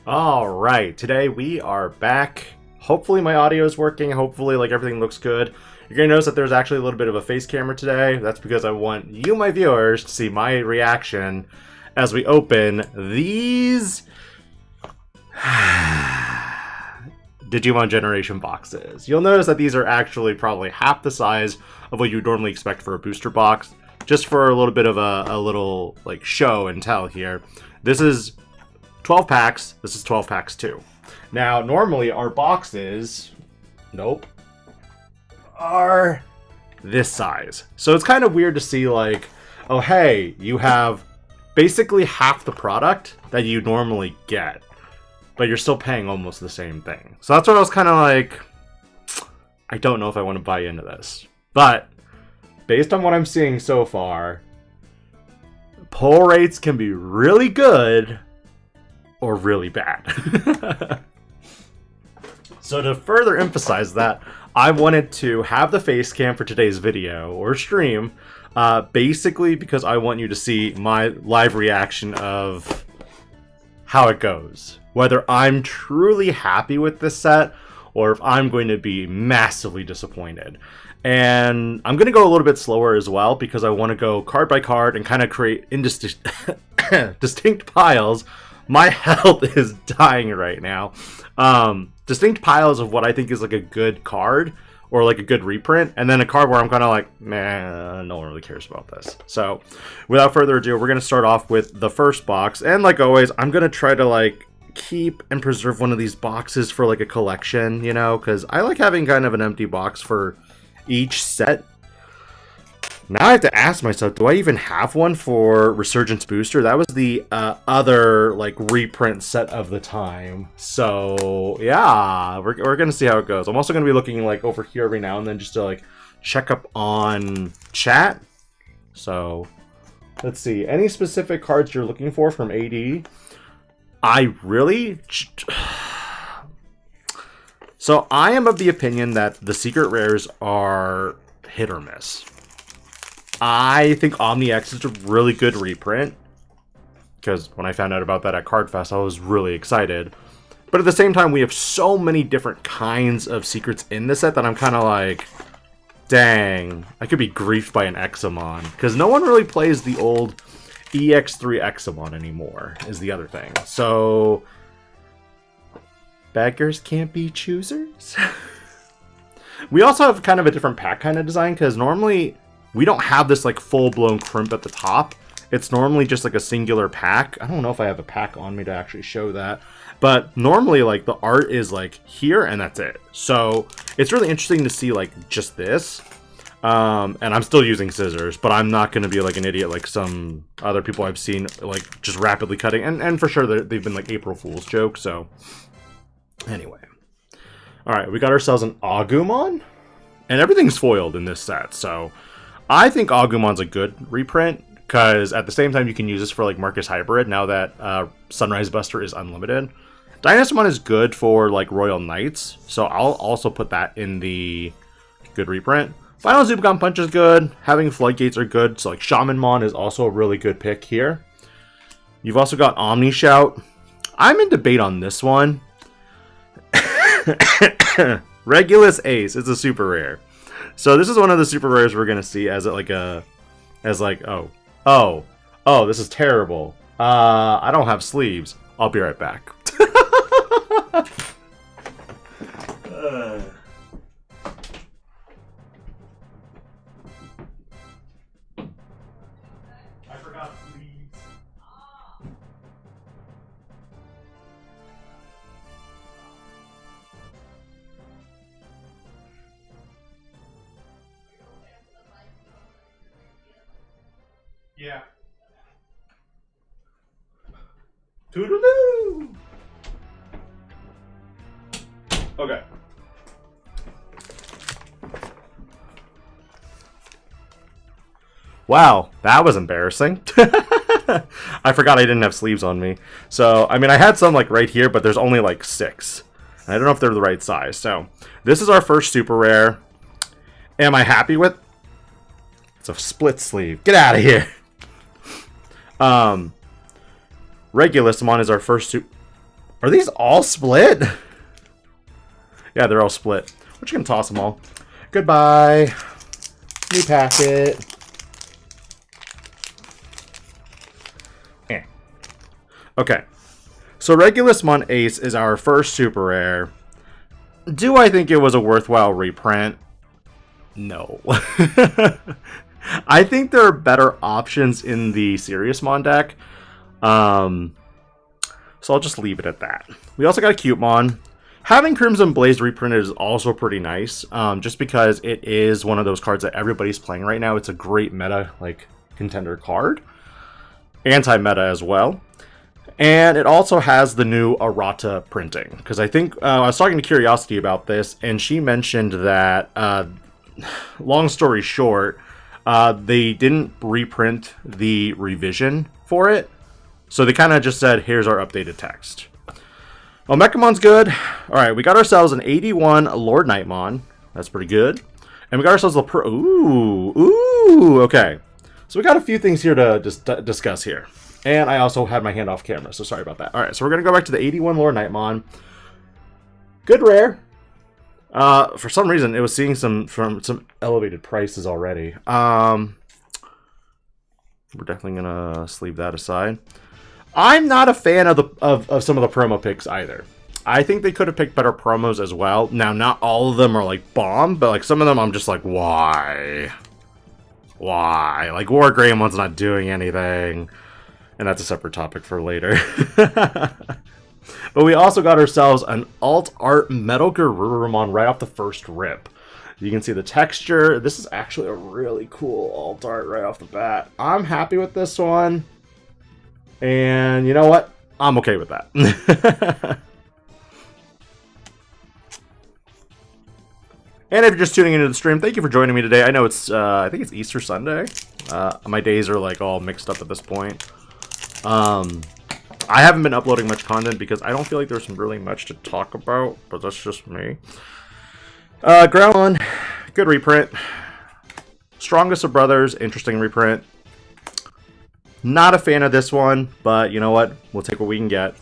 Alright, today we are back. Hopefully my audio is working, hopefully like everything looks good. You're going to notice that there's actually a little bit of a face camera today. That's because I want you, my viewers, to see my reaction as we open these Digimon Generation boxes. You'll notice that these are actually probably half the size of what you'd normally expect for a booster box, just for a little bit of a little like show and tell here. This is 12 packs, this is 12 packs too. Now, normally our boxes, are this size. So it's kind of weird to see like, oh hey, you have basically half the product that you normally get, but you're still paying almost the same thing. So that's what I was kind of like, I don't know if I want to buy into this. But, based on what I'm seeing so far, pull rates can be really good or really bad. So to further emphasize that, I wanted to have the face cam for today's video or stream, basically because I want you to see my live reaction of how it goes. Whether I'm truly happy with this set or if I'm going to be massively disappointed. And I'm going to go a little bit slower as well because I want to go card by card and kind of create distinct piles. My health is dying right now. Distinct piles of what I think is like a good card or like a good reprint, and then a card where I'm kind of like, man, no one really cares about this. So without further ado, we're going to start off with the first box. And like always, I'm going to try to like keep and preserve one of these boxes for like a collection, you know, because I like having kind of an empty box for each set. Now I have to ask myself, do I even have one for Resurgence Booster? That was the other like reprint set of the time. So yeah, we're gonna see how it goes. I'm also gonna be looking like over here every now and then just to like check up on chat. So let's see, any specific cards you're looking for from AD? So I am of the opinion that the secret rares are hit or miss. I think Omni X is a really good reprint, because when I found out about that at Cardfest, I was really excited. But at the same time, we have so many different kinds of secrets in this set that I'm kind of like, dang, I could be griefed by an Examon, because no one really plays the old EX3 Examon anymore, is the other thing. So, beggars can't be choosers? We also have kind of a different pack kind of design, because normally we don't have this like full-blown crimp at the top. It's normally just like a singular pack. I don't know if I have a pack on me to actually show that. But normally like the art is like here and that's it. So it's really interesting to see like just this. And I'm still using scissors, but I'm not going to be like an idiot like some other people I've seen like just rapidly cutting. And for sure they've been like April Fool's jokes. So anyway. Alright, we got ourselves an Agumon. And everything's foiled in this set, so I think Agumon's a good reprint, because at the same time you can use this for like Marcus Hybrid now that Sunrise Buster is unlimited. Dynasmon is good for like Royal Knights, so I'll also put that in the good reprint. Final Zubagon Punch is good, having Floodgates are good, so like Shamanmon is also a really good pick here. You've also got Omni Shout. I'm in debate on this one. Regulus Ace is a super rare. So this is one of the super rares we're gonna see as like oh, this is terrible. I don't have sleeves. I'll be right back. I forgot sleeves. Yeah. Toodaloo! Okay. Wow, that was embarrassing. I forgot I didn't have sleeves on me. So, I mean, I had some like right here, but there's only like 6. And I don't know if they're the right size. So, this is our first super rare. Am I happy with? It's a split sleeve. Get out of here. Regulusmon is our first Are these all split? Yeah, they're all split. We're just gonna toss them all. Goodbye. New packet. Okay. So Regulusmon Ace is our first super rare. Do I think it was a worthwhile reprint? No. I think there are better options in the Seriousmon deck. So I'll just leave it at that. We also got a Cutemon. Having Crimson Blaze reprinted is also pretty nice, just because it is one of those cards that everybody's playing right now. It's a great meta, like, contender card. Anti-meta as well. And it also has the new errata printing. Because I think, I was talking to Curiosity about this, and she mentioned that, long story short, they didn't reprint the revision for it. So they kind of just said, here's our updated text. Well, Mechamon's good. Alright, we got ourselves an AD1 Lord Nightmon. That's pretty good. And we got ourselves a Ooh, okay. So we got a few things here to discuss here. And I also had my hand off camera, so sorry about that. Alright, so we're going to go back to the AD1 Lord Nightmon. Good rare. For some reason, it was seeing some elevated prices already. We're definitely going to sleeve that aside. I'm not a fan of some of the promo picks either. I think they could have picked better promos as well. Now, not all of them are like bomb, but like some of them I'm just like, why? Why? Like War Greymon's not doing anything. And that's a separate topic for later. But we also got ourselves an alt art Metal Garurumon right off the first rip. You can see the texture. This is actually a really cool alt art right off the bat. I'm happy with this one. And you know what? I'm okay with that. And if you're just tuning into the stream, thank you for joining me today. I know it's, I think it's Easter Sunday. My days are like all mixed up at this point. I haven't been uploading much content because I don't feel like there's really much to talk about, but that's just me. Groundmon, good reprint. Strongest of Brothers, interesting reprint. Not a fan of this one, but you know what? We'll take what we can get.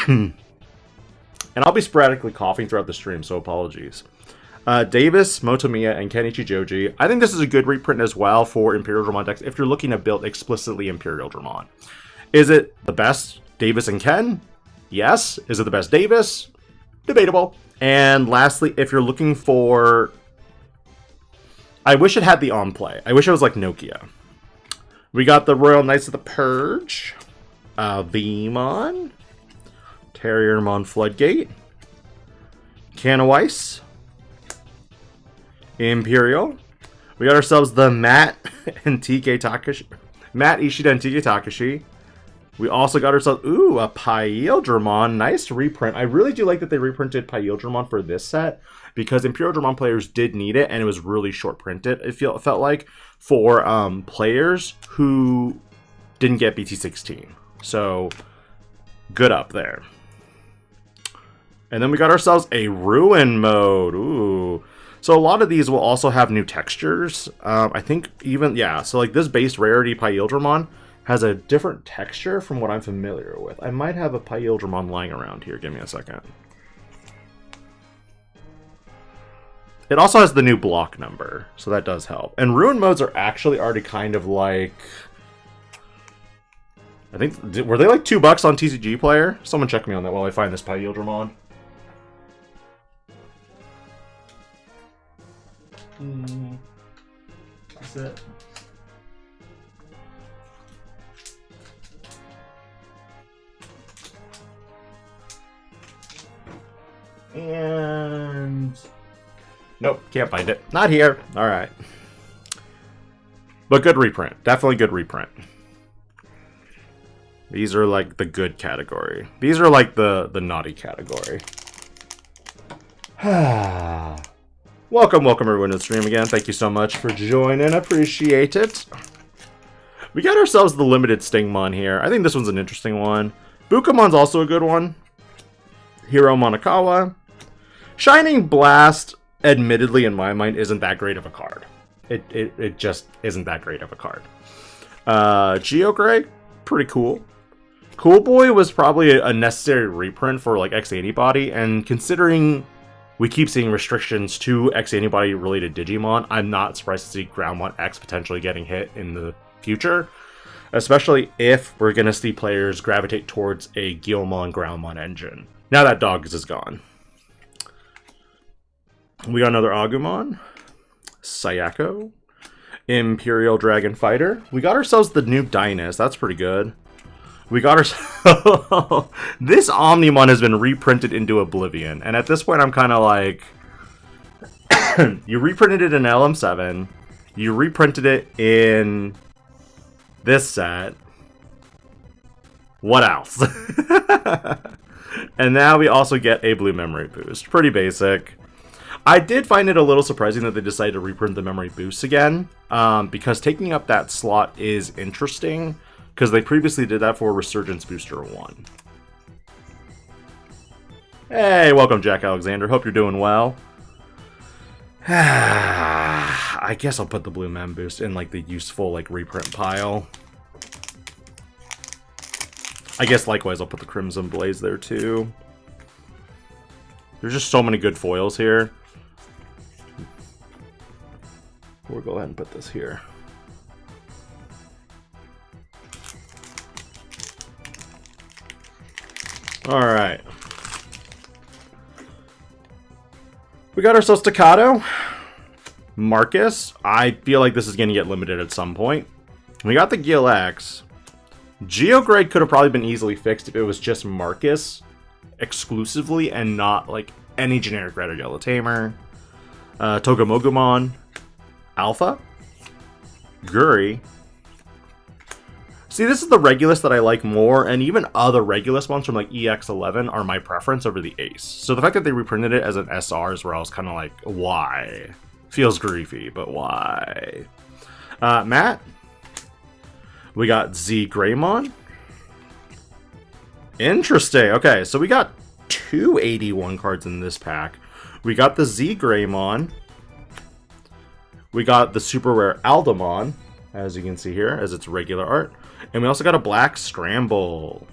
And I'll be sporadically coughing throughout the stream, so apologies. Davis, Motomiya, and Kenichi Joji. I think this is a good reprint as well for Imperial Dramon decks if you're looking to build explicitly Imperial Dramon. Is it the best Davis and Ken? Yes. Is it the best Davis? Debatable. And lastly, if you're looking for... I wish it had the on-play. I wish it was like Nokia. We got the Royal Knights of the Purge, Vemon, Terriermon Floodgate, Canawise, Imperial. We got ourselves the Matt and TK Takashi. Matt Ishida and TK Takashi. We also got ourselves, ooh, a Paildramon. Nice reprint. I really do like that they reprinted Paildramon for this set because Imperial Dramon players did need it and it was really short printed. It felt like for players who didn't get BT16. So good up there. And then we got ourselves a Ruin mode. Ooh. So a lot of these will also have new textures. I think even, yeah, so like this base rarity Paildramon has a different texture from what I'm familiar with. I might have a Paildramon lying around here. Give me a second. It also has the new block number, so that does help. And Ruin modes are actually already kind of like... I think, were they like $2 on TCG Player? Someone check me on that while I find this Paildramon. That's it. And... nope, can't find it. Not here. Alright. But good reprint. Definitely good reprint. These are like the good category. These are like the naughty category. Welcome everyone to the stream again. Thank you so much for joining. Appreciate it. We got ourselves the limited Stingmon here. I think this one's an interesting one. Bukamon's also a good one. Hero Monokawa. Shining Blast, admittedly, in my mind, isn't that great of a card. It just isn't that great of a card. Geogray, pretty cool. Cool Boy was probably a necessary reprint for like X Antibody, and considering we keep seeing restrictions to X Antibody related Digimon, I'm not surprised to see Groundmon X potentially getting hit in the future, especially if we're going to see players gravitate towards a Guilmon Groundmon engine. Now that Dogs is gone. We got another Agumon, Sayako, Imperial Dragon Fighter. We got ourselves the new Dynas. That's pretty good. We got ourselves... This Omnimon has been reprinted into Oblivion. And at this point, I'm kind of like... You reprinted it in LM7. You reprinted it in this set. What else? And now we also get a blue memory boost. Pretty basic. I did find it a little surprising that they decided to reprint the memory boosts again. Because taking up that slot is interesting. Because they previously did that for Resurgence Booster 1. Hey, welcome Jack Alexander. Hope you're doing well. I guess I'll put the Blue Mem Boost in like the useful like reprint pile. I guess likewise I'll put the Crimson Blaze there too. There's just so many good foils here. We'll go ahead and put this here. Alright. We got ourselves Takato. Marcus. I feel like this is going to get limited at some point. We got the Gil X. Geograde could have probably been easily fixed if it was just Marcus exclusively and not like any generic red or yellow tamer. Togemogumon. Alpha. Guri. See, this is the Regulus that I like more, and even other Regulus ones from like EX11 are my preference over the Ace. So the fact that they reprinted it as an SR is where I was kind of like, why? Feels griefy, but why? Matt? We got Z Greymon. Interesting. Okay, so we got two AD1 cards in this pack. We got the Z Greymon. We got the super rare Aldamon, as you can see here, as its regular art. And we also got a black Scramble.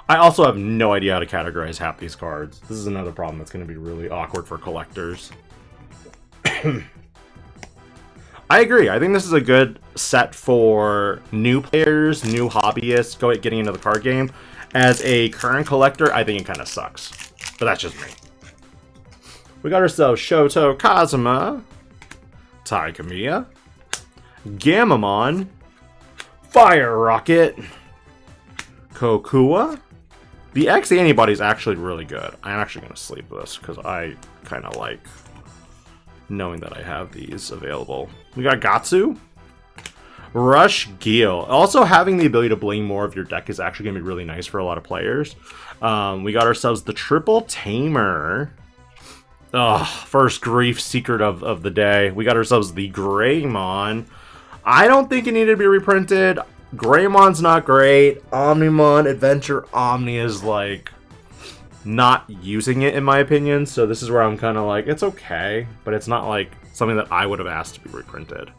I also have no idea how to categorize half these cards. This is another problem that's going to be really awkward for collectors. I agree. I think this is a good set for new players, new hobbyists, getting into the card game. As a current collector, I think it kind of sucks. But that's just me. We got ourselves Shoto Kazuma, Taikamiya, Gamamon, Fire Rocket, Kokua. The X Antibody is actually really good. I'm actually going to sleep this because I kind of like knowing that I have these available. We got Gatsu, Rush Gil. Also, having the ability to bling more of your deck is actually going to be really nice for a lot of players. We got ourselves the Triple Tamer. Ugh, first grief secret of the day. We got ourselves the Greymon. I don't think it needed to be reprinted. Greymon's not great. Omnimon Adventure Omni is like not using it in my opinion. So this is where I'm kind of like, it's okay, but it's not like something that I would have asked to be reprinted.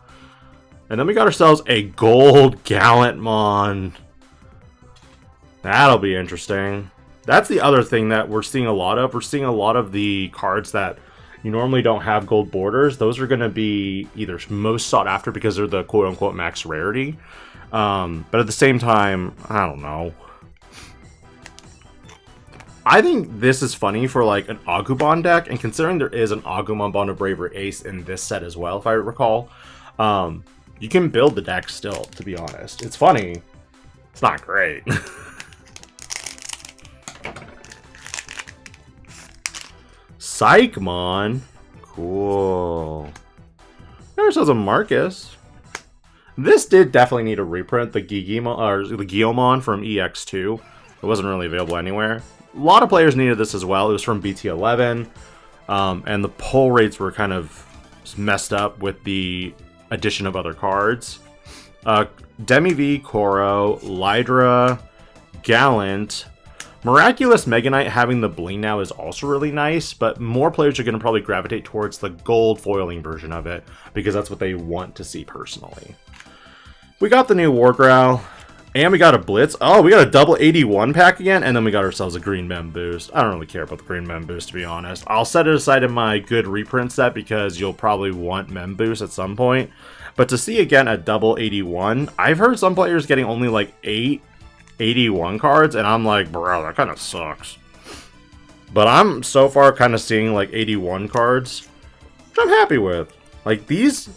And then we got ourselves a gold Gallantmon. That'll be interesting. That's the other thing that we're seeing a lot of. We're seeing a lot of the cards that you normally don't have gold borders. Those are going to be either most sought after because they're the quote-unquote max rarity. But at the same time, I don't know. I think this is funny for like an Agumon deck. And considering there is an Agumon Bond of Bravery Ace in this set as well, if I recall, you can build the deck still, to be honest. It's funny. It's not great. Psychmon. Cool. There's a Marcus. This did definitely need a reprint. The Guilmon from EX2. It wasn't really available anywhere. A lot of players needed this as well. It was from BT11. And the pull rates were kind of messed up with the addition of other cards. Demi V, Koro, Lydra, Gallant, Miraculous Mega Knight having the bling now is also really nice, but more players are going to probably gravitate towards the gold foiling version of it, because that's what they want to see personally. We got the new War Growl, and we got a Blitz. Oh, we got a double AD1 pack again, and then we got ourselves a Green Mem boost. I don't really care about the Green Mem boost, to be honest. I'll set it aside in my good reprint set, because you'll probably want Mem boost at some point. But to see, again, a double AD1, I've heard some players getting only like 8 AD1 cards, and I'm like, bro, that kind of sucks. But I'm so far kind of seeing like AD1 cards, which I'm happy with. Like these,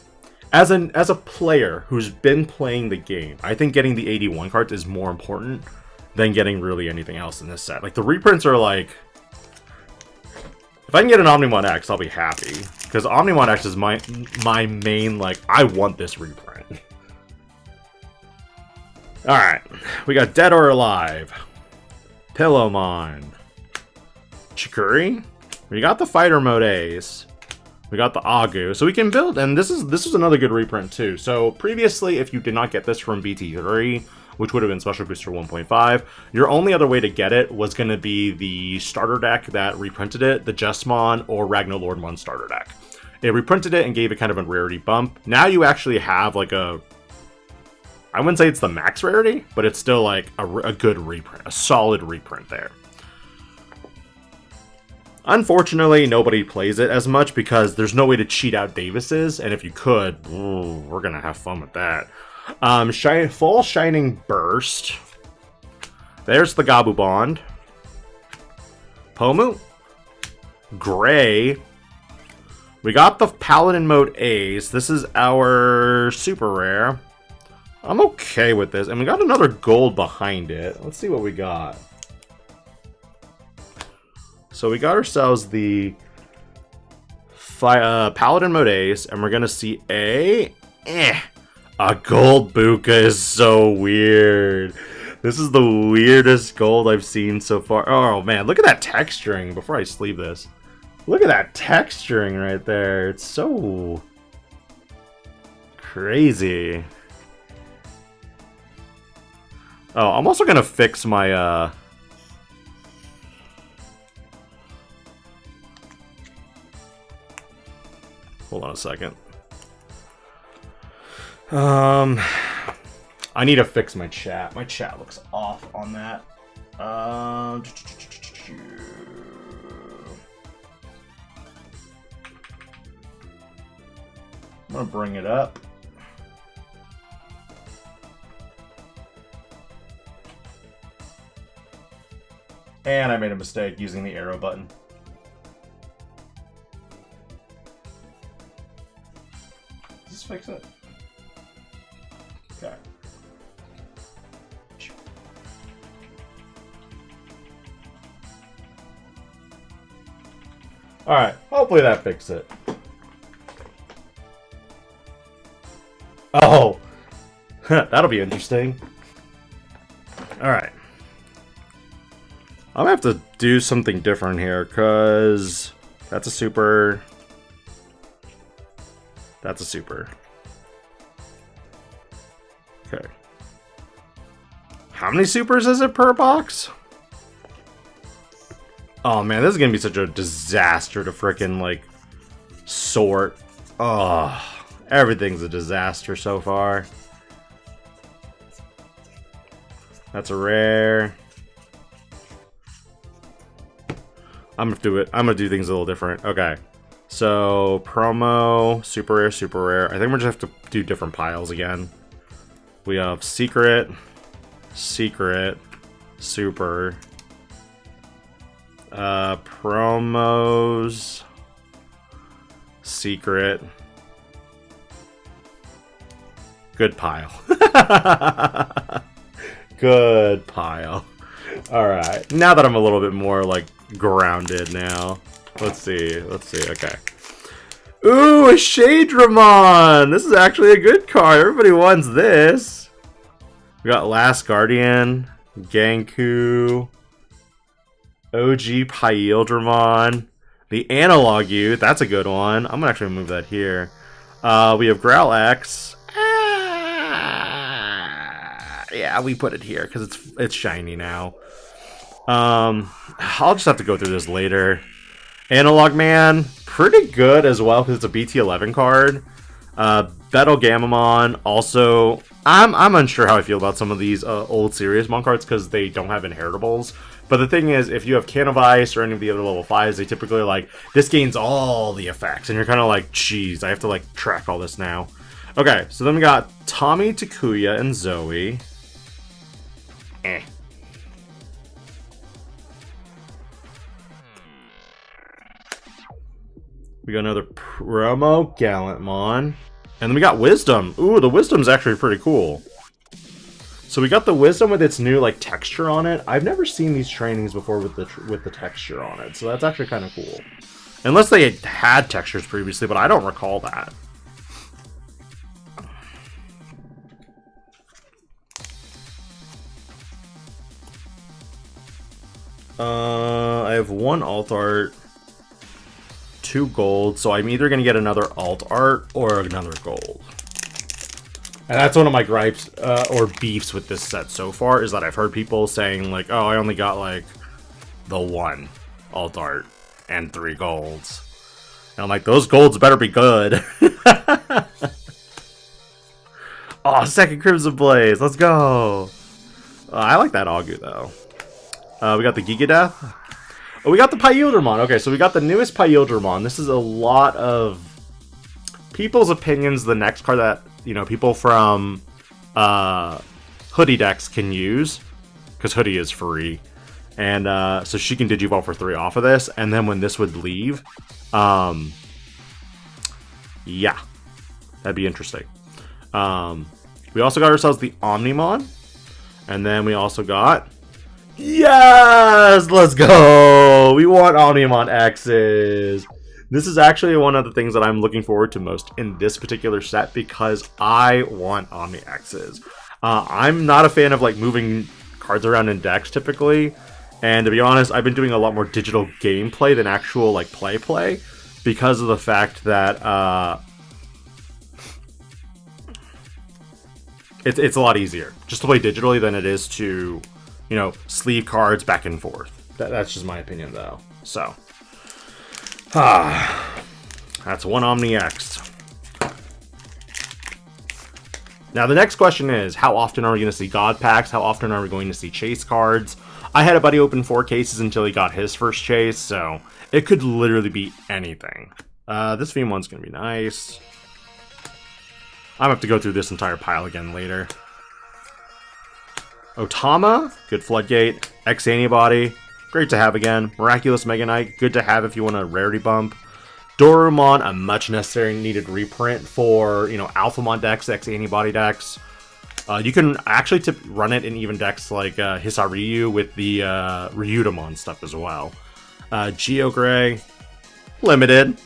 as a player who's been playing the game, I think getting the AD1 cards is more important than getting really anything else in this set. Like the reprints are like, if I can get an Omnimon X, I'll be happy, because Omnimon X is my main, like, I want this reprint. Alright, we got Dead or Alive, Pillowmon, Chikuri, we got the Fighter Mode Ace, we got the Agu, so we can build, and this is another good reprint too. So previously, if you did not get this from BT3, which would have been Special Booster 1.5, your only other way to get it was going to be the starter deck that reprinted it, the Jesmon or Ragnarlordmon starter deck. It reprinted it and gave it kind of a rarity bump. Now you actually have like a, I wouldn't say it's the max rarity, but it's still like a good reprint, a solid reprint there. Unfortunately, nobody plays it as much because there's no way to cheat out Davis's, and if you could, ooh, we're gonna have fun with that. Full Shining Burst. There's the Gabu Bond. Pomu. Gray. We got the Paladin Mode Ace. This is our super rare. I'm okay with this. And we got another gold behind it. Let's see what we got. So we got ourselves the Paladin Mode Ace, and we're going to see a gold Buka is so weird. This is the weirdest gold I've seen so far. Oh man, look at that texturing before I sleeve this. Look at that texturing right there. It's so crazy. Oh, I'm also gonna fix my hold on a second. I need to fix my chat. My chat looks off on that. I'm gonna bring it up. And I made a mistake using the arrow button. Does this fix it? Okay. Alright, hopefully that fixed it. Oh! That'll be interesting. Alright. I'm gonna have to do something different here, because that's a super. That's a super. Okay. How many supers is it per box? Oh man, this is gonna be such a disaster to frickin' like sort. Oh, everything's a disaster so far. That's a rare. I'm gonna do it. I'm gonna do things a little different. Okay. So promo, super rare, super rare. I think we're just have to do different piles again. We have secret, secret, super, promos, secret, good pile. Good pile. Alright, now that I'm a little bit more like grounded now. Let's see, okay. Ooh, a Shadramon! This is actually a good card. Everybody wants this. We got Last Guardian, Ganku, OG Imperialdramon, the Analog Youth. That's a good one. I'm gonna actually move that here. We have Growl X. Yeah, we put it here because it's shiny now. I'll just have to go through this later. Analog Man, pretty good as well because it's a BT11 card. Battlegamamon, also, I'm unsure how I feel about some of these old Serious Mon cards because they don't have inheritables. But the thing is, if you have Can of Ice or any of the other level 5s, they typically are like, this gains all the effects. And you're kind of like, geez, I have to like track all this now. Okay, so then we got Tommy, Takuya, and Zoe. We got another promo, Gallantmon. And then we got Wisdom. Ooh, the Wisdom's actually pretty cool. So we got the Wisdom with its new like texture on it. I've never seen these trainings before with the texture on it. So that's actually kind of cool. Unless they had textures previously, but I don't recall that. I have one alt art, 2 gold, so I'm either going to get another alt art or another gold. And that's one of my gripes or beefs with this set so far, is that I've heard people saying like, oh, I only got like the 1 alt art and 3 golds. And I'm like, those golds better be good. Oh, second Crimson Blaze, let's go. I like that Augu though. We got the Gigadeath. Oh, we got the Imperialdramon. Okay, so we got the newest Imperialdramon. This is a lot of people's opinions. The next card that, you know, people from Hoodie decks can use, because Hoodie is free. And so she can Digivolve for 3 off of this. And then when this would leave, yeah, that'd be interesting. We also got ourselves the Omnimon. And then we also got... Yes! Let's go! We want Omnimon X's. This is actually one of the things that I'm looking forward to most in this particular set because I want Omni X's. I'm not a fan of like moving cards around in decks typically. And to be honest, I've been doing a lot more digital gameplay than actual like play because of the fact that it's a lot easier just to play digitally than it is to, you know, sleeve cards back and forth. That's just my opinion, though. So, that's one Omni X. Now, the next question is, how often are we going to see God Packs? How often are we going to see Chase cards? I had a buddy open 4 cases until he got his first Chase, so it could literally be anything. This V1's going to be nice. I'm going to have to go through this entire pile again later. Otama, good Floodgate. X Antibody, great to have again. Miraculous Mega Knight, good to have if you want a rarity bump. Dorumon, a much necessary needed reprint for, you know, Alphamon decks, X Antibody decks. You can actually run it in even decks like Hisaryu with the Ryudamon stuff as well. Geogray, limited.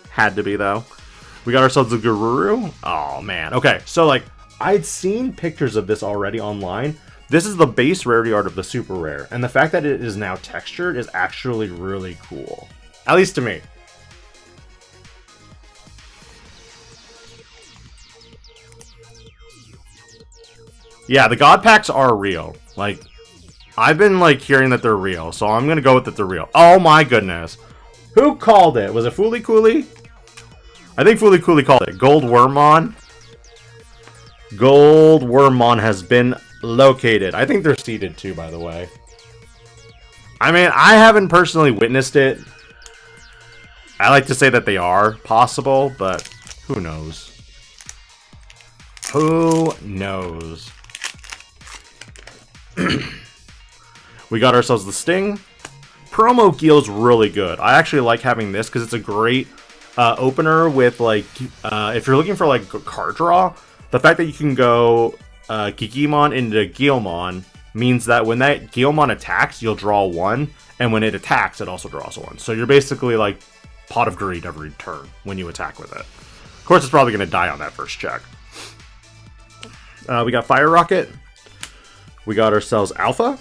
Had to be, though. We got ourselves a Garuru. Oh, man. Okay, so, like, I'd seen pictures of this already online. This is the base rarity art of the super rare, and the fact that it is now textured is actually really cool. At least to me. Yeah, the God Packs are real. Like, I've been, like, hearing that they're real, so I'm gonna go with that they're real. Oh my goodness. Who called it? Was it Fooly Cooly? I think Fooly Cooly called it. Gold Wormmon. Gold Wormmon has been located. I think they're seeded too, by the way. I mean, I haven't personally witnessed it. I like to say that they are possible, but who knows? Who knows? We got ourselves the Sting. Promo Geel's really good. I actually like having this because it's a great opener with, like, if you're looking for, like, card draw, the fact that you can go Gigimon into Guilmon means that when that Guilmon attacks, you'll draw 1, and when it attacks, it also draws 1. So you're basically like Pot of Greed every turn when you attack with it. Of course, it's probably going to die on that first check. We got Fire Rocket. We got ourselves Alpha.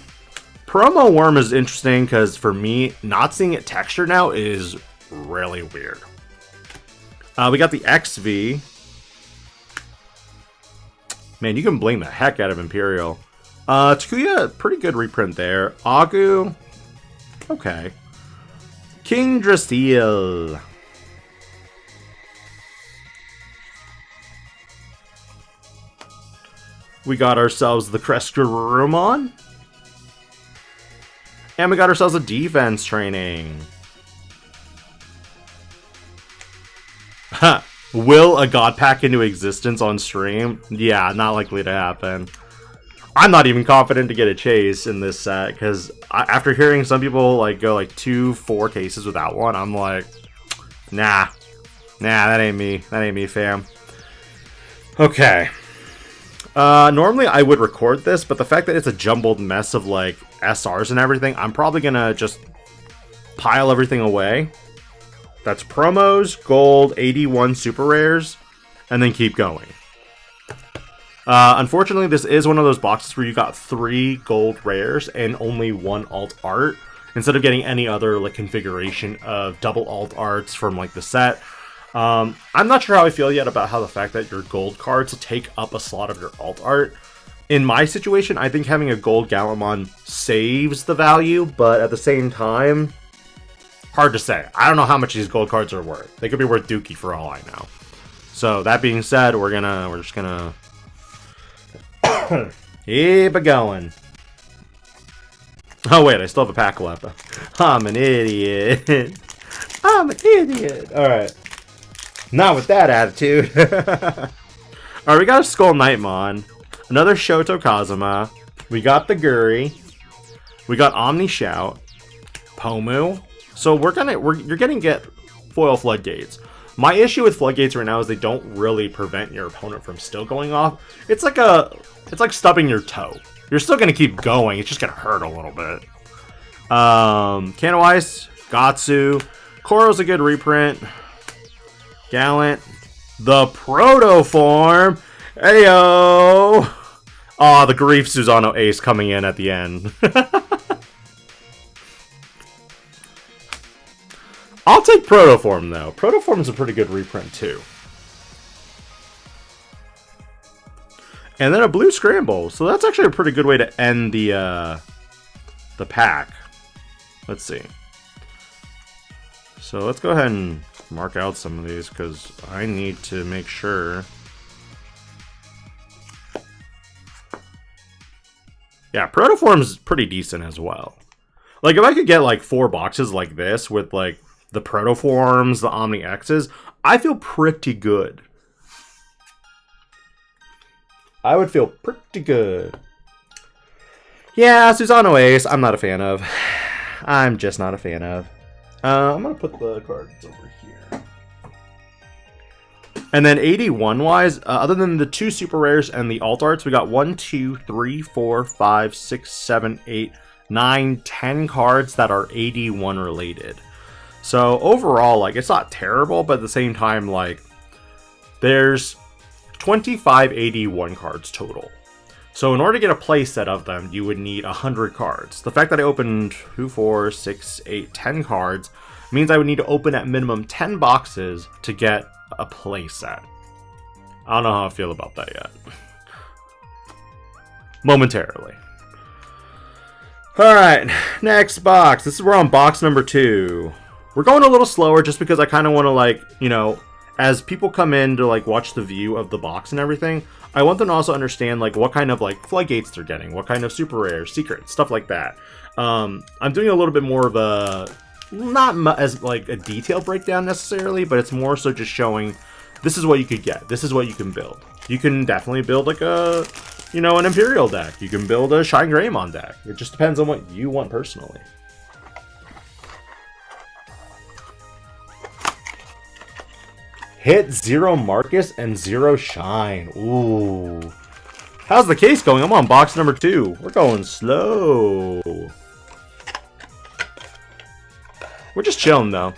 Promo Worm is interesting because for me, not seeing it textured now is really weird. We got the XV. Man, you can blame the heck out of Imperial. Takuya, pretty good reprint there. Agu, okay. King Drasil. We got ourselves the Crescarumon. And we got ourselves a defense training. Will a god pack into existence on stream? Yeah, not likely to happen. I'm not even confident to get a chase in this set, because after hearing some people like go like 2-4 cases without one, I'm like, nah, that ain't me. That ain't me, fam. Okay. Normally I would record this, but the fact that it's a jumbled mess of like SRs and everything, I'm probably gonna just pile everything away. That's promos, gold, AD1 super rares, and then keep going. Unfortunately, this is one of those boxes where you got 3 gold rares and only 1 alt art, instead of getting any other like configuration of double alt arts from like the set. I'm not sure how I feel yet about how the fact that your gold cards take up a slot of your alt art. In my situation, I think having a gold gallantmon saves the value, but at the same time, hard to say. I don't know how much these gold cards are worth. They could be worth dookie for all I know. So that being said, we're just gonna keep it going. Oh wait, I still have a pack left. I'm an idiot. I'm an idiot. All right, not with that attitude. All right, we got a Skull Knightmon, another Shoto Kazuma. We got the Guri. We got Omni Shout, Pomu. So you're gonna get foil floodgates. My issue with floodgates right now is they don't really prevent your opponent from still going off. It's like stubbing your toe. You're still gonna keep going. It's just gonna hurt a little bit. Canowise, Gatsu, Koro's a good reprint. Gallant, the Proto form. Heyo! Oh, the Grief Susano Ace coming in at the end. I'll take Protoform, though. Protoform is a pretty good reprint, too. And then a Blue Scramble. So that's actually a pretty good way to end the pack. Let's see. So let's go ahead and mark out some of these, because I need to make sure. Yeah, Protoform's pretty decent as well. Like, if I could get, like, 4 boxes like this with, like, the Protoforms, the Omni X's, I feel pretty good. I would feel pretty good. Yeah, Susano Ace, I'm not a fan of. I'm just not a fan of. I'm going to put the cards over here. And then AD1 wise, other than the 2 super rares and the alt arts, we got 1, 2, 3, 4, 5, 6, 7, 8, 9, 10 cards that are AD1 related. So overall, like, it's not terrible, but at the same time, like, there's 25 AD1 cards total. So in order to get a play set of them, you would need 100 cards. The fact that I opened 2, 4, 6, 8, 10 cards means I would need to open at minimum 10 boxes to get a play set. I don't know how I feel about that yet. Momentarily. Alright, next box. We're on box number 2. We're going a little slower just because I kind of want to, like, you know, as people come in to, like, watch the view of the box and everything, I want them to also understand, like, what kind of, like, floodgates they're getting, what kind of super rares, secrets, stuff like that. I'm doing a little bit more of a, not as, like, a detailed breakdown necessarily, but it's more so just showing this is what you could get, this is what you can build. You can definitely build, like, a, you know, an Imperial deck. You can build a Shine Greymon deck. It just depends on what you want personally. Hit 0 Marcus and 0 Shine. Ooh. How's the case going? I'm on box number 2. We're going slow. We're just chilling, though.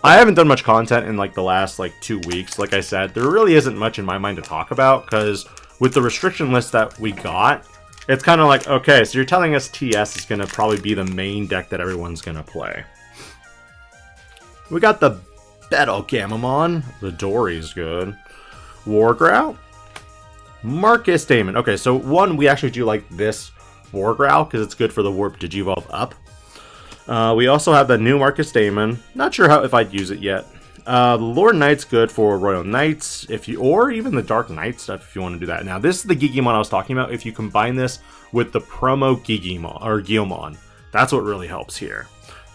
I haven't done much content in, like, the last, like, 2 weeks. Like I said, there really isn't much in my mind to talk about, because with the restriction list that we got, it's kind of like, okay, so you're telling us TS is going to probably be the main deck that everyone's going to play. We got the Battle Gamamon. The Dory's good. Wargrout. Marcus Damon. Okay, so one, we actually do like this Wargrowl because it's good for the Warp Digivolve up. We also have the new Marcus Damon. Not sure if I'd use it yet. The Lord Knight's good for Royal Knights, or even the Dark Knight stuff if you want to do that. Now, this is the Digimon I was talking about. If you combine this with the promo Digimon or Guilmon, that's what really helps here.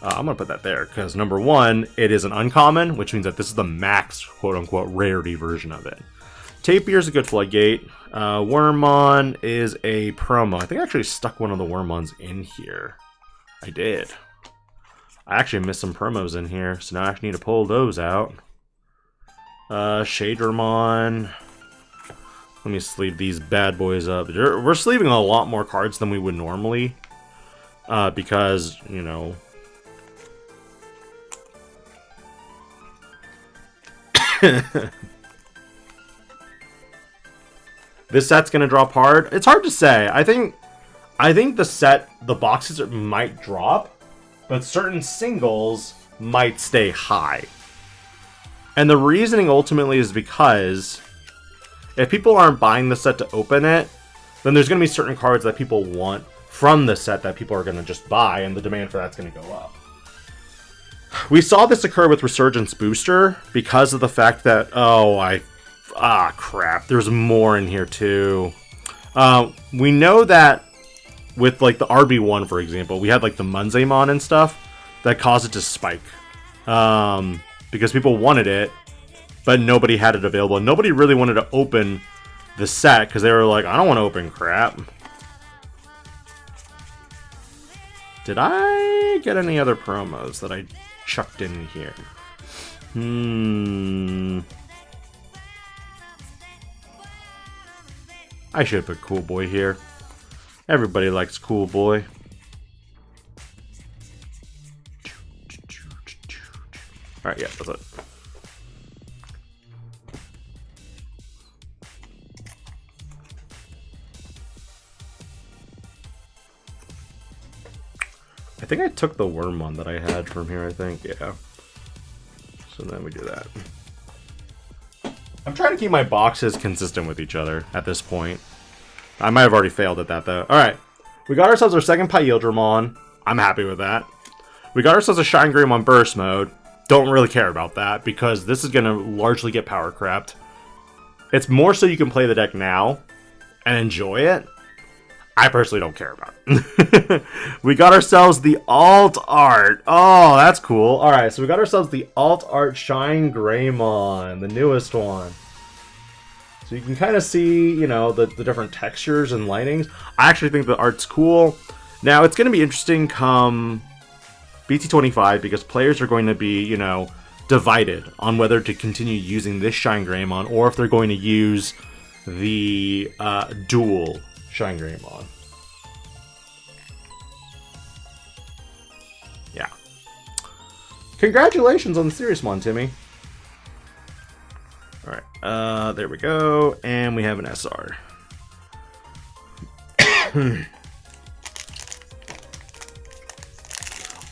I'm gonna put that there because number one, it is an uncommon, which means that this is the max quote-unquote rarity version of it. Tapir is a good Floodgate. Wormmon is a promo. I think I actually stuck one of the Wormmons in here. I did. I actually missed some promos in here, so now I actually need to pull those out. Shadermon. Let me sleeve these bad boys up. We're sleeving a lot more cards than we would normally. Because, you know... This set's gonna drop hard. It's hard to say. I think the boxes might drop, but certain singles might stay high. And the reasoning ultimately is because if people aren't buying the set to open it, then there's gonna be certain cards that people want from the set that people are gonna just buy, and the demand for that's gonna go up. We saw this occur with Resurgence Booster because of the fact that, crap, there's more in here too. We know that with like the RB1, for example, we had like the Munzemon and stuff that caused it to spike. Because people wanted it, but nobody had it available. Nobody really wanted to open the set because they were like, I don't want to open crap. Did I get any other promos that I chucked in here? I should put Cool Boy here. Everybody likes Cool Boy. Alright, yeah, that's it. I think I took the Wormmon that I had from here, I think, yeah. So then we do that. I'm trying to keep my boxes consistent with each other at this point. I might have already failed at that, though. Alright, we got ourselves our second Imperialdramon. I'm happy with that. We got ourselves a Shine Greymon Burst Mode. Don't really care about that, because this is going to largely get power crept. It's more so you can play the deck now and enjoy it. I personally don't care about it. We got ourselves the Alt Art. Oh, that's cool. Alright, so we got ourselves the Alt Art Shine Greymon, the newest one. So you can kind of see, you know, the different textures and lightings. I actually think the art's cool. Now, it's going to be interesting come BT25 because players are going to be, you know, divided on whether to continue using this Shine Greymon or if they're going to use the dual Shine Greymon. Yeah. Congratulations on the Seriousmon, Timmy. Alright, there we go. And we have an SR.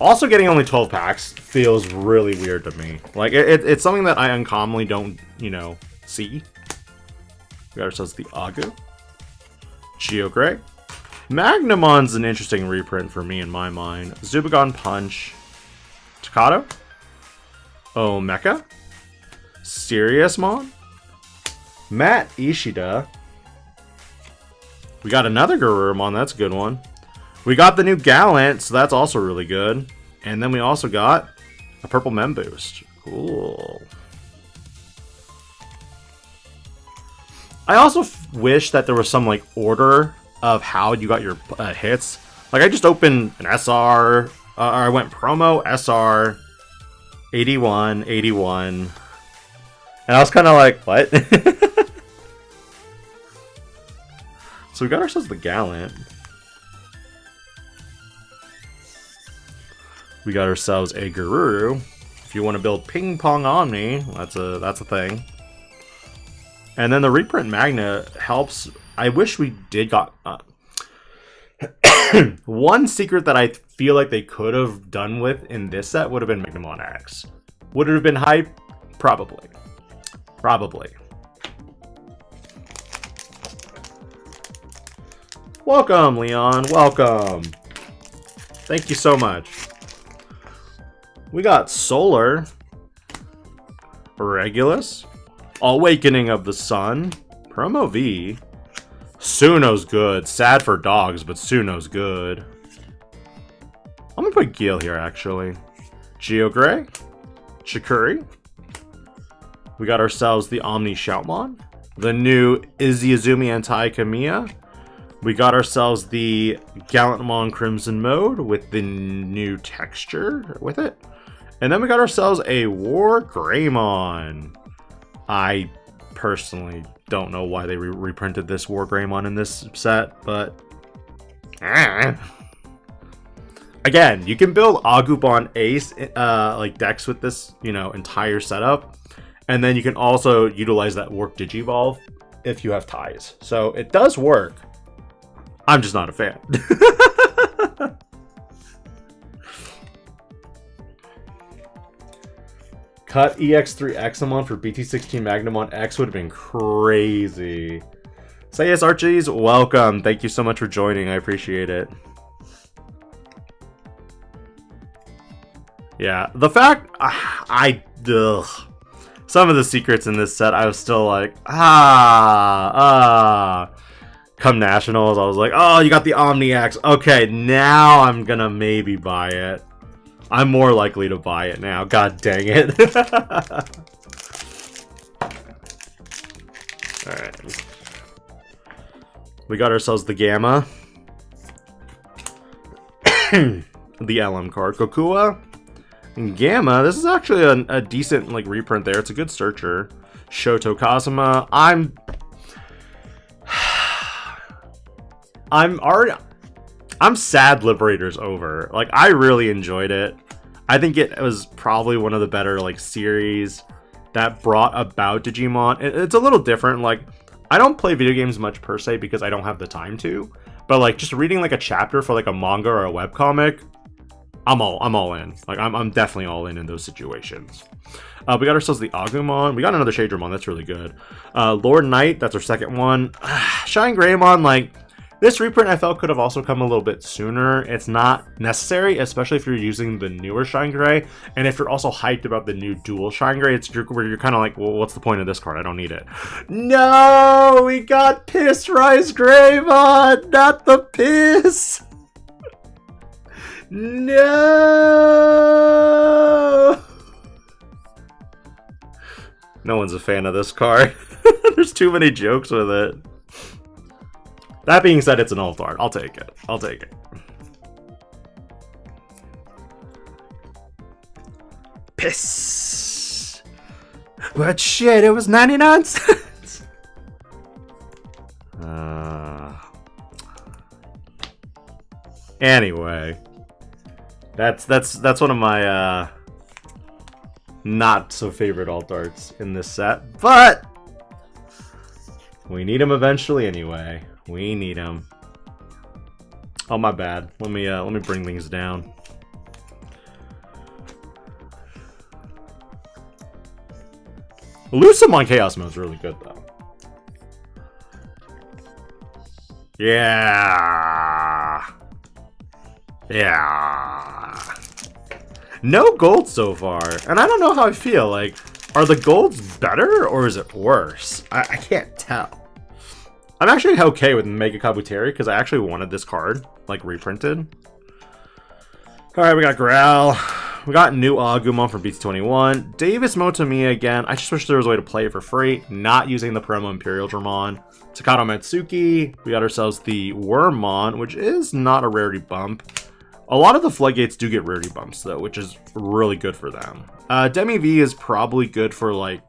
Also, getting only 12 packs feels really weird to me. Like, it's something that I uncommonly don't, you know, see. We got ourselves the Agu. Geogray. Magnemon's an interesting reprint for me in my mind. Zubagon Punch. Takato. Mecha. Seriousmon. Matt Ishida. We got another Garurumon, that's a good one. We got the new Gallant, so that's also really good. And then we also got a purple Mem Boost. Cool. I also wish that there was some like order of how you got your hits. Like I just opened an SR, or I went promo, SR, AD1, AD1. And I was kind of like, what? So we got ourselves the Gallant. We got ourselves a Garuru. If you want to build Ping Pong Omni, that's a thing. And then the reprint Magna helps. I wish we did got one secret that I feel like they could have done with in this set would have been Magnemon X. Would it have been hype? Probably. Probably. Welcome, Leon. Welcome. Thank you so much. We got Solar, Regulus, Awakening of the Sun, Promo V. Suno's good. Sad for dogs, but Suno's good. I'm gonna put Gil here, actually. Geogray, Chikuri. We got ourselves the Omni Shoutmon, the new Izuyazumi Antai Kamiya. We got ourselves the Gallantmon Crimson Mode with the new texture with it. And then we got ourselves a War Greymon. I personally don't know why they reprinted this War Greymon in this set, but... Again, you can build Agumon Ace like decks with this, you know, entire setup. And then you can also utilize that Work Digivolve if you have ties. So it does work. I'm just not a fan. Cut EX3 Examon for BT16 Magnamon X would have been crazy. Say yes, Archies. Welcome. Thank you so much for joining. I appreciate it. Yeah, the fact some of the secrets in this set, I was still like, come Nationals, I was like, oh, you got the Omni X. Okay, now I'm gonna maybe buy it. I'm more likely to buy it now. God dang it. Alright. We got ourselves the Gamma. The LM card. Kokua. And Gamma. This is actually a decent like reprint there. It's a good searcher. Shoto Kazuma. I'm sad Liberator's over. Like, I really enjoyed it. I think it was probably one of the better like series that brought about Digimon. It's a little different. Like, I don't play video games much per se because I don't have the time to. But like just reading like a chapter for like a manga or a webcomic, I'm all in. Like, I'm definitely all in those situations. We got ourselves the Agumon. We got another Shadramon. That's really good. Lord Knight. That's our second one. Shine Greymon. Like, this reprint I felt could have also come a little bit sooner. It's not necessary, especially if you're using the newer Shine Gray. And if you're also hyped about the new dual Shine Gray, it's where you're kind of like, well, what's the point of this card? I don't need it. No! We got Piss Rise Greymon! Not the Piss! No! No one's a fan of this card. There's too many jokes with it. That being said, it's an alt art. I'll take it. I'll take it. Piss. But shit, it was 99 cents. Anyway. That's one of my not so favorite alt arts in this set, but we need them eventually anyway. We need them. Oh, my bad. Let me bring things down. Lucamon Chaos Mode is really good though. Yeah. Yeah. No gold so far, and I don't know how I feel. Like, are the golds better or is it worse? I can't tell. I'm actually okay with Mega Kabuteri because I actually wanted this card, like, reprinted. Alright, we got Growl. We got new Agumon from BT21. Davis Motomiya again. I just wish there was a way to play it for free, not using the promo imperialdramon. Takato Matsuki. We got ourselves the Wormmon, which is not a rarity bump. A lot of the Floodgates do get rarity bumps, though, which is really good for them. Demi V is probably good for, like,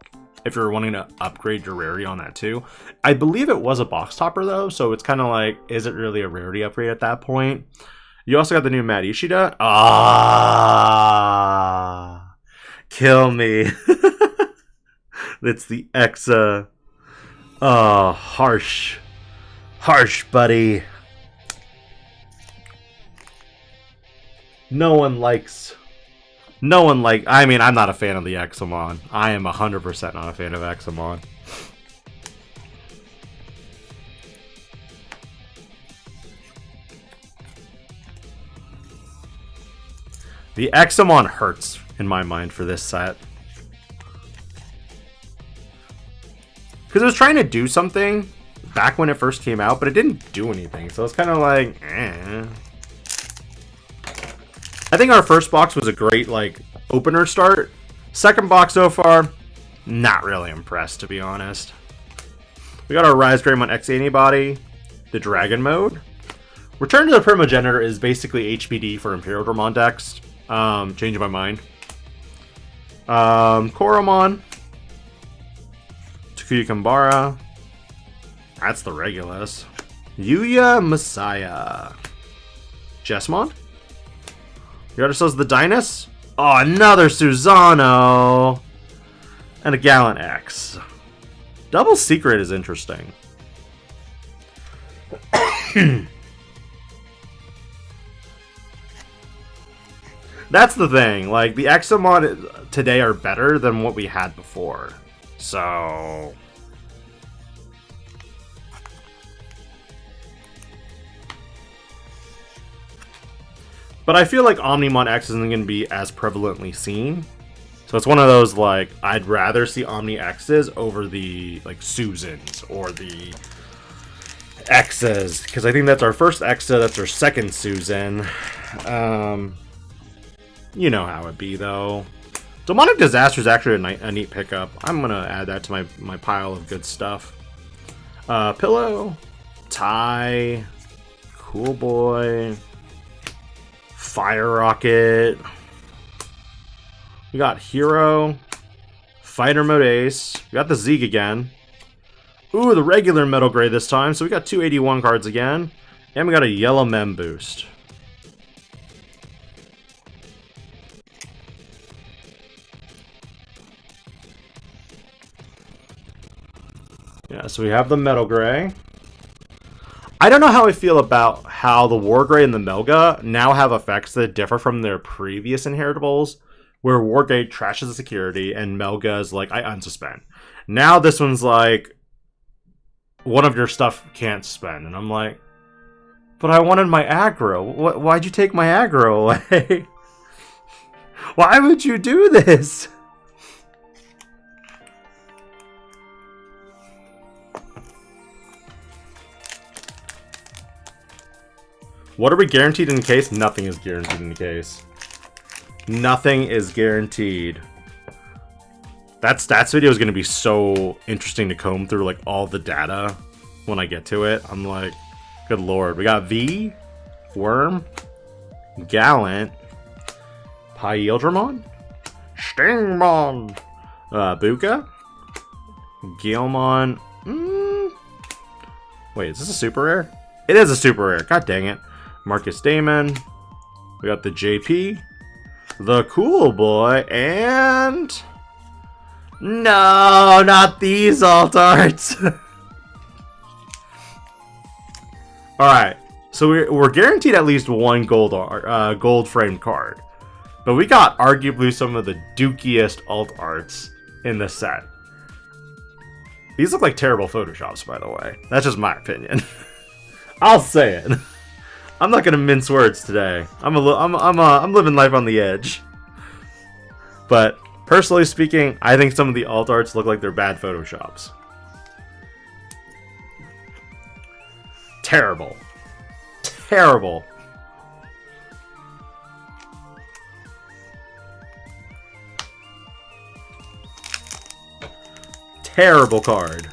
if you're wanting to upgrade your rarity on that too. I believe it was a box topper though, so it's kind of like, is it really a rarity upgrade at that point? You also got the new Matt Ishida. Ah, kill me. It's the Exa. Oh, harsh. Harsh, buddy. No one likes... I mean, I'm not a fan of the Examon. I am 100% not a fan of Examon. The Examon hurts in my mind for this set. Because it was trying to do something back when it first came out, but it didn't do anything. So it's kind of like, eh. I think our first box was a great, like, opener start. Second box so far, not really impressed, to be honest. We got our Rise Greymon X Antibody, the Dragon Mode. Return to the Primogenitor is basically HBD for imperialdramon decks. Changing my mind. Koromon. Takuya Kambara. That's the Regulus. Yuya Messiah. Jessmon. We got ourselves the Dynus. Oh, another Susano. And a Gallant X. Double Secret is interesting. That's the thing. Like, the Examon today are better than what we had before. So... But I feel like Omnimon X isn't going to be as prevalently seen. So it's one of those, like, I'd rather see Omni X's over the, like, Susans or the X's. Because I think that's our first Exa, that's our second Susan. You know how it be, though. Demonic Disaster is actually a neat pickup. I'm going to add that to my pile of good stuff. Pillow. Ty. Cool Boy. Fire Rocket. We got Hero. Fighter Mode Ace. We got the Zeke again. Ooh, the regular Metal Gray this time. So we got two AD1 cards again. And we got a Yellow Mem Boost. Yeah, so we have the Metal Gray. I don't know how I feel about how the War Gray and the Melga now have effects that differ from their previous inheritables, where War Gray trashes the security and Melga is like, I unsuspend. Now this one's like, one of your stuff can't suspend. And I'm like, but I wanted my aggro. Why'd you take my aggro away? Why would you do this? What are we guaranteed in the case? Nothing is guaranteed in the case. Nothing is guaranteed. That stats video is going to be so interesting to comb through, like, all the data when I get to it. I'm like, good lord. We got V, Worm, Gallant, Imperialdramon, Stingmon, Buka, Guilmon. Wait, is this a super rare? It is a super rare. God dang it. Marcus Damon. We got the JP. The Cool Boy. And... no, not these alt arts. Alright. So we're guaranteed at least one gold framed card. But we got arguably some of the dookiest alt arts in the set. These look like terrible photoshops, by the way. That's just my opinion. I'll say it. I'm not gonna mince words today. I'm living life on the edge. But personally speaking, I think some of the alt arts look like they're bad photoshops. Terrible. Terrible. Terrible card.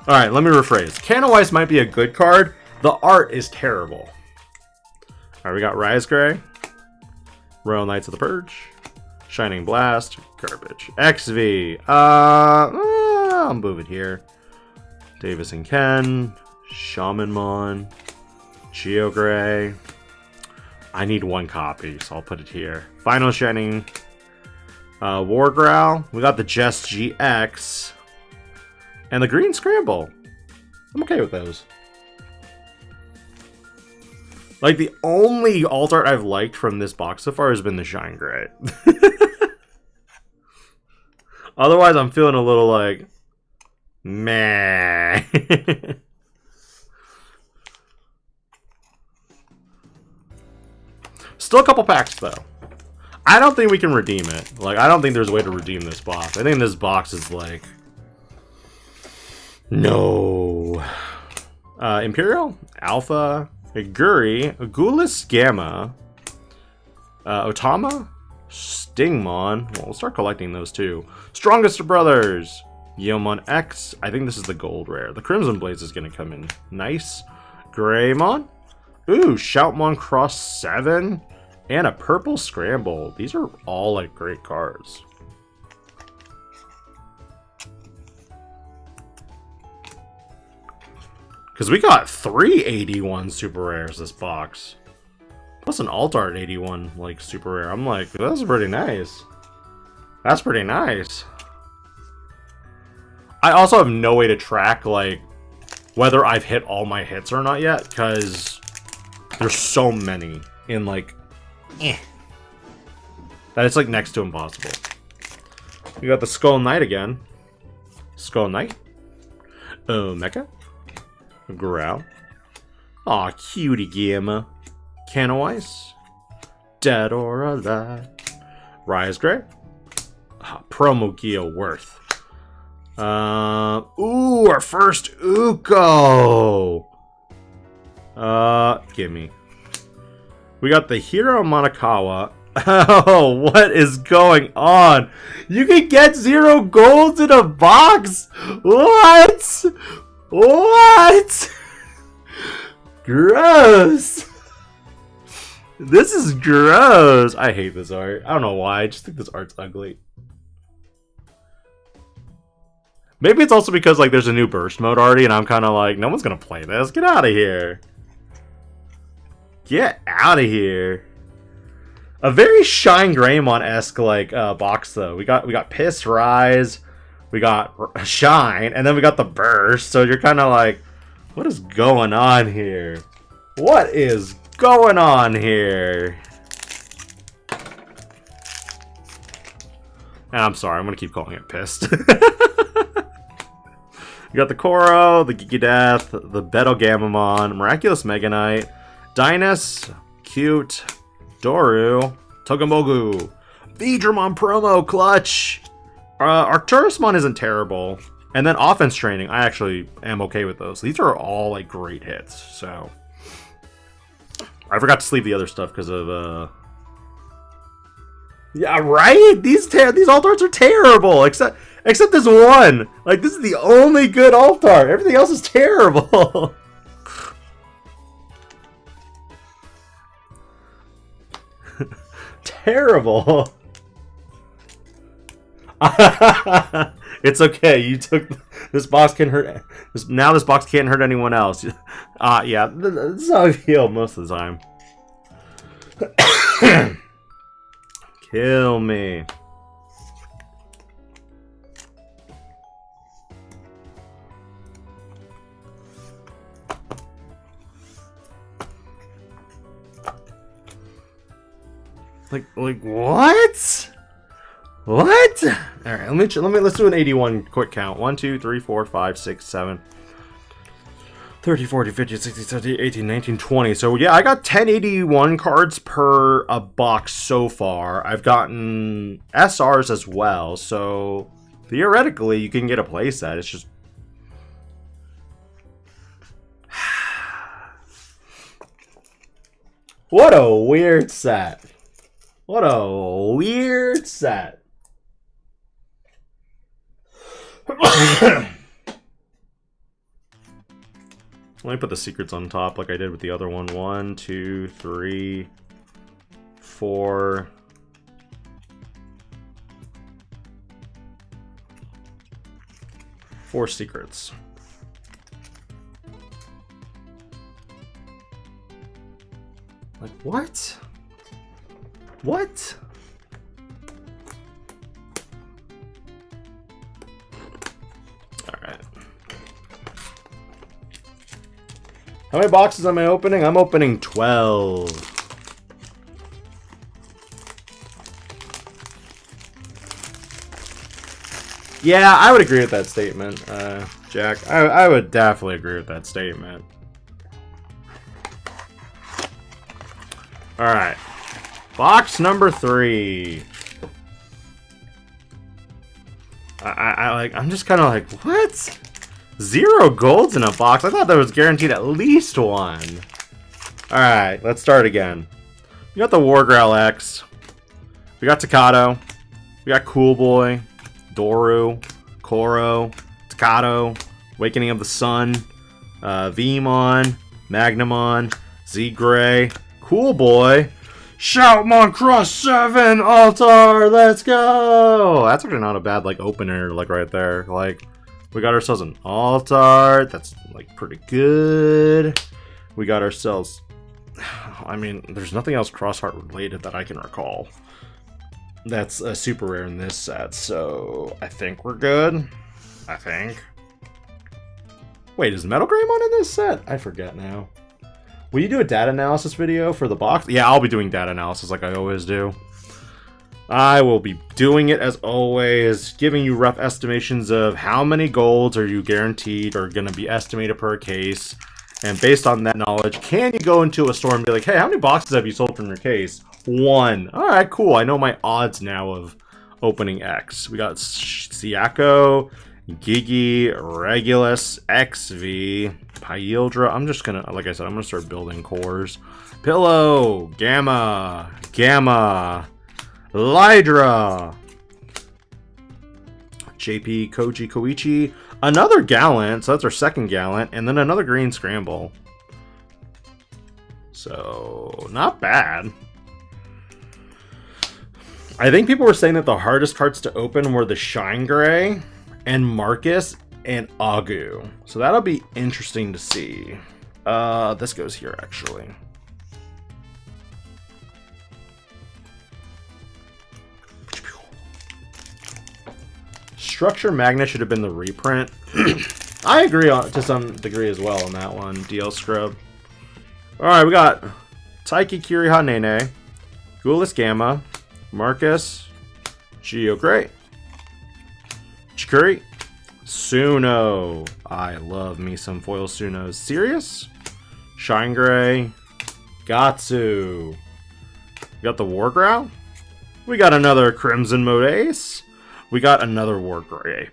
Alright, let me rephrase. Canawise might be a good card. The art is terrible. Alright, we got Rise Gray. Royal Knights of the Purge. Shining Blast. Garbage. XV. I'll move it here. Davis and Ken. Shamanmon. Geogray. I need one copy, so I'll put it here. Final Shining. War Growl. We got the Jess GX. And the Green Scramble. I'm okay with those. Like, the only alt art I've liked from this box so far has been the Shine Gray. Otherwise, I'm feeling a little like, meh. Still a couple packs, though. I don't think we can redeem it. Like, I don't think there's a way to redeem this box. I think this box is like... No. Imperial, Alpha, Guri, Gulis Gamma, Otama, Stingmon. Well, we'll start collecting those too. Strongest Brothers, Yeomon X. I think this is the gold rare. The Crimson Blaze is going to come in nice. Greymon. Ooh, Shoutmon Cross 7. And a Purple Scramble. These are all like great cards. Because we got 3 AD1 super rares this box. Plus an alt art AD1 like super rare. I'm like, that's pretty nice. That's pretty nice. I also have no way to track like whether I've hit all my hits or not yet, because there's so many in like that it's like next to impossible. We got the Skull Knight again. Skull Knight. Mecha. Growl. Aw, cutie Gamma. Cannoice. Dead or Alive. Rise Gray. Promo Geo Worth. Ooh, our first Uko. Gimme. We got the Hero Monokawa. Oh, what is going on? You can get 0 golds in a box? What? What? Gross. This is gross. I hate this art. I don't know why. I just think this art's ugly. Maybe it's also because like there's a new burst mode already and I'm kind of like, no one's going to play this. Get out of here. Get out of here. A very Shine Greymon-esque like box though. We got Piss Rise, we got Shine, and then we got the Burst. So you're kind of like, what is going on here? What is going on here? And I'm sorry, I'm gonna keep calling it Pissed. You got the Koro, the Gigadeath, the Beto Gamamon, Miraculous Mega Knight, Dynas, Cute, Doru, Togemogu, Veedramon promo clutch. Arcturusmon isn't terrible, and then offense training. I actually am okay with those. These are all like great hits. So I forgot to sleeve the other stuff because of yeah, right. These alt arts are terrible, except this one. Like this is the only good alt art. Everything else is terrible. Terrible. It's okay. You took this box can hurt. Now this box can't hurt anyone else. Yeah, this is how I feel most of the time. Kill me. Like what? What? All right, let's do an 81 quick count. 1, 2, 3, 4, 5, 6, 7, 30, 40, 50, 60, 70, 18, 19, 20. So yeah, I got 10 81 cards per a box so far. I've gotten SRs as well. So theoretically, you can get a playset. It's just what a weird set. What a weird set. Let me put the secrets on top like I did with the other one. 1, 2, 3, 4. Four secrets. Like what? What? Alright. How many boxes am I opening? I'm opening 12. Yeah, I would agree with that statement, Jack. I would definitely agree with that statement. Alright. Box number 3. I'm just kind of like, what? 0 golds in a box? I thought there was guaranteed at least 1. Alright, let's start again. We got the War Growl X. We got Takato. We got Cool Boy. Doru. Koro. Takato. Awakening of the Sun. Vmon. Magnamon. Z-Gray. Cool Boy. Shoutmon Cross 7 Altar. Let's go. That's actually not a bad like opener like right there. Like we got ourselves an Altar. That's like pretty good. We got ourselves. I mean, there's nothing else Crossheart related that I can recall. That's super rare in this set, so I think we're good. I think. Wait, is Metal Greymon in this set? I forget now. Will you do a data analysis video for the box? Yeah, I'll be doing data analysis like I always do. I will be doing it as always, giving you rough estimations of how many golds are you guaranteed or going to be estimated per case. And based on that knowledge, can you go into a store and be like, hey, how many boxes have you sold from your case? 1. Alright, cool. I know my odds now of opening X. We got Siako, Gigi, Regulus, XV, Pyildra. I'm just gonna, like I said, I'm gonna start building cores. Pillow, Gamma, Lydra, JP, Koji, Koichi, another Gallant, so that's our second Gallant, and then another Green Scramble. So, not bad. I think people were saying that the hardest cards to open were the Shine Gray, and Marcus, and Agu. So that'll be interesting to see. This goes here, actually. Structure Magna should have been the reprint. I agree to some degree as well on that one. DL Scrub. Alright, we got Taiki Kiriha Nene, Gulis Gamma, Marcus, Geo Gray, Chikuri, Suno. I love me some foil Sunos. Sirius, Shine Gray, Gatsu. We got the War Growl. We got another Crimson Mode Ace. We got another War Gray.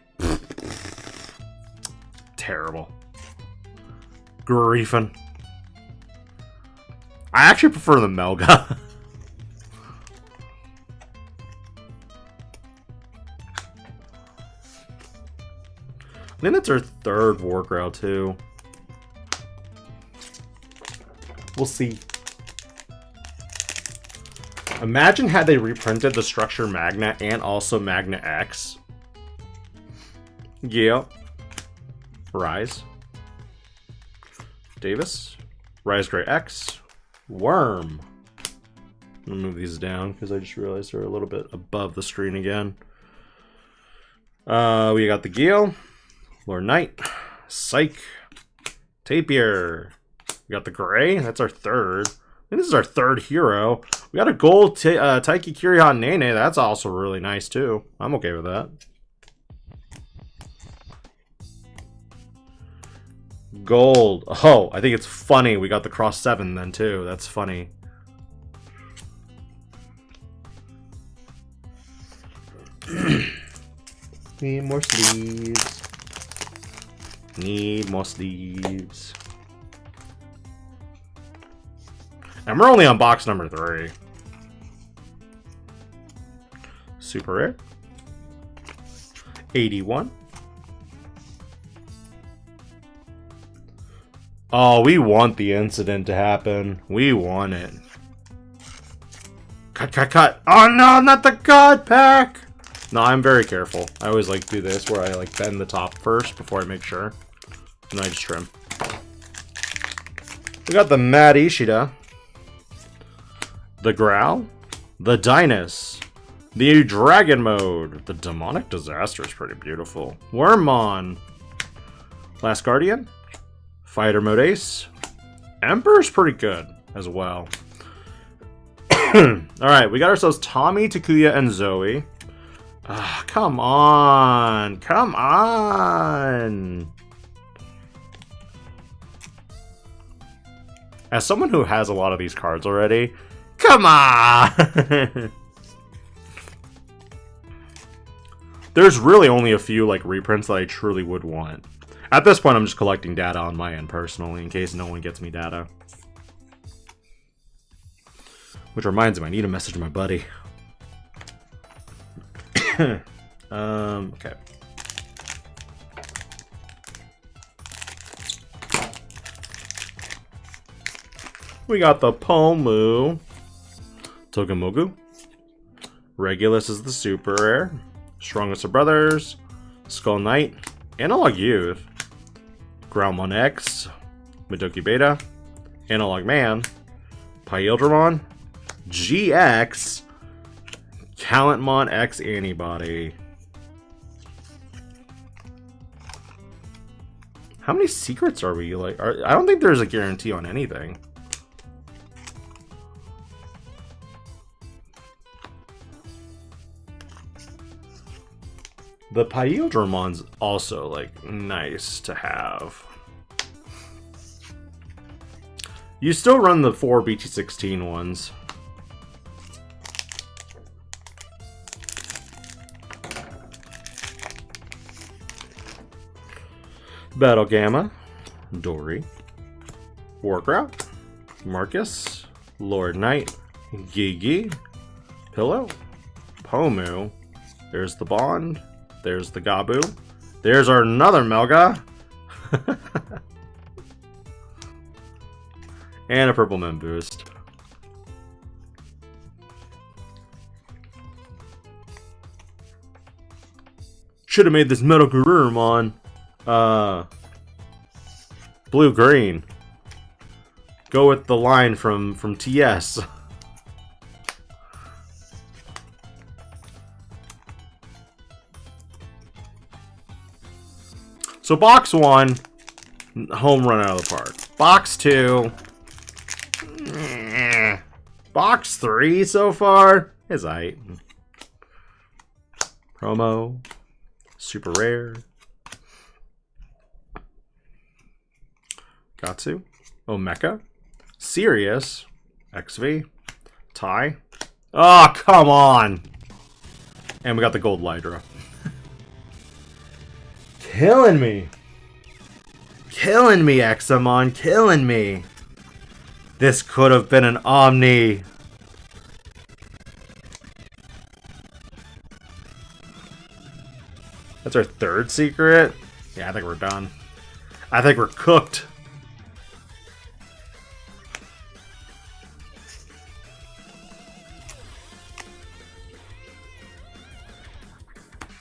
Terrible. Griefin. I actually prefer the Melga. I think that's our 3rd War Growl too. We'll see. Imagine had they reprinted the Structure Magna and also Magna X. Yeah. Rise. Davis. Rise Gray X. Worm. I'm gonna move these down because I just realized they're a little bit above the screen again. We got the Gale. Lord Knight. Psych. Tapir. We got the Gray. That's our 3rd. I think this is our 3rd hero. We got a gold Taiki Kiriha Nene. That's also really nice too. I'm okay with that. Gold. Oh, I think it's funny. We got the Cross 7 then too. That's funny. Need more sleeves. Need more sleeves. And we're only on box number 3. Super rare. AD1. Oh, we want the incident to happen. We want it. Cut, cut, cut. Oh no, not the God Pack! No, I'm very careful. I always like do this where I like bend the top first before I make sure. And then I just trim. We got the Mad Ishida. The Growl. The Dynus. The Dragon Mode. The Demonic Disaster is pretty beautiful. Wormmon. Last Guardian. Fighter Mode Ace. Emperor's pretty good as well. Alright, we got ourselves Tommy, Takuya, and Zoe. Come on. Come on. As someone who has a lot of these cards already, Come on! There's really only a few like reprints that I truly would want. At this point, I'm just collecting data on my end personally, in case no one gets me data. Which reminds me, I need to message my buddy. Okay. We got the Pomu, Togemogu. Regulus is the super rare. Strongest of Brothers, Skull Knight, Analog Youth, Groundmon X, Madoki Beta, Analog Man, Imperialdramon, GX, Gallantmon X Antibody. How many secrets are we like? I don't think there's a guarantee on anything. The Imperialdramon's also like nice to have. You still run the 4 BT16 ones. Battle Gamma, Dory, Warcraft, Marcus, Lord Knight, Gigi, Pillow, Pomu. There's the Bond. There's the Gabu. There's our another Melga. And a Purple Men boost. Should have made this Metal Garurumon blue-green. Go with the line from TS. So box 1, home run out of the park. Box 2, box 3 so far is aight. Promo, super rare. Gatsu, Omeka, Sirius, XV, Tai. Oh, come on! And we got the gold Lydra. Killing me. Killing me, Examon. Killing me. This could have been an Omni. That's our 3rd secret. Yeah, I think we're done. I think we're cooked.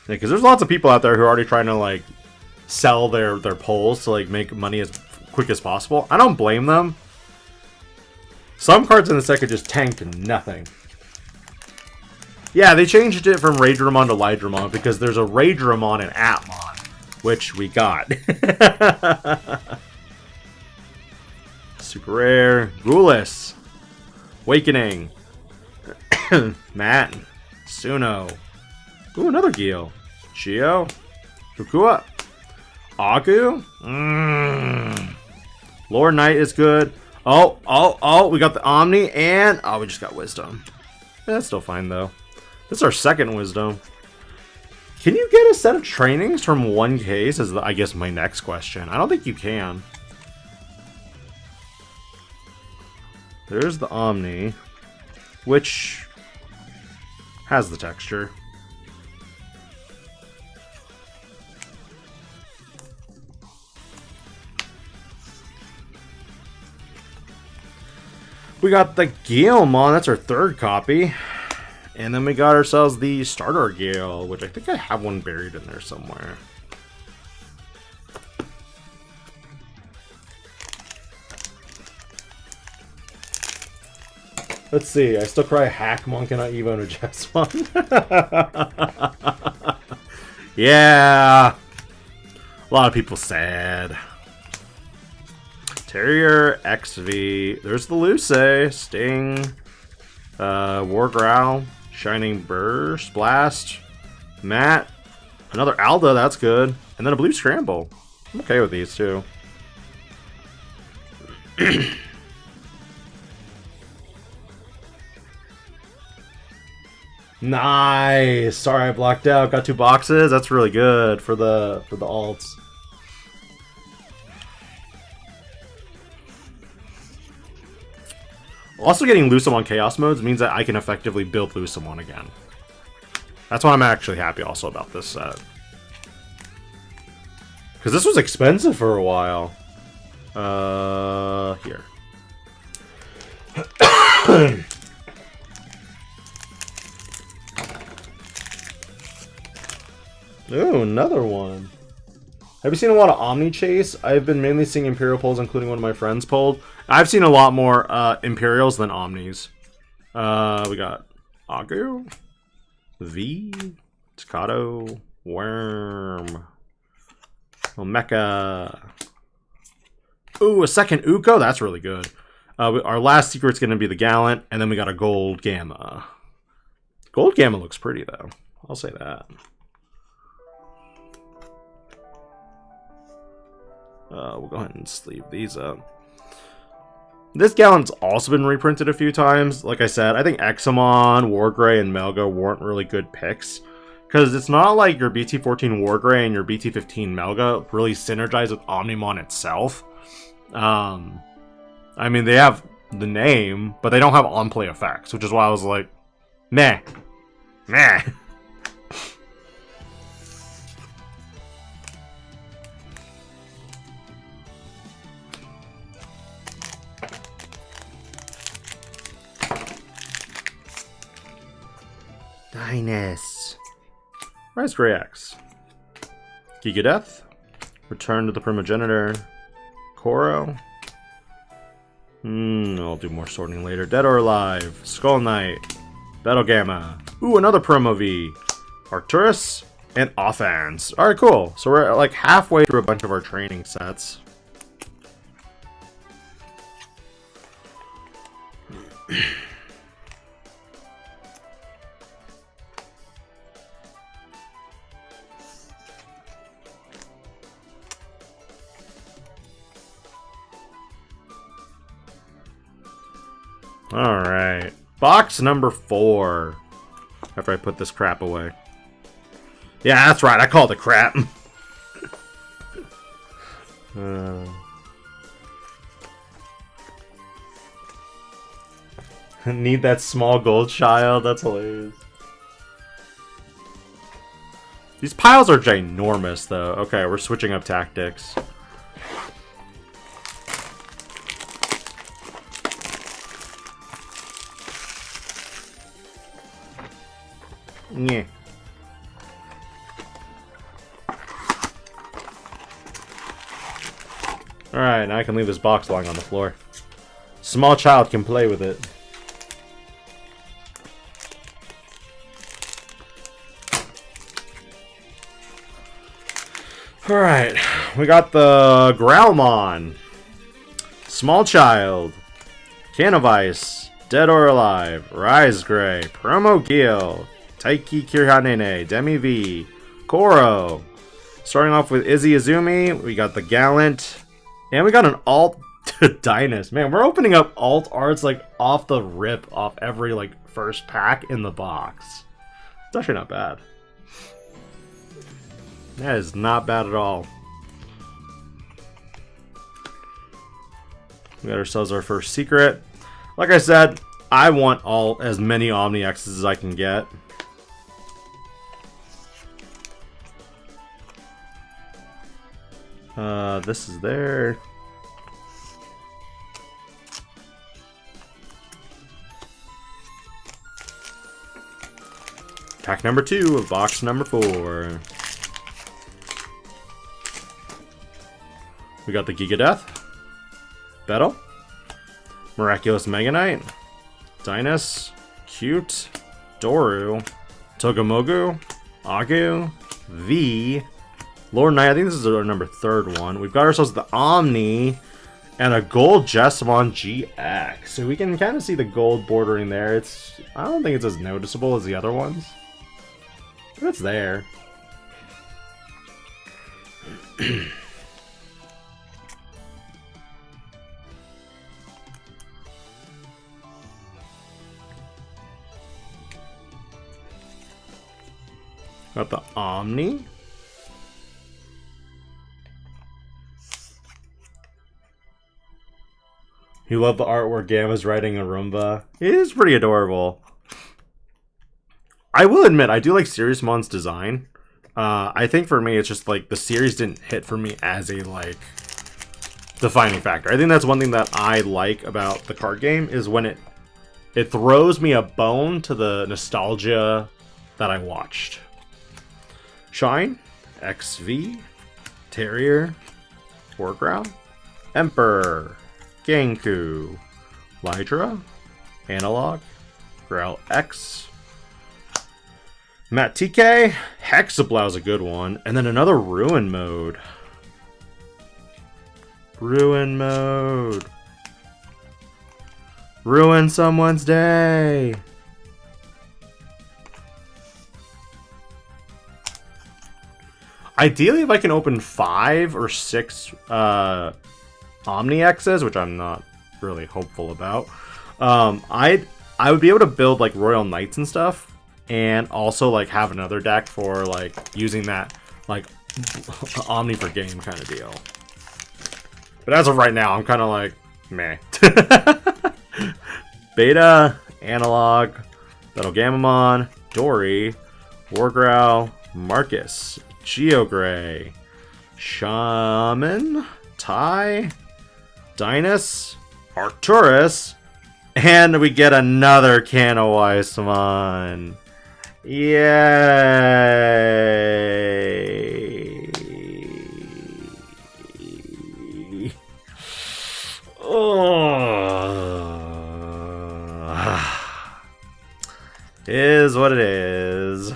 Yeah, because there's lots of people out there who are already trying to like sell their pulls to like make money as quick as possible. I don't blame them. Some cards in the set could just tank nothing. Yeah, they changed it from Raidramon to Lydramon because there's a Raidramon and Atmon, which we got. Super rare. Gulis. Awakening. Matt. Suno. Ooh, another Gil. Chio. Fukua. Aku. Lord Knight is good. Oh, we got the Omni and... Oh, we just got Wisdom. That's still fine, though. This is our 2nd Wisdom. Can you get a set of trainings from one case? Is, I guess, my next question. I don't think you can. There's the Omni, which has the texture. We got the Galeamon, that's our 3rd copy. And then we got ourselves the Starter Gale, which I think I have one buried in there somewhere. Let's see, I still cry Hackmon cannot Evo into Jessmon. Yeah. A lot of people sad. Terrier, XV, there's the Luce, Sting, War Growl, Shining Burst, Blast, Matt, another Alda, that's good, and then a Blue Scramble. I'm okay with these two. Nice. Sorry, I blocked out. Got 2 boxes. That's really good for the alts. Also, getting Lucamon Chaos modes means that I can effectively build Lucamon again. That's why I'm actually happy also about this set. Because this was expensive for a while. Here. Ooh, another one. Have you seen a lot of Omni Chase? I've been mainly seeing Imperial pulls, including one of my friends pulled. I've seen a lot more Imperials than Omnis. We got Agu, V, Takato, Worm, Mecha. Ooh, a second Uko? That's really good. Our last secret's going to be the Gallant, and then we got a Gold Gamma. Gold Gamma looks pretty, though. I'll say that. We'll go ahead and sleeve these up. This Gallant's also been reprinted a few times. Like I said, I think Examon, Wargrey, and Melga weren't really good picks. Because it's not like your BT14 Wargrey and your BT15 Melga really synergize with Omnimon itself. I mean, they have the name, but they don't have on-play effects, which is why I was like, meh. Meh. Dynus. Rise Grey X. Giga Death. Return to the Primogenitor. Koro. I'll do more sorting later. Dead or Alive. Skull Knight. Battle Gamma. Ooh, another Promo V. Arcturus. And Offense. Alright, cool. So we're like halfway through a bunch of our training sets. Alright. Box number 4. After I put this crap away. Yeah, that's right. I called it crap. Need that small gold child. That's hilarious. These piles are ginormous, though. Okay, we're switching up tactics. Yeah. Alright, now I can leave this box lying on the floor. Small child can play with it. Alright, we got the Growlmon. Small Child. Can of Ice. Dead or Alive. Rise Gray. Promo Gil. Taiki Kirhanene, Demi V, Koro. Starting off with Izzy Izumi, we got the Gallant, and we got an alt Dynus. Man, we're opening up alt arts like off the rip, off every like first pack in the box. It's actually not bad. That is not bad at all. We got ourselves our first secret. Like I said, I want as many Omni X's as I can get. This is there. Pack number 2 of box number 4. We got the Giga Death, Battle, Miraculous Mega Knight, Dynus, Cute, Doru, Togemogu, Agu, V, Lord Knight. I think this is our number 3rd one. We've got ourselves the Omni and a gold Jessamon GX. So we can kind of see the gold bordering there. I don't think it's as noticeable as the other ones, but it's there. Got the Omni. You love the artwork Gamma's writing a Roomba. It is pretty adorable. I will admit, I do like Serious-mon's design. I think for me, it's just like the series didn't hit for me as a like defining factor. I think that's one thing that I like about the card game is when it throws me a bone to the nostalgia that I watched. Shine, XV, Terrier, Foreground, Emperor, Genku, Lydra, Analog, Grell X, Matt TK, Hexablow's a good one, and then another Ruin Mode. Ruin Mode. Ruin someone's day. Ideally, if I can open 5 or 6 Omni X's, which I'm not really hopeful about, I would be able to build like Royal Knights and stuff. And also, like, have another deck for, like, using that, like, Omni for game kind of deal. But as of right now, I'm kind of like, meh. Beta, Analog, Battlegamamon, Dory, Wargrowl, Marcus, Geogray, Shaman, Tai, Dynus, Arcturus, and we get another Canoweismon. Yay! Oh. Is what it is.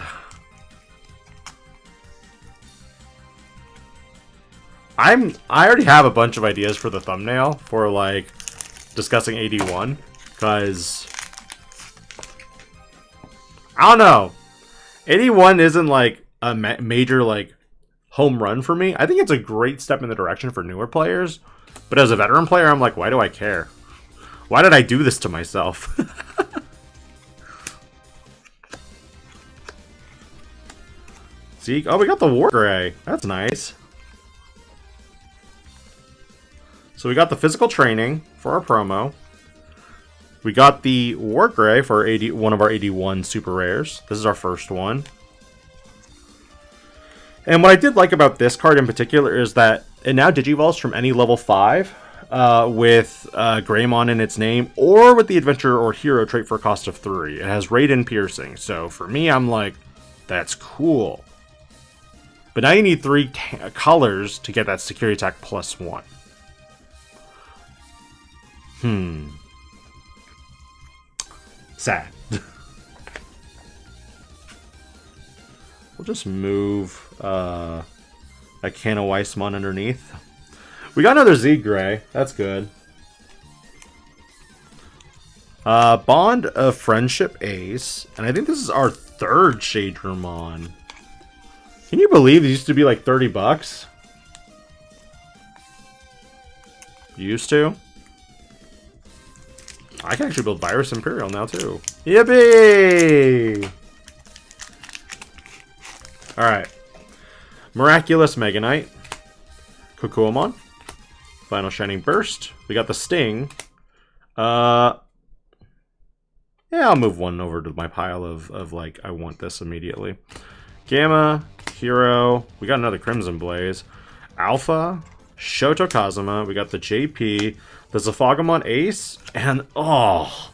I already have a bunch of ideas for the thumbnail for like discussing AD1 because I don't know. AD1 isn't like a major like home run for me. I think it's a great step in the direction for newer players. But as a veteran player, I'm like, why do I care? Why did I do this to myself? See? Oh, we got the Wargray. That's nice. So we got the physical training for our promo. We got the Wargray for one of our AD1 super rares. This is our first one. And what I did like about this card in particular is that it now digivolves from any level 5 with Greymon in its name, or with the adventure or hero trait for a cost of 3. It has Raid and Piercing. So for me, I'm like, that's cool. But now you need 3 colors to get that security attack +1. Sad. We'll just move a Canoweismon underneath. We got another Z-Gray. That's good. Bond of Friendship Ace. And I think this is our 3rd Shadramon. Can you believe it used to be like 30 bucks? Used to? I can actually build Virus Imperial now, too. Yippee! Alright. Miraculous Mega Knight. Kokuomon. Final Shining Burst. We got the Sting. Yeah, I'll move one over to my pile of like, I want this immediately. Gamma. Hero. We got another Crimson Blaze. Alpha. Shoto Kazuma. We got the JP. The Zafagamon Ace, and oh,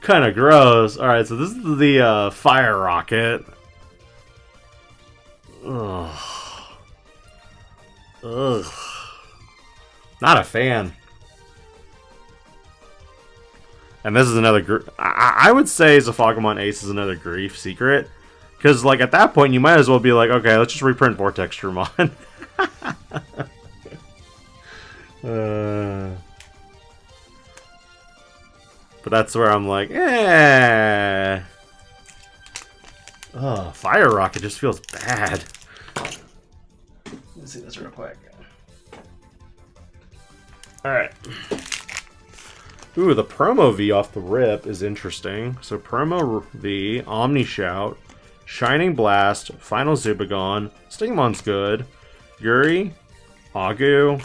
kind of gross. All right, so this is the Fire Rocket. Ugh, not a fan. And this is another. I would say Zafagamon Ace is another grief secret, because like at that point you might as well be like, okay, let's just reprint Vortex Dramon. But that's where I'm like, eh. Oh, Fire Rocket just feels bad. Let's see this real quick. Alright. Ooh, the promo V off the rip is interesting. So promo V, Omni Shout, Shining Blast, Final Zubagon, Stingmon's good, Yuri, Agu,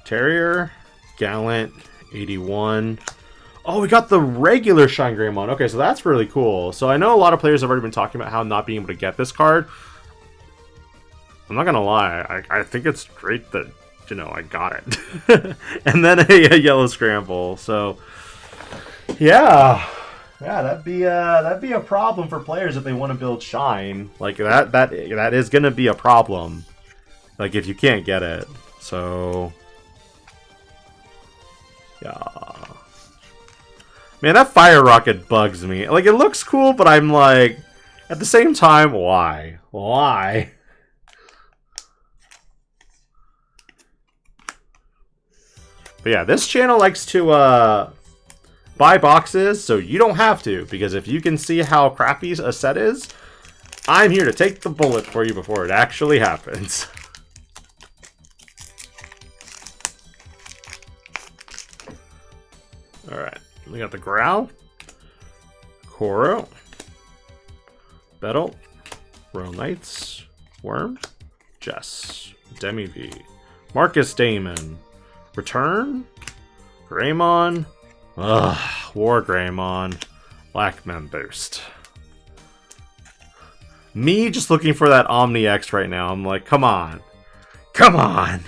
Terrier, Gallant, AD1. Oh, we got the regular Shine Greymon. Okay, so that's really cool. So I know a lot of players have already been talking about how not being able to get this card. I'm not gonna lie, I think it's great that, you know, I got it. And then a yellow scramble. So yeah, that'd be a problem for players if they want to build Shine. Like that is gonna be a problem. Like if you can't get it. So yeah. Man, that fire rocket bugs me. Like it looks cool, but I'm like, at the same time, why? Why? But yeah, this channel likes to buy boxes, so you don't have to, because if you can see how crappy a set is, I'm here to take the bullet for you before it actually happens. Alright, we got the Growl, Koro, Battle, Royal Knights, Worm, Jess, Demi-V, Marcus Damon, Return, Greymon, War Greymon, Blackman Boost. Me just looking for that Omni X right now. I'm like, come on. Come on.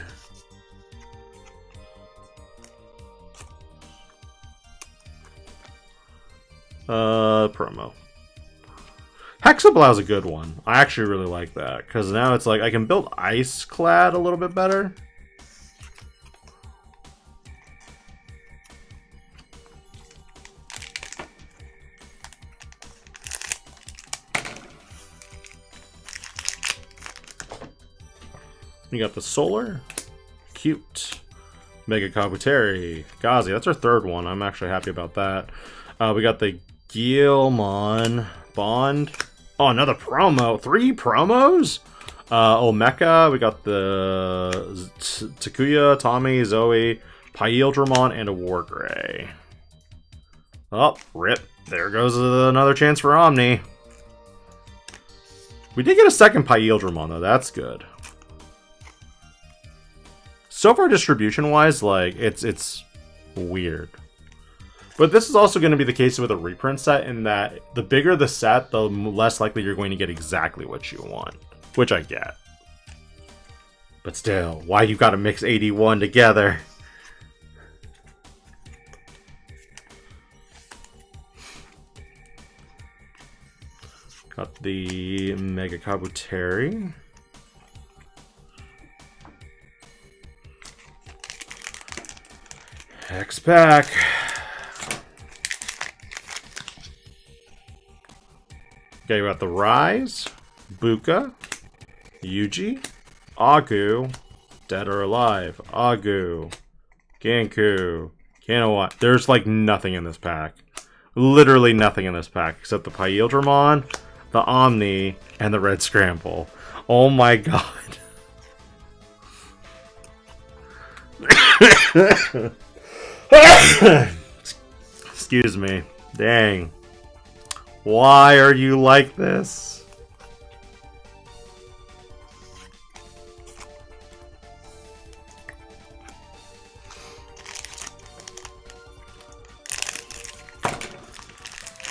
Promo. Hexablow's a good one. I actually really like that, because now it's like I can build Ice Clad a little bit better. We got the Solar, Cute, Mega Kabuteru, Gazi. That's our third one. I'm actually happy about that. We got the Gilmon, Bond. Oh, another promo. 3 promos? Omeka. We got the Takuya, Tommy, Zoe, Imperialdramon, and a Wargrey. Oh, rip. There goes another chance for Omni. We did get a second Imperialdramon, though. That's good. So far, distribution-wise, like, it's weird. But this is also going to be the case with a reprint set, in that the bigger the set, the less likely you're going to get exactly what you want. Which I get. But still, why you gotta mix AD1 together? Got the Mega Kabuteru. Hex pack. Okay, we got the Rise, Buka, Yuji, Agu, Dead or Alive, Agu, Ganku, Kanoa. There's like nothing in this pack. Literally nothing in this pack except the Imperialdramon, the Omni, and the Red Scramble. Oh my god. Excuse me. Dang. Why are you like this?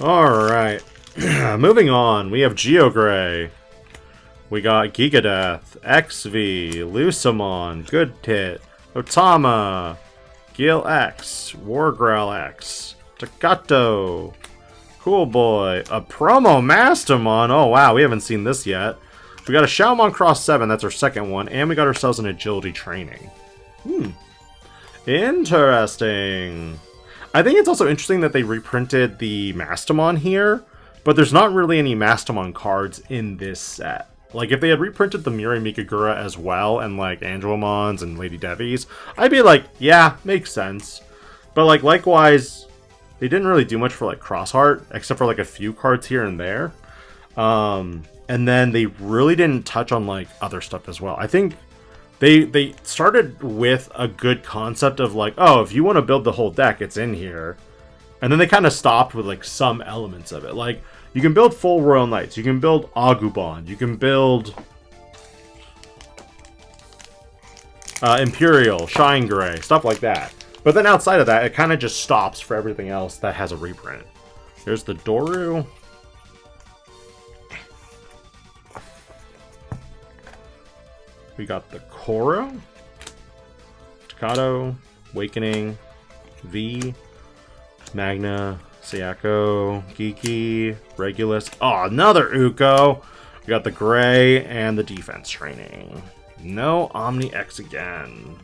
Alright. Moving on. We have Geogray. We got Gigadeath, XV, Lucamon, Good Hit, Otama, Gil X, Wargrowl X, Takato, Cool Boy, a promo Mastermon. Oh wow, we haven't seen this yet. We got a Xiaomon Cross 7, that's our second one, and we got ourselves an Agility Training. Interesting. I think it's also interesting that they reprinted the Mastamon here, but there's not really any Mastamon cards in this set. Like, if they had reprinted the Mirai Mikagura as well, and like Angelomons and Lady Devies, I'd be like, yeah, makes sense. But like, likewise, they didn't really do much for like Crossheart, except for like a few cards here and there. And then they really didn't touch on like other stuff as well. I think they started with a good concept of like, oh, if you want to build the whole deck, it's in here. And then they kind of stopped with like some elements of it. Like, you can build full Royal Knights, you can build Agumon, you can build Imperial, Shine Gray, stuff like that. But then outside of that, it kind of just stops for everything else that has a reprint. Here's the Doru. We got the Koro, Takato, Awakening, V, Magna, Sayako, Geeky, Regulus. Oh, another Uko. We got the Gray and the Defense Training. No Omni X again.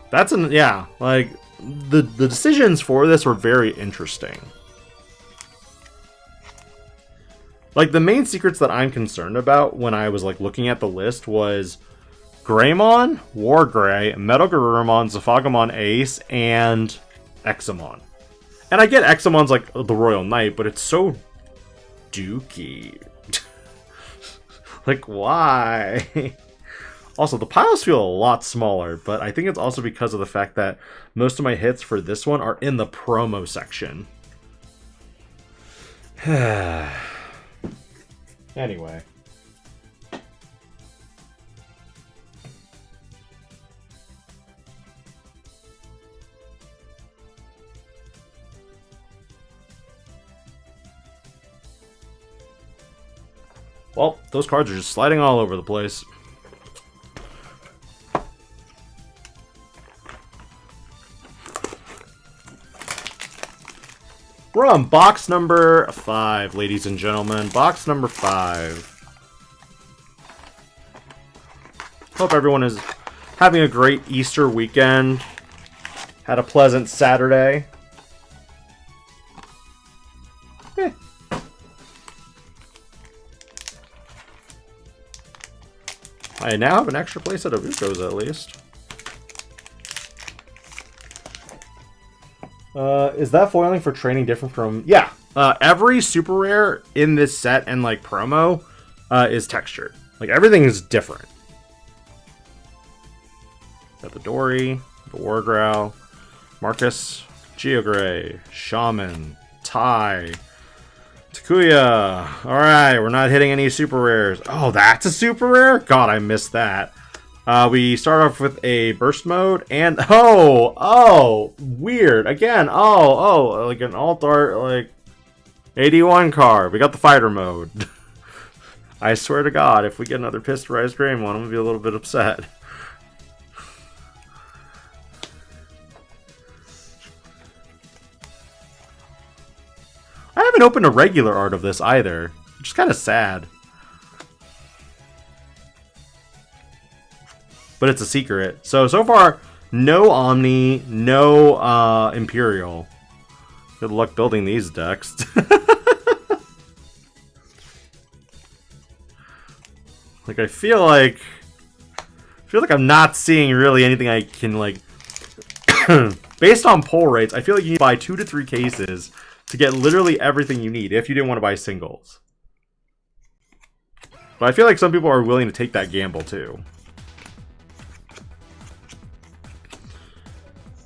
That's an, yeah, like, the decisions for this were very interesting. Like, the main secrets that I'm concerned about when I was, like, looking at the list was Greymon, War Gray, Metal Garurumon, Zafagamon Ace, and Examon. And I get Examon's, like, the Royal Knight, but it's so dookie. Like, why? Also, the piles feel a lot smaller, but I think it's also because of the fact that most of my hits for this one are in the promo section. Anyway. Well, those cards are just sliding all over the place. We're on box number 5, ladies and gentlemen. Box number 5. Hope everyone is having a great Easter weekend. Had a pleasant Saturday. I now have an extra playset of Ukos, at least. Is that foiling for training different from... Yeah. Every super rare in this set and, like, promo is textured. Like, everything is different. Got the Dory, the Wargrowl, Marcus, Geogray, Shaman, Tai, Takuya. Alright, we're not hitting any super rares. Oh, that's a super rare? God, I missed that. We start off with a burst mode, and oh, weird. Again, like an alt-art, like, AD1 card. We got the fighter mode. I swear to God, if we get another Pistorized Greymon, I'm gonna be a little bit upset. I haven't opened a regular art of this either, which is kind of sad. But it's a secret. So far, no Omni, no Imperial. Good luck building these decks. Like, I feel like I'm not seeing really anything I can, like... Based on pull rates, I feel like you need to buy 2 to 3 cases to get literally everything you need if you didn't want to buy singles. But I feel like some people are willing to take that gamble, too.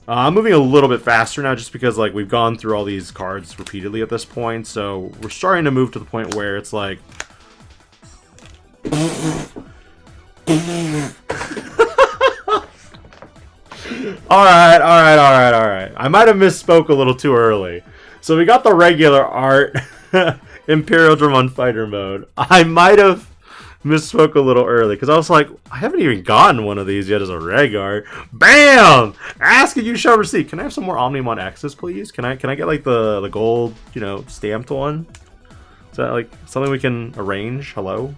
I'm moving a little bit faster now just because, like, we've gone through all these cards repeatedly at this point, so we're starting to move to the point where it's like... Alright. I might have misspoke a little too early. So we got the regular art, imperialdramon fighter mode. I might have misspoke a little early because I was like, I haven't even gotten one of these yet as a reg art. Bam! Ask and you shall receive. Can I have some more Omnimon X's, please? Can I get like the gold, you know, stamped one? Is that like something we can arrange? Hello?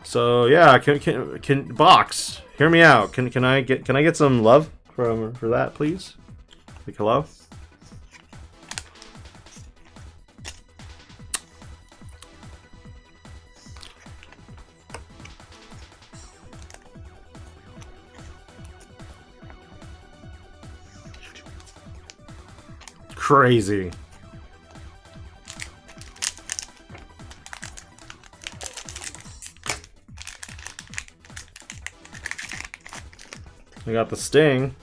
So yeah, can box. Hear me out. Can I get some love for that, please? Like, hello? Crazy. We got the Sting.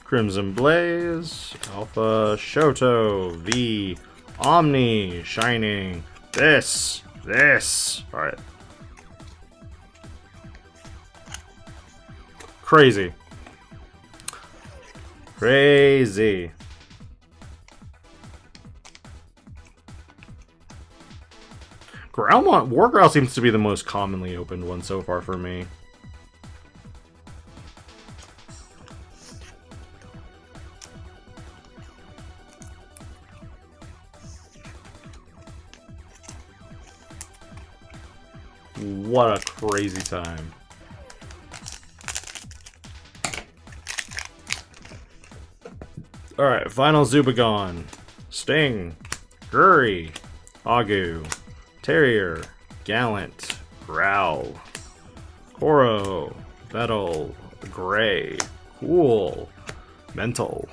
Crimson Blaze, Alpha, Shoto, V, Omni, Shining, this. Alright. Crazy. Crazy. Growlmon, Wargrowl seems to be the most commonly opened one so far for me. What a crazy time. Alright, final Zubagon. Sting. Gurry. Agu. Terrier. Gallant. Growl. Koro. Betel. Gray. Cool. Mental.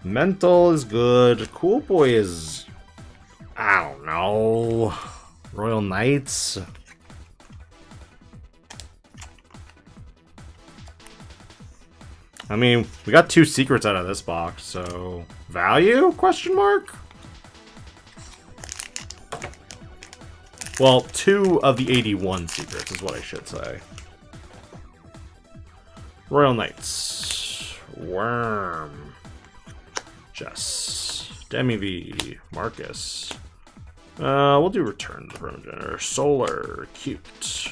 Mental is good. Cool Boy is... I don't know. Royal Knights. I mean, we got 2 secrets out of this box, so... Value? Question mark? Well, 2 of the AD1 secrets is what I should say. Royal Knights. Worm. Jess. Demi-V. Marcus. We'll do Return to the Primogener. Solar. Cute.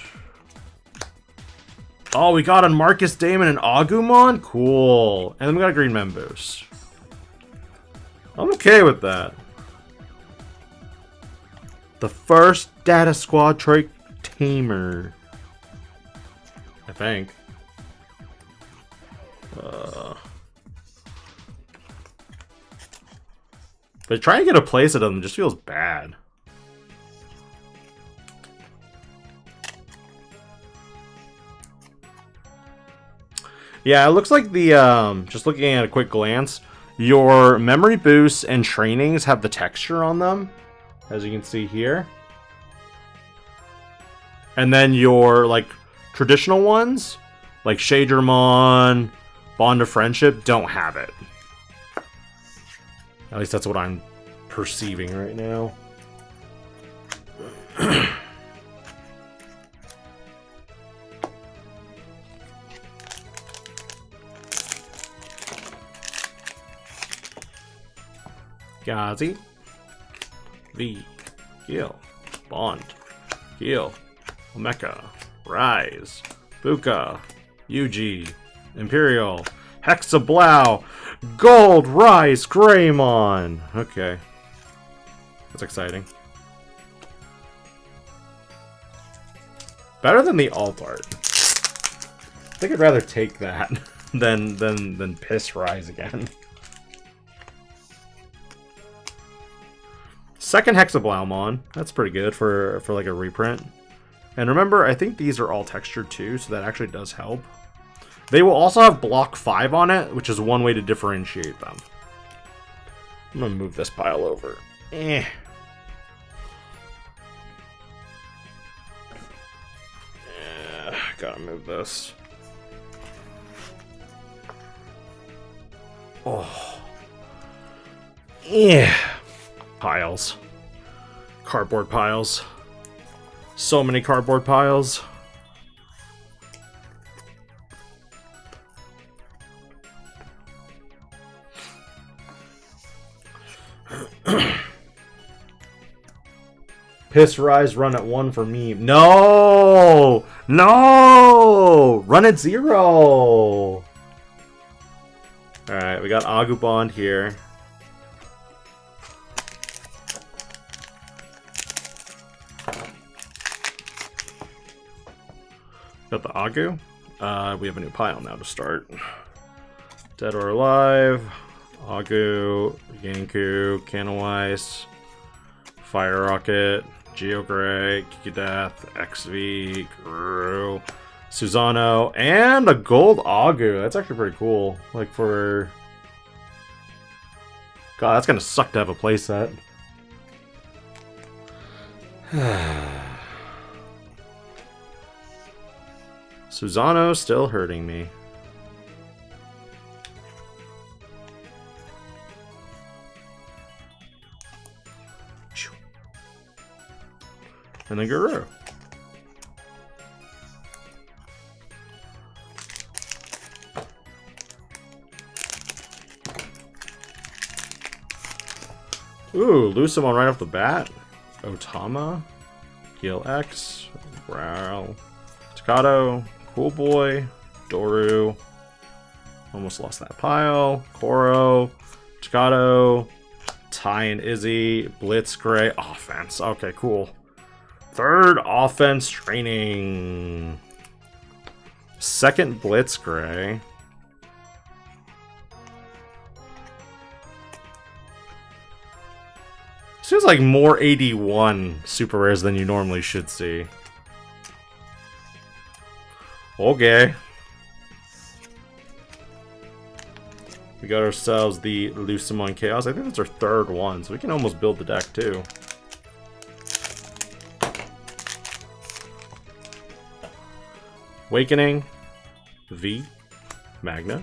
Oh, we got a Marcus Damon and Agumon? Cool. And then we got a Green Memboost. I'm okay with that. The first Data Squad Trike Tamer. I think. But trying to get a place at them just feels bad. Yeah, it looks like the, just looking at a quick glance, your memory boosts and trainings have the texture on them, as you can see here. And then your, like, traditional ones, like Shadermon, Bond of Friendship, don't have it. At least that's what I'm perceiving right now. Gazi, V, Gil, Bond, Gil, Omeka, Rise, Buka, Yuji, Imperial, Hexablow, Gold, Rise, Greymon. Okay. That's exciting. Better than the alt art. I think I'd rather take that than piss Rise again. Second Hexablowmon. That's pretty good for like a reprint. And remember, I think these are all textured too, so that actually does help. They will also have block 5 on it, which is one way to differentiate them. I'm gonna move this pile over. Gotta move this. Oh. Yeah. Piles. Cardboard piles. So many cardboard piles. Piss Rise, run at 1 for me. No! No! Run at 0! Alright, we got Agubond here. Got the Agu. We have a new pile now to start. Dead or Alive. Agu. Yanku. Canawise. Fire Rocket. Geogray. Kikadath. XV. Guru. Susano. And a gold Agu. That's actually pretty cool. Like for... God, that's gonna suck to have a playset. Susano still hurting me. And then Guru. Ooh, lose someone right off the bat. Otama, Heal X, Growl, Takato, Cool Boy, Doru. Almost lost that pile. Koro, Takato, Ty and Izzy, Blitz Gray, offense. Okay, cool. Third offense training. Second Blitz Gray. Seems like more AD1 super rares than you normally should see. Okay. We got ourselves the Lucimon Chaos. I think that's our third one, so we can almost build the deck too. Awakening, V, Magna,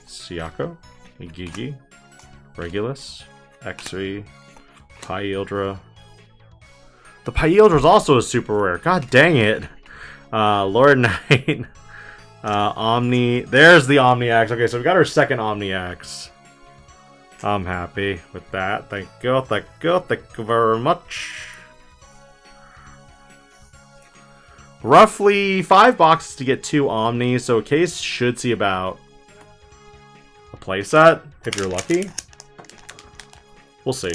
Siako, Gigi, Regulus, X3, Pyildra. The Pyildra is also a super rare. God dang it. Lord Knight. Omni. There's the Omniax. Okay, so we got our second Omniax. I'm happy with that. Thank you. Thank you. Thank you very much. Roughly 5 boxes to get 2 Omnis, so a case should see about a playset, if you're lucky. We'll see.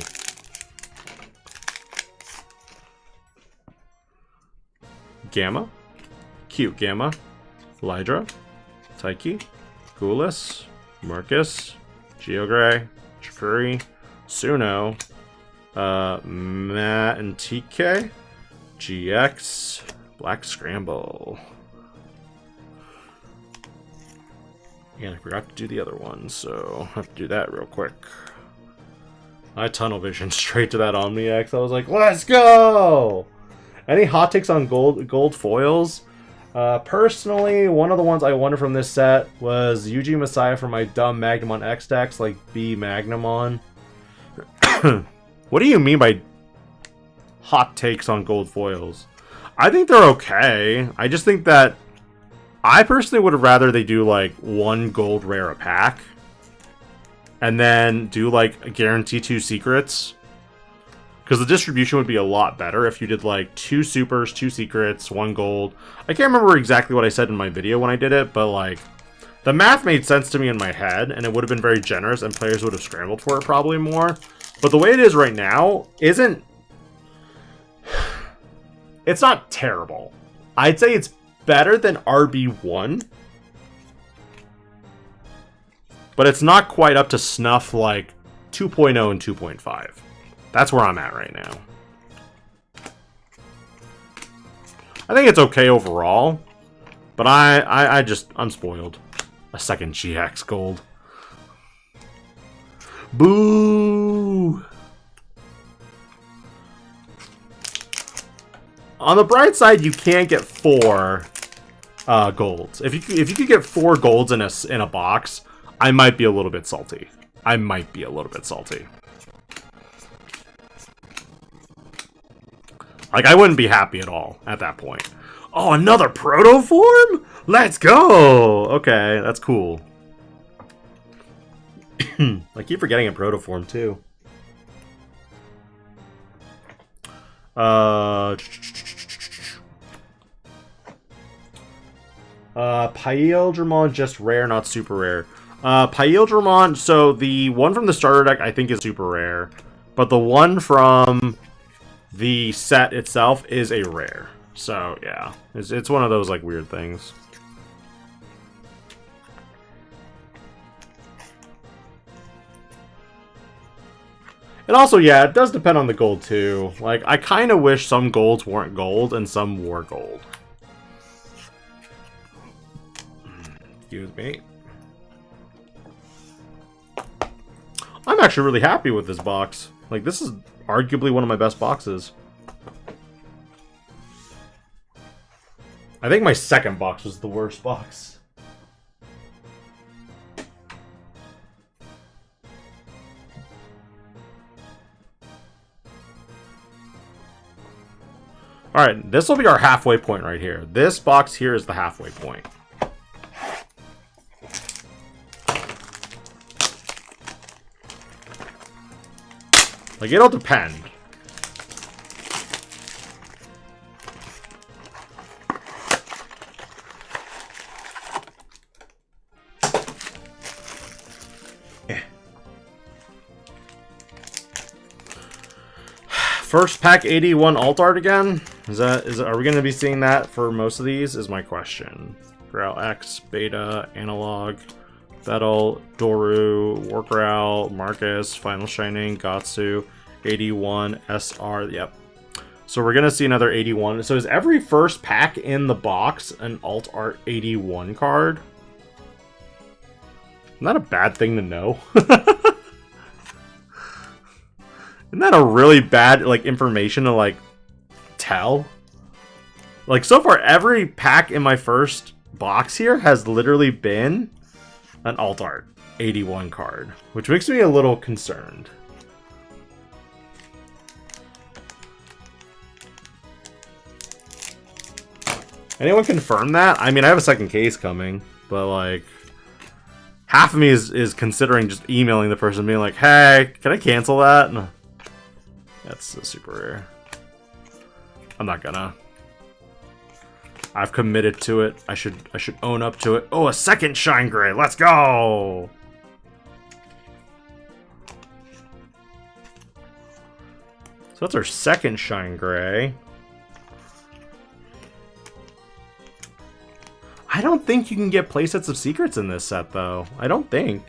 Gamma. Cute Gamma. Lydra. Taiki. Gulas. Marcus. Geogray. Chikuri. Suno. Matt and TK. GX. Black Scramble. And I forgot to do the other one, so I have to do that real quick. I tunnel vision straight to that Omniax. I was like, let's go! Any hot takes on gold foils? Personally, one of the ones I wanted from this set was Yuji Messiah for my dumb Magnamon X decks, like B Magnamon. What do you mean by hot takes on gold foils? I think they're okay. I just think that I personally would have rather they do like 1 gold rare a pack and then do like a guarantee 2 secrets, because the distribution would be a lot better if you did like 2 supers, 2 secrets, 1 gold. I can't remember exactly what I said in my video when I did it, but like the math made sense to me in my head and it would have been very generous and players would have scrambled for it probably more. But the way it is right now isn't... It's not terrible. I'd say it's better than RB1. But it's not quite up to snuff like 2.0 and 2.5. That's where I'm at right now. I think it's okay overall. But I'm spoiled. A second GX gold. Boo! On the bright side, you can't get 4 golds. If you could get 4 golds in a box, I might be a little bit salty. I might be a little bit salty. Like, I wouldn't be happy at all at that point. Oh, another protoform? Let's go! Okay, that's cool. I keep forgetting a protoform too. Pyildramon, just rare, not super rare. Pyildramon, so the one from the starter deck I think is super rare, but the one from the set itself is a rare. So yeah, it's one of those like weird things. And also, yeah, it does depend on the gold too. Like, I kind of wish some golds weren't gold and some were gold. Excuse me. I'm actually really happy with this box. Like, this is arguably one of my best boxes. I think my second box was the worst box. Alright, this will be our halfway point right here. This box here is the halfway point. Like, it'll depend. First pack AD1 alt art again? Are we going to be seeing that for most of these? Is my question. Growl X, Beta, Analog, Battle, Doru, Wargrowl, Marcus, Final Shining, Gatsu, AD1, SR. Yep. So we're going to see another AD1. So is every first pack in the box an alt art AD1 card? Not a bad thing to know. Isn't that a really bad, like, information to, like, tell? Like, so far, every pack in my first box here has literally been an alt art 81 card, which makes me a little concerned. Anyone confirm that? I mean, I have a second case coming, but, like, half of me is considering just emailing the person, being like, hey, can I cancel that? No. That's super rare. I'm not gonna. I've committed to it. I should own up to it. Oh, a second Shine Gray. Let's go. So that's our second Shine Gray. I don't think you can get playsets of secrets in this set, though. I don't think.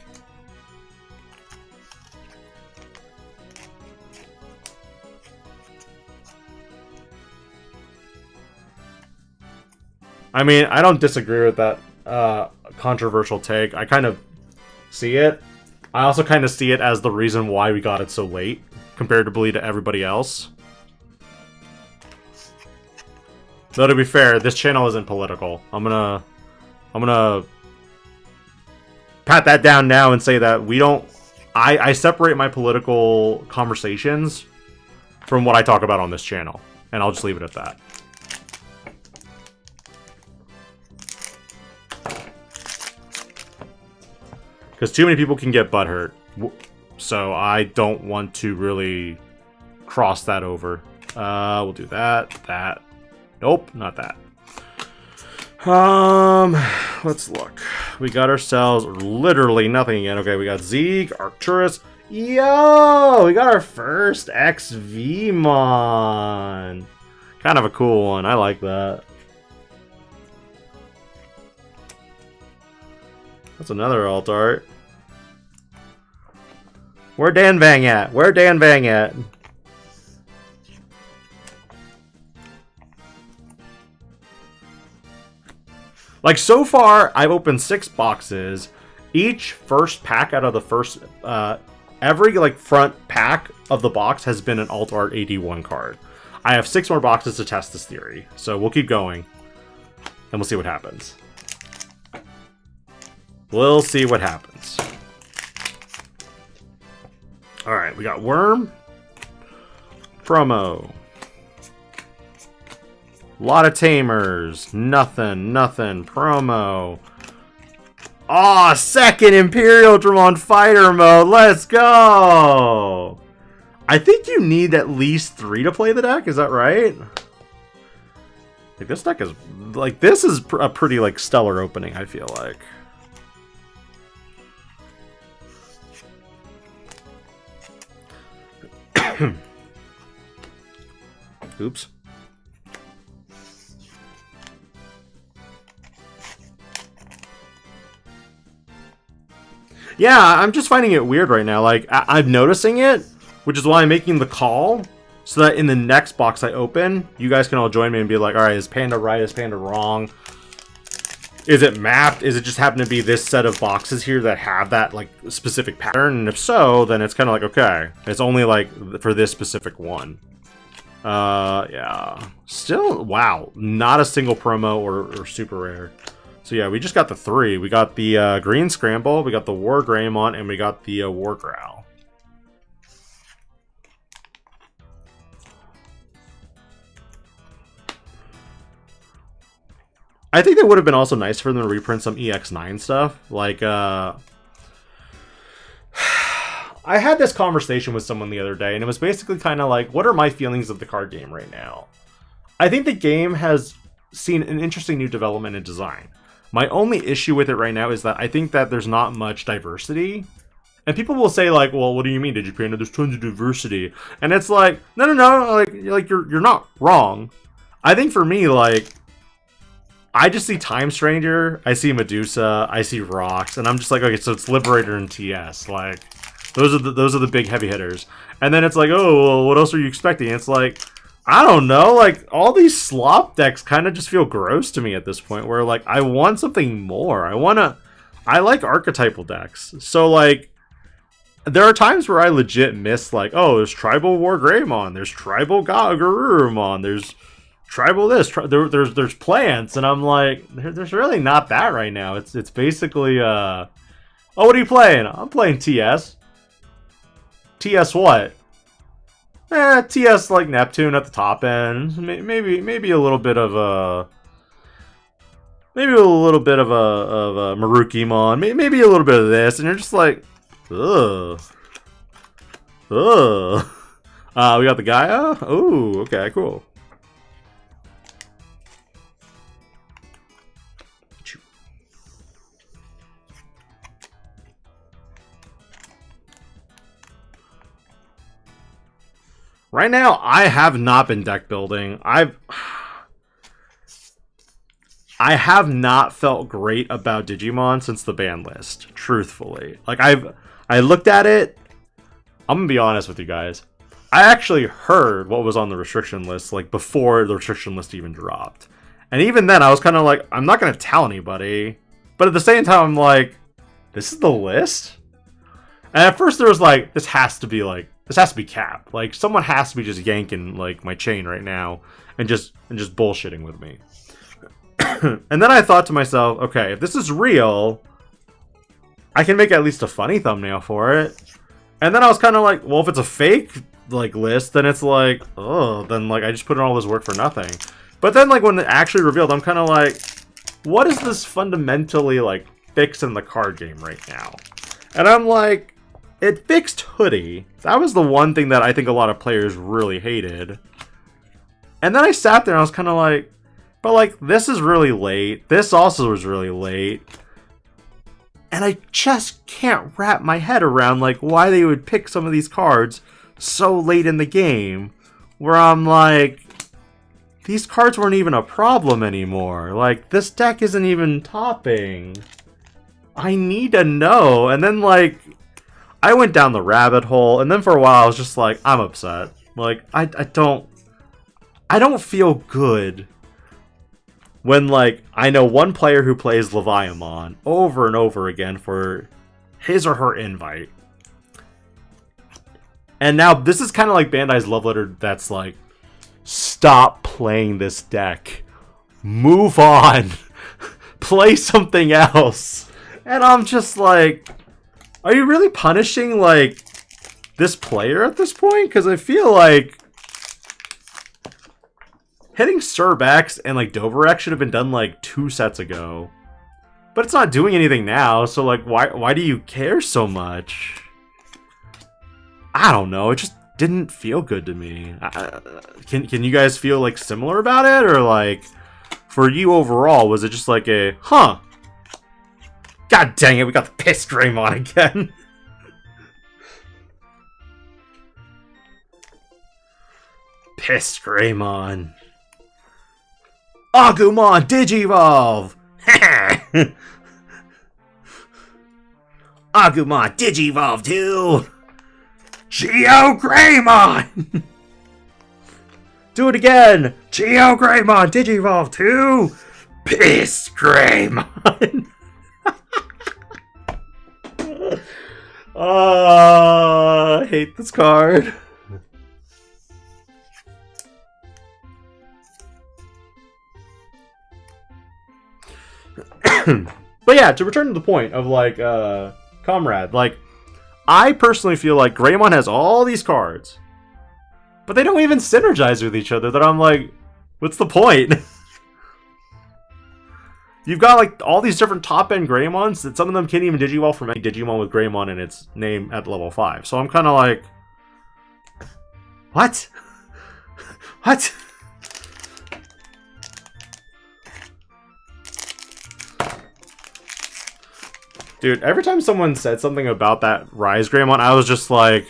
I mean, I don't disagree with that controversial take. I kind of see it. I also kind of see it as the reason why we got it so late, comparatively to everybody else. Though, to be fair, this channel isn't political. I'm gonna pat that down now and say that we don't... I separate my political conversations from what I talk about on this channel. And I'll just leave it at that. Because too many people can get butthurt. So I don't want to really cross that over. We'll do that. Nope, not that. Let's look. We got ourselves literally nothing again. Okay, we got Zeke, Arcturus. Yo! We got our first XVmon. Kind of a cool one. I like that. That's another alt art. Where Dan Vang at? Where Dan Vang at? Like, so far, I've opened 6 boxes. Each first pack out of the first... every, like, front pack of the box has been an alt art 81 card. I have 6 more boxes to test this theory. So we'll keep going. And we'll see what happens. We'll see what happens. Alright, we got Worm. Promo. Lot of Tamers. Nothing. Promo. Aw, second imperialdramon fighter mode. Let's go! I think you need at least 3 to play the deck. Is that right? Like, this deck is... Like, this is a pretty, like, stellar opening, I feel like. Oops. Yeah, I'm just finding it weird right now. Like, I'm noticing it, which is why I'm making the call, so that in the next box I open, you guys can all join me and be like, alright, is Panda right? Is Panda wrong? Is it mapped? Is it just happen to be this set of boxes here that have that, like, specific pattern? And if so, then it's kind of like, okay, it's only, like, for this specific one. Yeah. Still, wow. Not a single promo or super rare. So yeah, we just got the 3. We got the Green Scramble, we got the War Greymon, and we got the War Growl. I think it would have been also nice for them to reprint some EX9 stuff. Like, I had this conversation with someone the other day, and it was basically kind of like, what are my feelings of the card game right now? I think the game has seen an interesting new development and design. My only issue with it right now is that I think that there's not much diversity. And people will say, like, well, what do you mean, DIGI-PANDA? There's tons of diversity. And it's like, no, like you're not wrong. I think for me, like, I just see Time Stranger, I see Medusa, I see Rocks, and I'm just like, okay, so it's Liberator and TS. Like, those are the big heavy hitters. And then it's like, oh, well, what else are you expecting? And it's like, I don't know, like, all these slop decks kind of just feel gross to me at this point, where, like, I want something more. I like archetypal decks. So, like, there are times where I legit miss, like, oh, there's Tribal War Greymon, there's Tribal Garurumon, there's Tribal this, there's plants, and I'm like, there's really not that right now. It's basically, oh, what are you playing? I'm playing TS. TS what? TS like Neptune at the top end. Maybe a little bit of a Marukimon. Maybe a little bit of this, and you're just like, ugh. We got the Gaia. Ooh, okay, cool. Right now, I have not been deck building. I have not felt great about Digimon since the ban list, truthfully. Like, I looked at it. I'm gonna be honest with you guys. I actually heard what was on the restriction list, like, before the restriction list even dropped. And even then, I was kind of like, I'm not gonna tell anybody. But at the same time, I'm like, this is the list? And at first there was like, this has to be cap. Like, someone has to be just yanking, like, my chain right now and just bullshitting with me. And then I thought to myself, okay, if this is real, I can make at least a funny thumbnail for it. And then I was kind of like, well, if it's a fake, like, list, then it's like, oh, then, like, I just put in all this work for nothing. But then, like, when it actually revealed, I'm kind of like, what is this fundamentally, like, fix in the card game right now? And I'm like, it fixed Hoodie. That was the one thing that I think a lot of players really hated. And then I sat there and I was kind of like, but, like, this is really late. This also was really late. And I just can't wrap my head around, like, why they would pick some of these cards so late in the game. Where I'm like, these cards weren't even a problem anymore. Like, this deck isn't even topping. I need to know. And then, like, I went down the rabbit hole, and then for a while I was just like, I'm upset. Like, I don't feel good when, like, I know one player who plays Leviamon over and over again for his or her invite. And now this is kind of like Bandai's love letter that's like, stop playing this deck. Move on. Play something else. And I'm just like, are you really punishing, like, this player at this point? Because I feel like hitting Surbex and, like, Doverek should have been done, like, 2 sets ago. But it's not doing anything now, so, like, why do you care so much? I don't know, it just didn't feel good to me. Can you guys feel, like, similar about it? Or, like, for you overall, was it just like a, huh? God dang it, we got the Piss Greymon again. Piss Greymon. Agumon Digivolve! Agumon Digivolve 2! Geo Greymon! Do it again! Geo Greymon Digivolve 2! Piss Greymon! I hate this card. But yeah, to return to the point of, like, Comrade, like, I personally feel like Greymon has all these cards, but they don't even synergize with each other, that I'm like, what's the point? You've got, like, all these different top-end Greymons that some of them can't even Digivolve from any Digimon with Greymon in its name at level 5. So I'm kind of like, what? What? Dude, every time someone said something about that Rise Greymon, I was just like,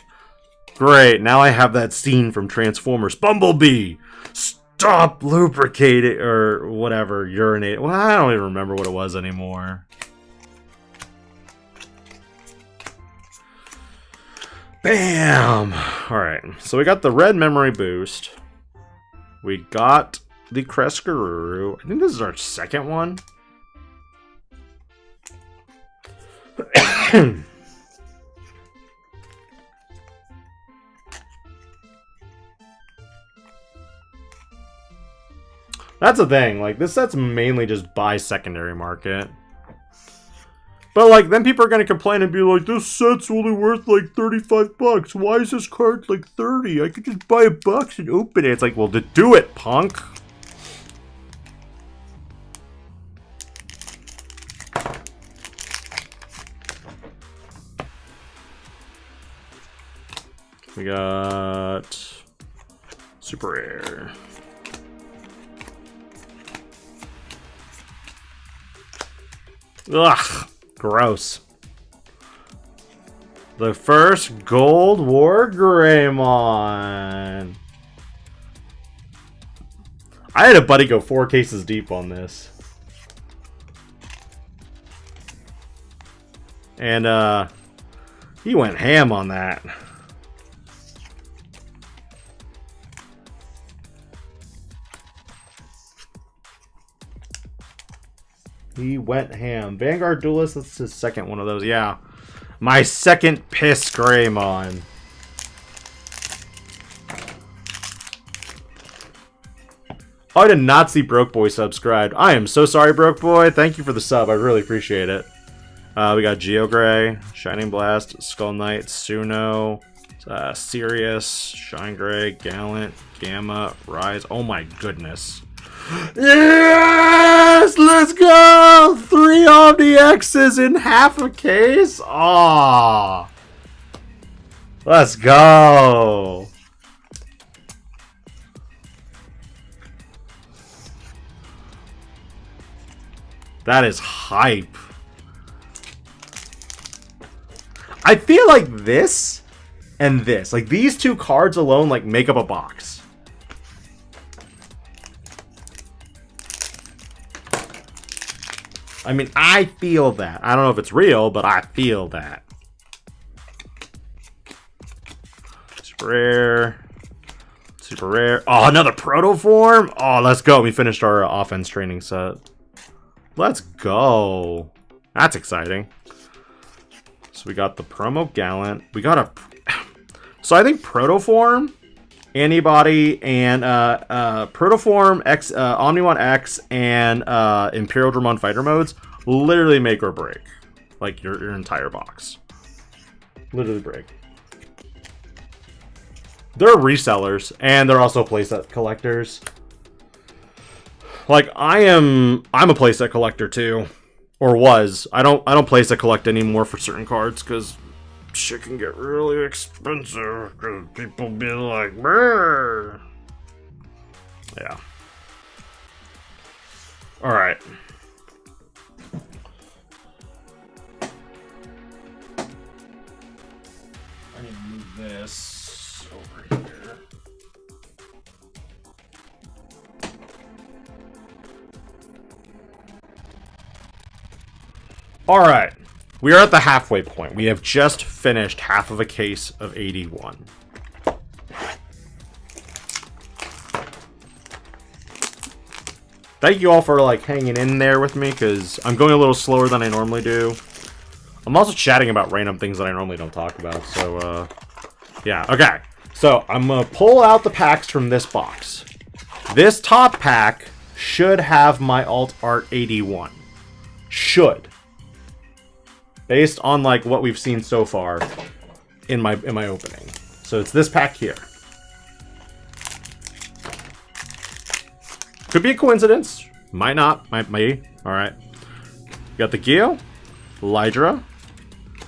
great, now I have that scene from Transformers. Bumblebee! Stop lubricating, or whatever, urinate. Well, I don't even remember what it was anymore. Bam! Alright, so we got the red memory boost. We got the Crescaroo. I think this is our second one. That's the thing, like, this set's mainly just buy secondary market. But, like, then people are gonna complain and be like, this set's only worth, like, 35 bucks. Why is this card, like, 30? I could just buy a box and open it. It's like, well, to do it, punk. We got super rare. Ugh, gross. The first Gold War Greymon. I had a buddy go 4 cases deep on this. And he went ham on that. He went ham. Vanguard Duelist, that's his second one of those. Yeah. My second piss Greymon. Oh, I did not see Broke Boy subscribed. I am so sorry, Broke Boy. Thank you for the sub. I really appreciate it. We got Geogray, Shining Blast, Skull Knight, Suno, Sirius, Shine Gray, Gallant, Gamma, Rise. Oh my goodness. Yes! Let's go! 3 Omni X's in half a case? Aww. Let's go! That is hype. I feel like this and this, like these two cards alone, like make up a box. I mean, I feel that. I don't know if it's real, but I feel that. Super rare. Super rare. Oh, another protoform? Oh, let's go. We finished our offense training set. Let's go. That's exciting. So we got the promo Gallant. We got a... So I think protoform, antibody, and protoform X, omnimon X, and imperialdramon fighter modes literally make or break, like your entire box. Literally break. They're resellers, and they're also playset collectors. Like I'm a playset collector too, or was. I don't playset collect anymore for certain cards because shit can get really expensive because people be like, brr. Yeah. All right. I need to move this over here. All right. We are at the halfway point. We have just finished half of a case of AD1. Thank you all for like hanging in there with me because I'm going a little slower than I normally do. I'm also chatting about random things that I normally don't talk about. So, yeah. Okay. So I'm going to pull out the packs from this box. This top pack should have my alt art AD1. Should. Based on like what we've seen so far in my opening. So it's this pack here. Could be a coincidence. Might not. Might be. Alright. Got the Geo, Lydra,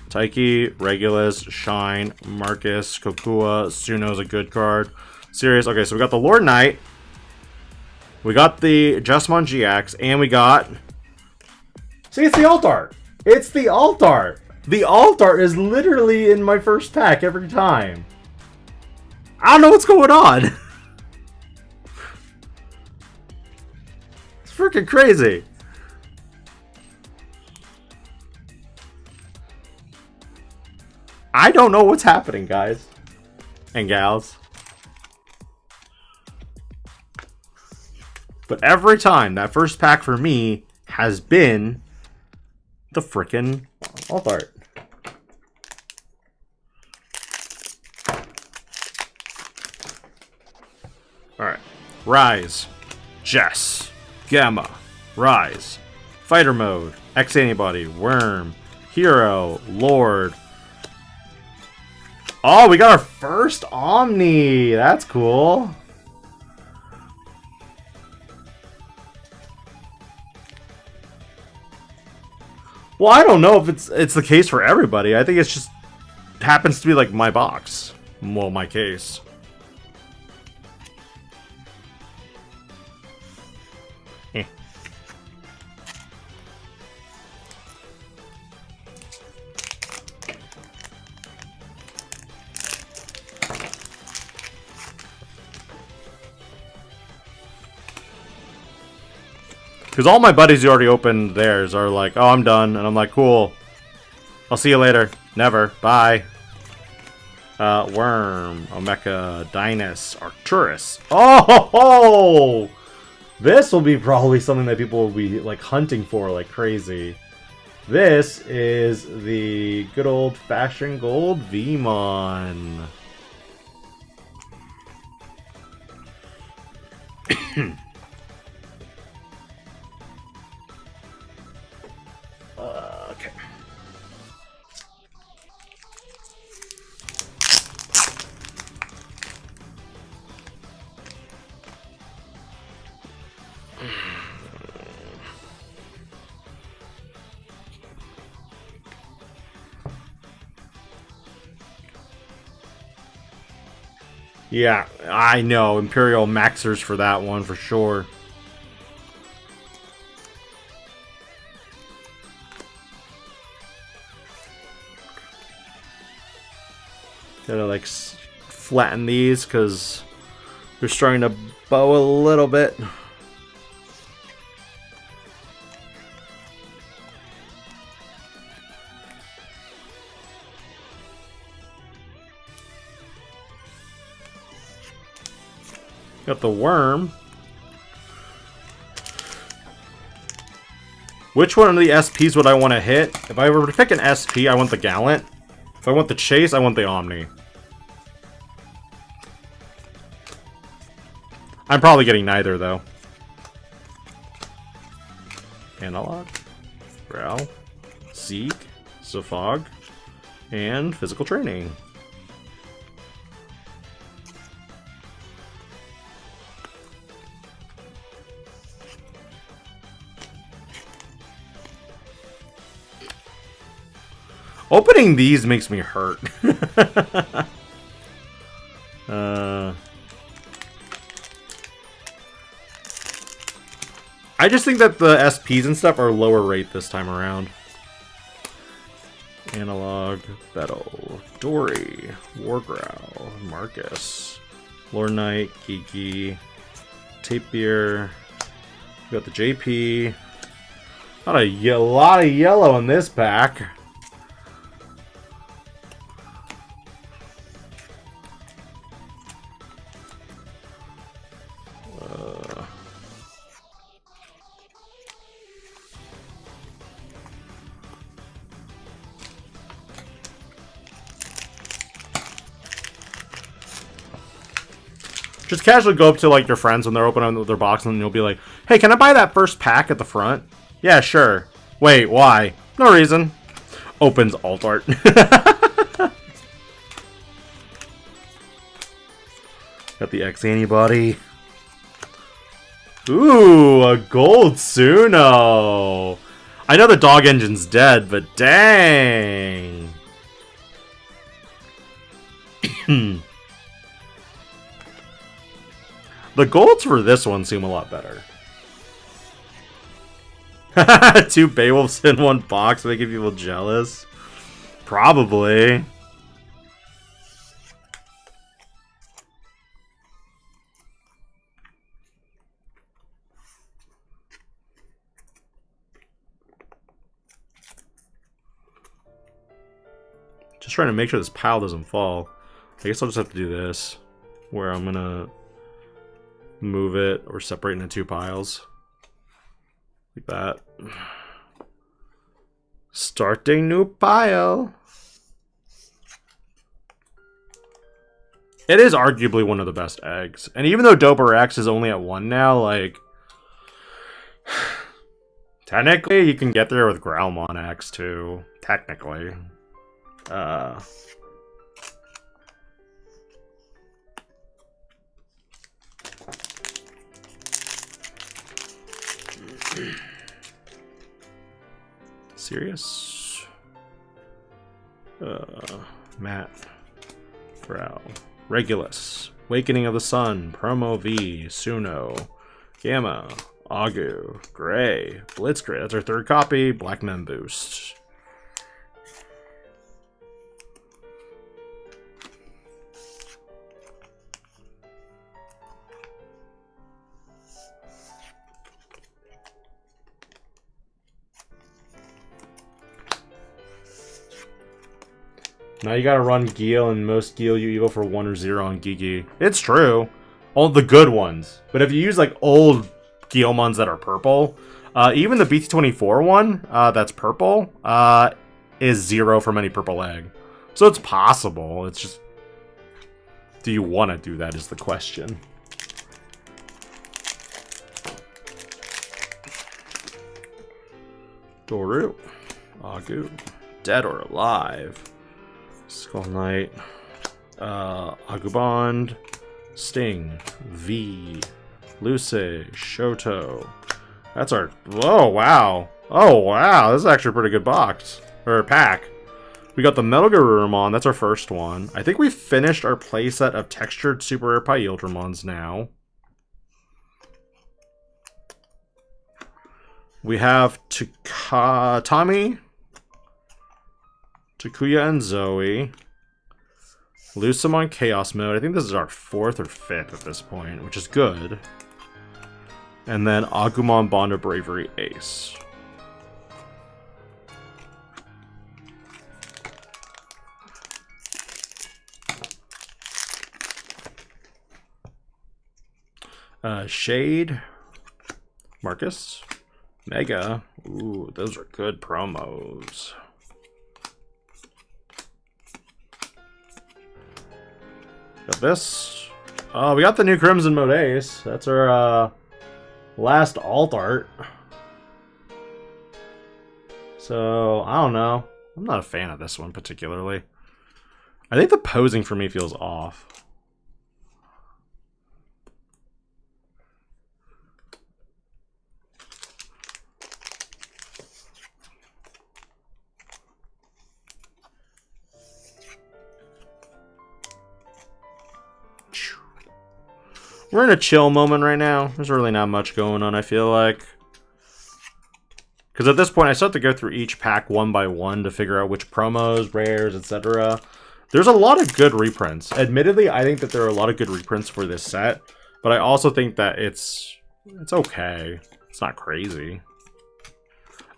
Taiki, Regulus, Shine, Marcus, Kokua, Suno's a good card. Serious. Okay, so we got the Lord Knight. We got the Justmon GX, and we got... See, it's the alt art. It's the alt art. The alt art is literally in my first pack every time. I don't know what's going on. It's freaking crazy. I don't know what's happening, guys and gals. But every time, that first pack for me has been the frickin' alt art. Alright. Rise. Jess. Gamma. Rise. Fighter Mode. X-Antibody. Worm. Hero. Lord. Oh, we got our first Omni. That's cool. Well, I don't know if it's the case for everybody. I think it's just happens to be like my box. Well, my case. Eh. Because all my buddies who already opened theirs are like, oh, I'm done. And I'm like, cool. I'll see you later. Never. Bye. Worm. Omeka. Dynus. Arcturus. Oh! Ho, ho! This will be probably something that people will be like hunting for like crazy. This is the good old-fashioned gold Vmon. Okay. Yeah, I know. Imperial Maxers for that one, for sure. Gotta, like, flatten these, because they're starting to bow a little bit. Got the worm. Which one of the SPs would I want to hit? If I were to pick an SP, I want the Gallant. If I want the Chase, I want the Omni. I'm probably getting neither, though. Analog. Growl. Zeke. Zafog. And Physical Training. Opening these makes me hurt. I just think that the SPs and stuff are lower rate this time around. Analog, Battle, Dory, Wargrowl, Marcus, Lord Knight, Kiki, Tapier. We got the JP. Not a lot of yellow in this pack. Just casually go up to like your friends when they're opening their box and you'll be like, hey, can I buy that first pack at the front? Yeah, sure. Wait, why? No reason. Opens alt art. Got the X antibody. Ooh, a gold Suno. I know the dog engine's dead, but dang. The golds for this one seem a lot better. 2 Beowulfs in one box making people jealous? Probably. Just trying to make sure this pile doesn't fall. I guess I'll just have to do this, where I'm gonna move it or separate into 2 piles. Like that. Starting new pile. It is arguably one of the best eggs. And even though Doper X is only at 1 now, like... technically, you can get there with Growlmon X, too. Technically. Serious? Matt. Brow. Regulus. Awakening of the Sun. Promo V. Suno. Gamma. Agu. Gray. Blitzcrank. That's our 3rd copy. Black Men Boost. Now you gotta run Geel, and most Geel you evo for 1 or 0 on Gigi. It's true. All the good ones. But if you use like old Geomons that are purple, even the BT24 one that's purple is 0 from any purple egg. So it's possible. It's just... do you want to do that is the question. Doru. Agu. Dead or alive. Skull Knight, Agubond, Sting, V, Luce, Shoto. That's our... oh, wow. Oh, wow. This is actually a pretty good box. Or pack. We got the Metal Garurumon. That's our first one. I think we finished our playset of textured Super Rare Imperialdramons now. We have Tommy, Takuya and Zoe. Lucamon Chaos Mode. I think this is our 4th or 5th at this point, which is good. And then Agumon Bond of Bravery Ace. Shade. Marcus. Mega. Ooh, those are good promos. Got this. We got the new Crimson Mode Ace. That's our last alt art. So, I don't know. I'm not a fan of this one particularly. I think the posing for me feels off. We're in a chill moment right now. There's really not much going on, I feel like. Because at this point, I still have to go through each pack one by one to figure out which promos, rares, etc. There's a lot of good reprints. Admittedly, I think that there are a lot of good reprints for this set. But I also think that it's okay. It's not crazy.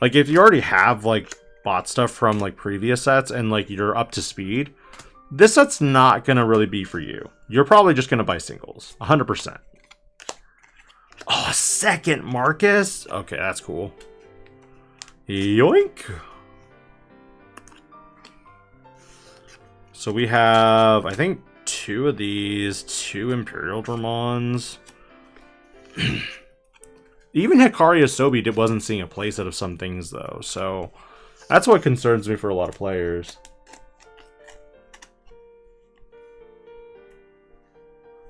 Like, if you already have, like, bought stuff from, like, previous sets and, like, you're up to speed, this set's not going to really be for you. You're probably just going to buy singles. 100%. Oh, a second Marcus? Okay, that's cool. Yoink! So we have, I think, 2 of these. 2 Imperialdramons. Even Hikari Asobi wasn't seeing a playset of some things, though. So that's what concerns me for a lot of players.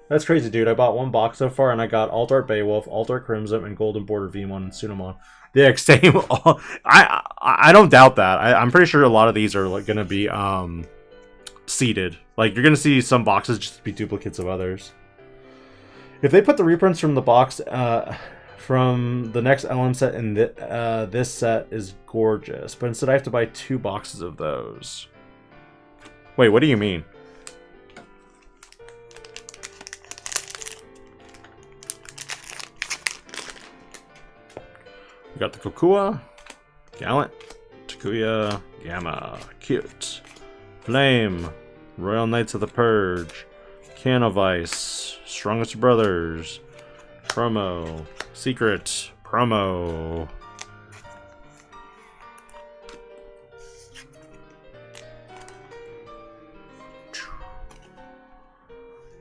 That's crazy, dude. I bought one box so far, and I got Alt-Art Beowulf, Alt-Art Crimson, and Golden Border Vmon and Sunamon. The same. I don't doubt that. I'm pretty sure a lot of these are like, going to be seeded. Like, you're going to see some boxes just be duplicates of others. If they put the reprints from the box from the next LM set in this set is gorgeous, but instead I have to buy 2 boxes of those. Wait, what do you mean? We got the Kokua, Gallant, Takuya, Gamma, Cute, Flame, Royal Knights of the Purge, Can of Ice, Strongest Brothers, Promo, Secret, Promo.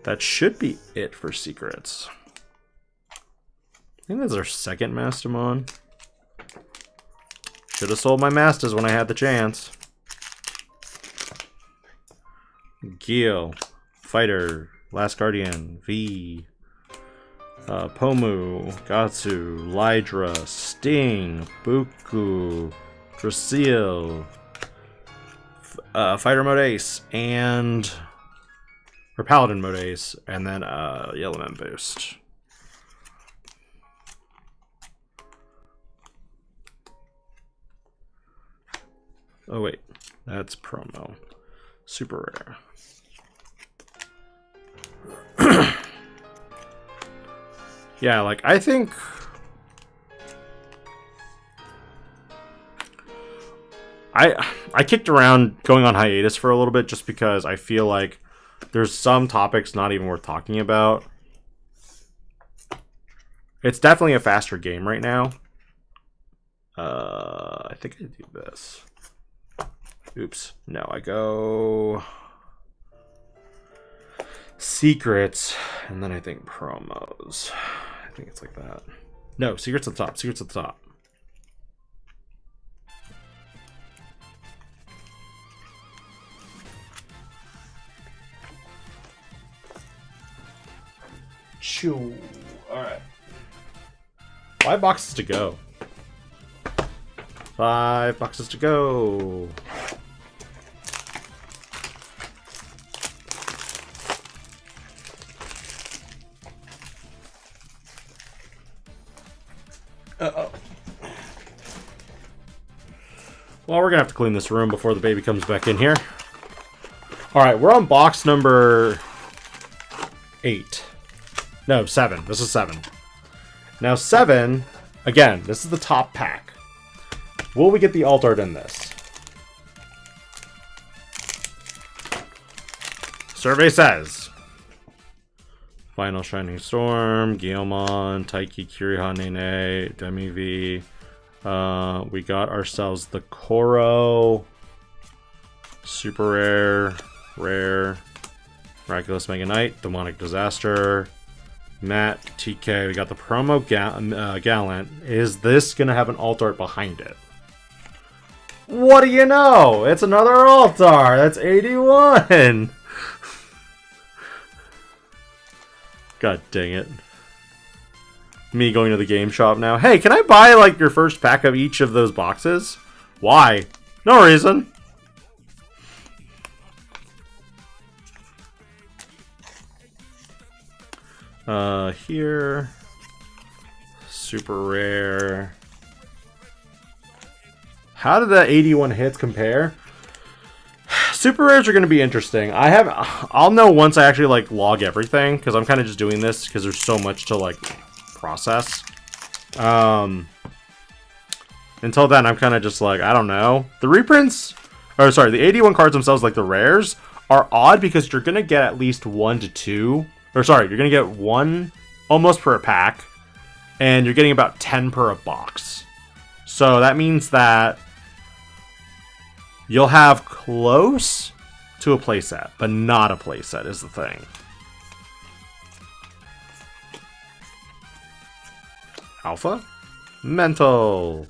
That should be it for secrets. I think that's our second Mastermon. Should have sold my Masters when I had the chance. Gil, Fighter, Last Guardian, V, Pomu, Gatsu, Lydra, Sting, Buku, Drasil, Fighter Mode Ace, and or Paladin Mode Ace, and then Yellow Man Boost. Oh wait, that's promo. Super rare. Yeah, like I think I kicked around going on hiatus for a little bit just because I feel like there's some topics not even worth talking about. It's definitely a faster game right now. I think I do this. Oops. No, I go secrets, and then I think promos. I think it's like that. No, secrets at the top. Secrets at the top. Chew. Alright. 5 boxes to go. 5 boxes to go. Uh-oh. Well, we're gonna have to clean this room before the baby comes back in here. Alright, we're on box number 8. No, 7. This is 7. Now 7, again, this is the top pack. Will we get the alt art in this? Survey says Final Shining Storm, Guilmon, Taiki, Kiriha, Nene, Demi V. We got ourselves the Koro. Super rare, rare, Miraculous Mega Knight, Demonic Disaster, Matt, TK. We got the promo Gallant. Is this gonna have an alt art behind it? What do you know? It's another alt art. That's AD1. God dang it. Me going to the game shop now. Hey, can I buy like your first pack of each of those boxes? Why? No reason. Here. Super rare. How did the 81 hits compare? Super rares are going to be interesting. I'll know once I actually like log everything, because I'm kind of just doing this because there's so much to like process. Until then, I'm kind of just like, I don't know. The reprints, or sorry, the 81 cards themselves, like the rares, are odd because you're going to get at least 1 to 2. Or sorry, you're going to get 1 almost per pack, and you're getting about 10 per a box. So that means that you'll have close to a playset, but not a playset is the thing. Alpha? Mental.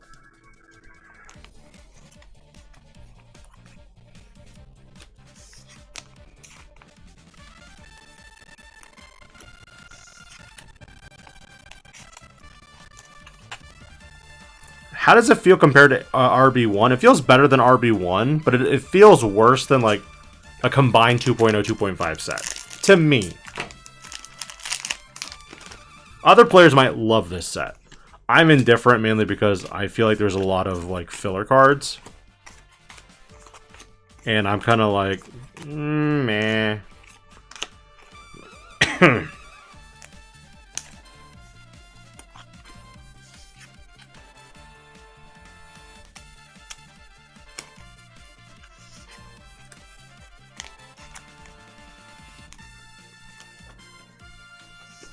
How does it feel compared to RB1? It feels better than RB1, but it feels worse than like a combined 2.0, 2.5 set. To me. Other players might love this set. I'm indifferent mainly because I feel like there's a lot of like filler cards. And I'm kind of like, meh.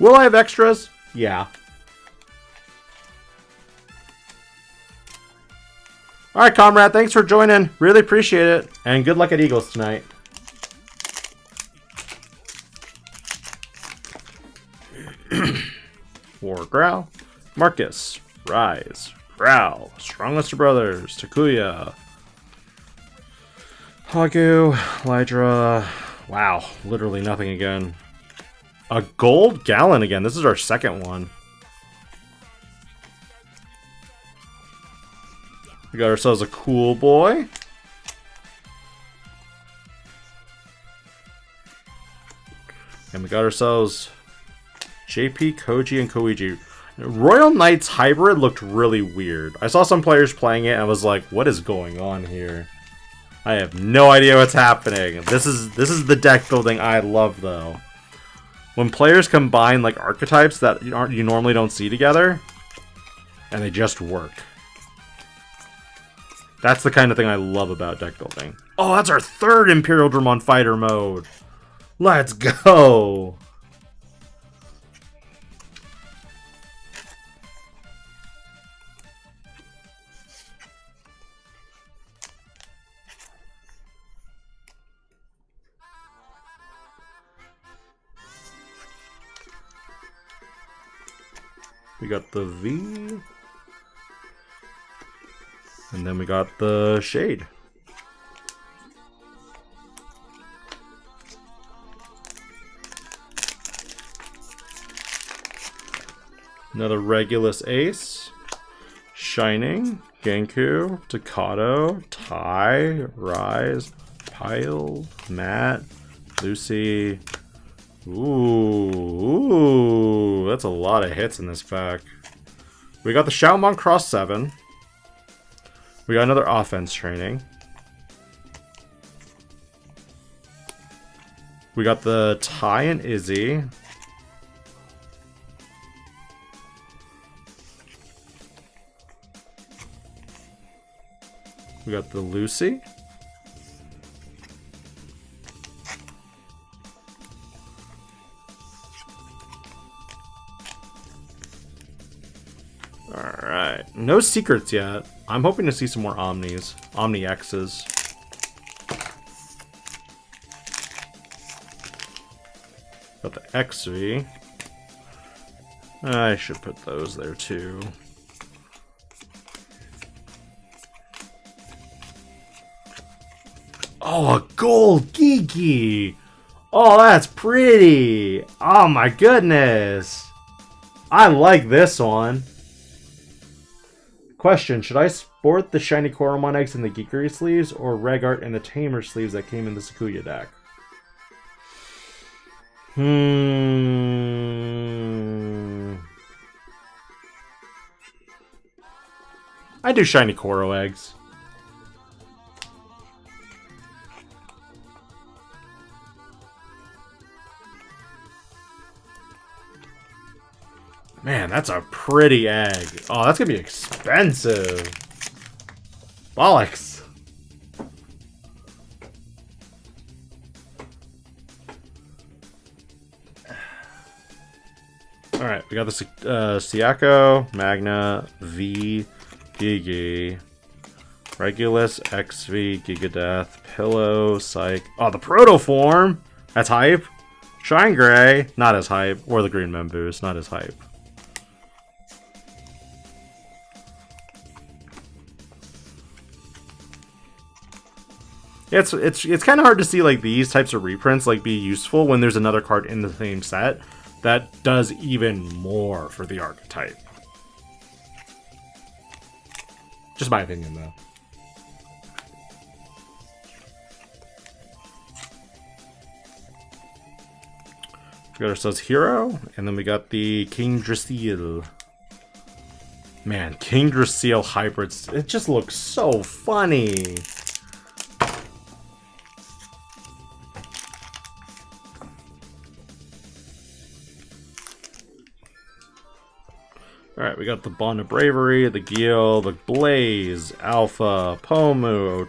Will I have extras? Yeah. Alright, comrade, thanks for joining. Really appreciate it. And good luck at Eagles tonight. War Growl. Marcus. Rise. Growl. Strongest of Brothers. Takuya. Hagu. Lydra. Wow. Literally nothing again. A gold Gallon again. This is our second one. We got ourselves a cool boy. And we got ourselves JP, Koji, and Koichi. Royal Knights Hybrid looked really weird. I saw some players playing it and I was like, what is going on here? I have no idea what's happening. This is the deck building I love though. When players combine like archetypes that you normally don't see together, and they just work. That's the kind of thing I love about deck building. Oh, that's our third imperialdramon fighter mode. Let's go. We got the V. And then we got the Shade. Another Regulus Ace. Shining. Genku. Takato. Tai. Rise. Pile. Matt. Lucy. Ooh, that's a lot of hits in this pack. We got the Shoutmon Cross 7. We got another offense training. We got the Ty and Izzy. We got the Lucy. Alright, no secrets yet. I'm hoping to see some more Omnis. Omni X's. Got the XV. I should put those there too. Oh, a gold Geeky! Oh, that's pretty! Oh my goodness! I like this one. Question, should I sport the shiny Koromon eggs in the Geekery sleeves or Regart in the Tamer sleeves that came in the Sakuya deck? I do shiny Koro eggs. Man, that's a pretty egg. Oh, that's gonna be expensive. Bollocks. Alright, we got the Siako, Magna, V, Gigi, Regulus, XV, Gigadeath, Pillow, Psych. Oh, the Proto form! That's hype. Shine Gray, not as hype. Or the Green Members, not as hype. It's kind of hard to see like these types of reprints like be useful when there's another card in the same set that does even more for the archetype. Just my opinion, though. We got ourselves Hero, and then we got the King Drasil. Man, King Drasil hybrids, it just looks so funny. Alright, we got the Bond of Bravery, the Gil, the Blaze, Alpha, Pomu,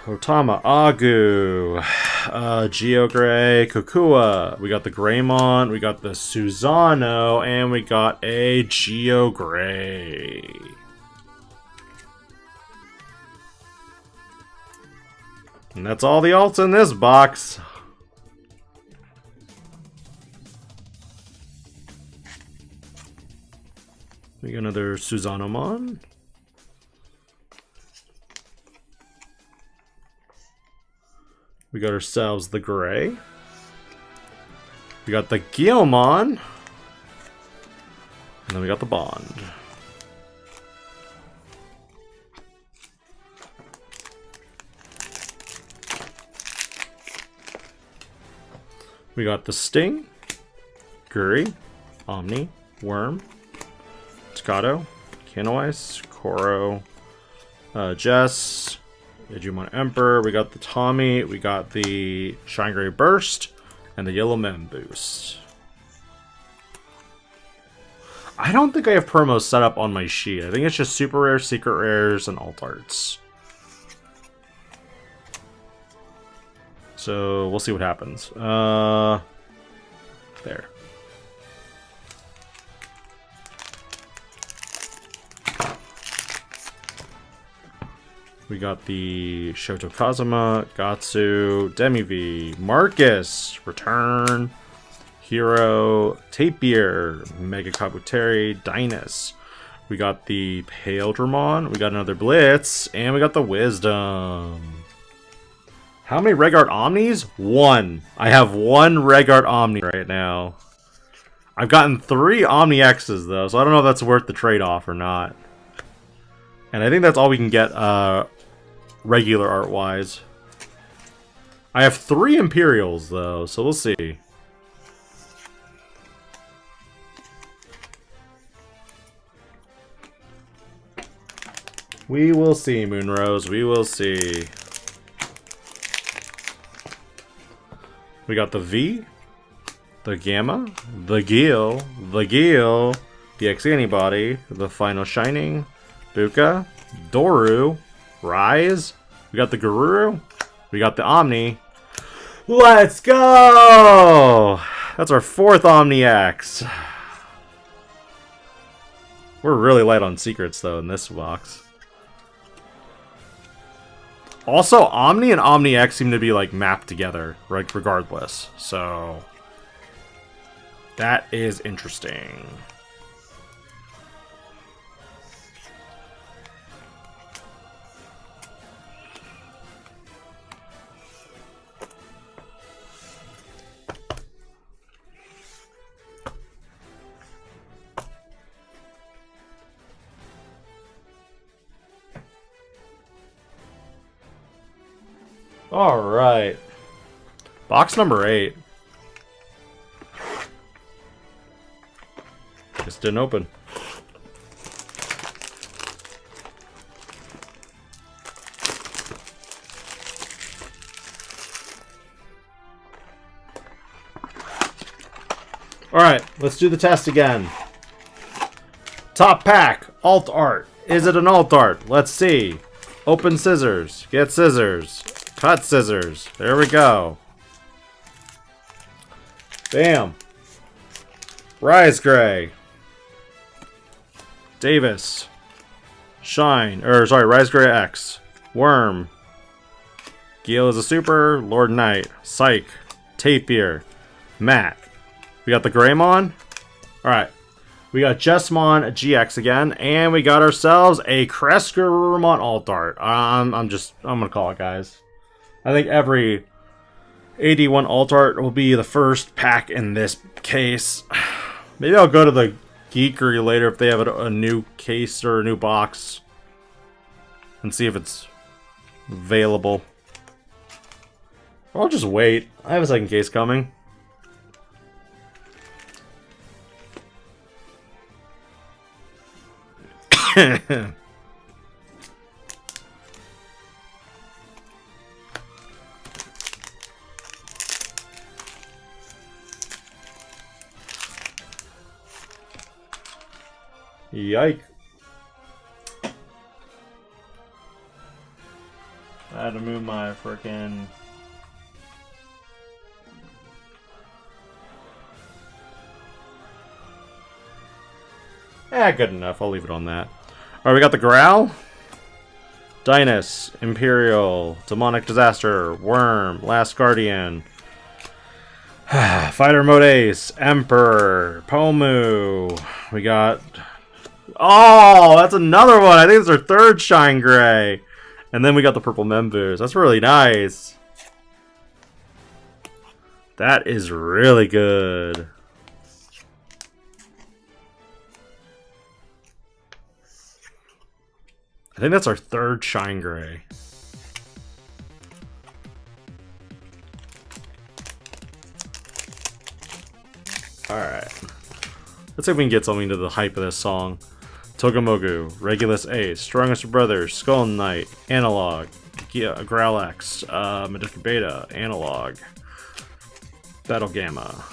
Otama, Agu, Geogray, Kukua. We got the Greymon, we got the Susano, and we got a Geogray. And that's all the alts in this box. We got another Susanomon. We got ourselves the Gray. We got the Guilmon. And then we got the Bond. We got the Sting, Guri, Omni, Worm, Takato, Canoice, Koro, Jess, Digimon Emperor. We got the Tommy, we got the Shine Gray Burst, and the Yellow Men Boost. I don't think I have promos set up on my sheet. I think it's just super rare, secret rares, and alt arts. So we'll see what happens. There. We got the Shoto Kazuma, Gatsu, Demi-V, Marcus, Return, Hero, Tapir, Mega Kabuteri, Dynas. We got the Imperialdramon, we got another Blitz, and we got the Wisdom. How many Regard Omnis? One. I have one Regard Omni right now. I've gotten 3 Omni X's though, so I don't know if that's worth the trade-off or not. And I think that's all we can get regular art-wise. I have 3 Imperials though, so we'll see. We will see, Moonrose. We will see. We got the V, the Gamma, the Gil, the X Antibody, the Final Shining, Buka, Doru, Rise. We got the Garuru. We got the Omni. Let's go! That's our 4th Omni X. We're really light on secrets though in this box. Also, Omni and Omni X seem to be like mapped together, right? Regardless, so that is interesting. Alright. Box number 8. Just didn't open. Alright, let's do the test again. Top pack, alt art. Is it an alt art? Let's see. Open scissors. Get scissors. Cut scissors. There we go. Bam. Rise Gray. Davis. Shine. Rise Gray X. Worm. Gil is a super. Lord Knight. Psych. Tapir. Matt. We got the Greymon. Alright. We got Jessmon GX again, and we got ourselves a Kreskermon Alt Art. I'm gonna call it, guys. I think every AD1 Alt Art will be the first pack in this case. Maybe I'll go to the Geekery later if they have a new case or a new box and see if it's available. Or I'll just wait. I have a second case coming. Yike. I had to move my frickin'... good enough. I'll leave it on that. Alright, we got the Growl. Dynus, Imperial, Demonic Disaster, Worm, Last Guardian. Fighter Mode Ace, Emperor, Pomu. We got... Oh, that's another one. I think it's our third Shine Gray. And then we got the purple Members. That's really nice. That is really good. I think that's our third Shine Gray. Alright. Let's see if we can get something to the hype of this song. Togemogu, Regulus Ace, Strongest of Brothers, Skull Knight, Analog, Growlix, Medica Beta, Analog, Battle Gamma.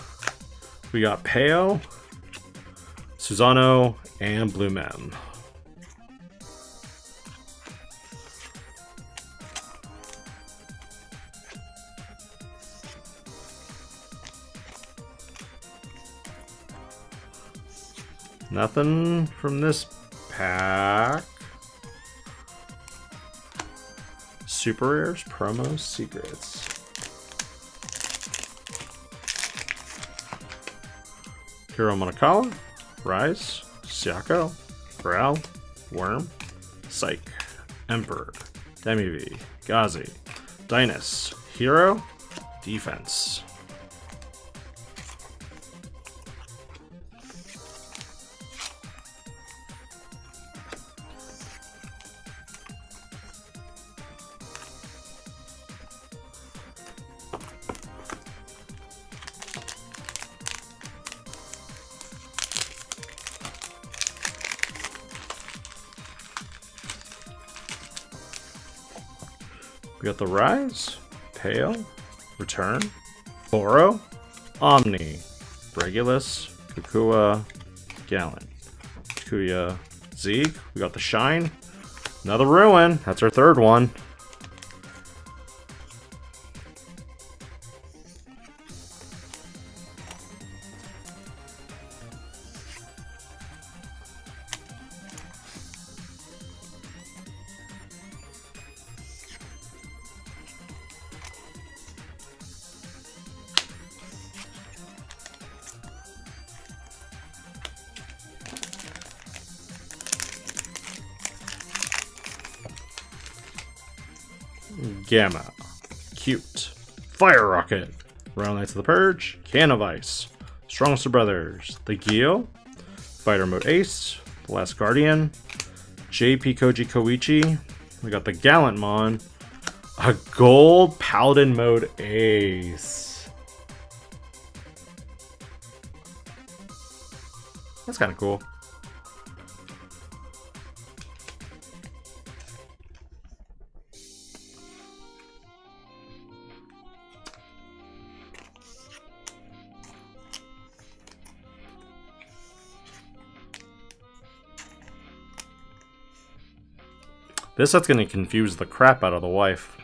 We got Peo, Susano, and Blue Mem. Nothing from this pack. Super rares, promos, secrets. Hero Monokala, Rise, Siako, Growl, Worm, Psych, Emperor, Demi-V, Gazi, Dynus, Hero, Defense. We got the Rise, Pale, Return, Oro, Omni, Regulus, Kukua, Gallant, Kuya, Zeeg. We got the Shine, another Ruin. That's our third one. Gamma, Cute, Fire Rocket, Royal Knights of the Purge, Can of Ice, Strongest of Brothers, The Geo, Fighter Mode Ace, The Last Guardian, JP Koji Koichi. We got the Gallantmon, a Gold Paladin Mode Ace. That's kind of cool. This set's going to confuse the crap out of the wife.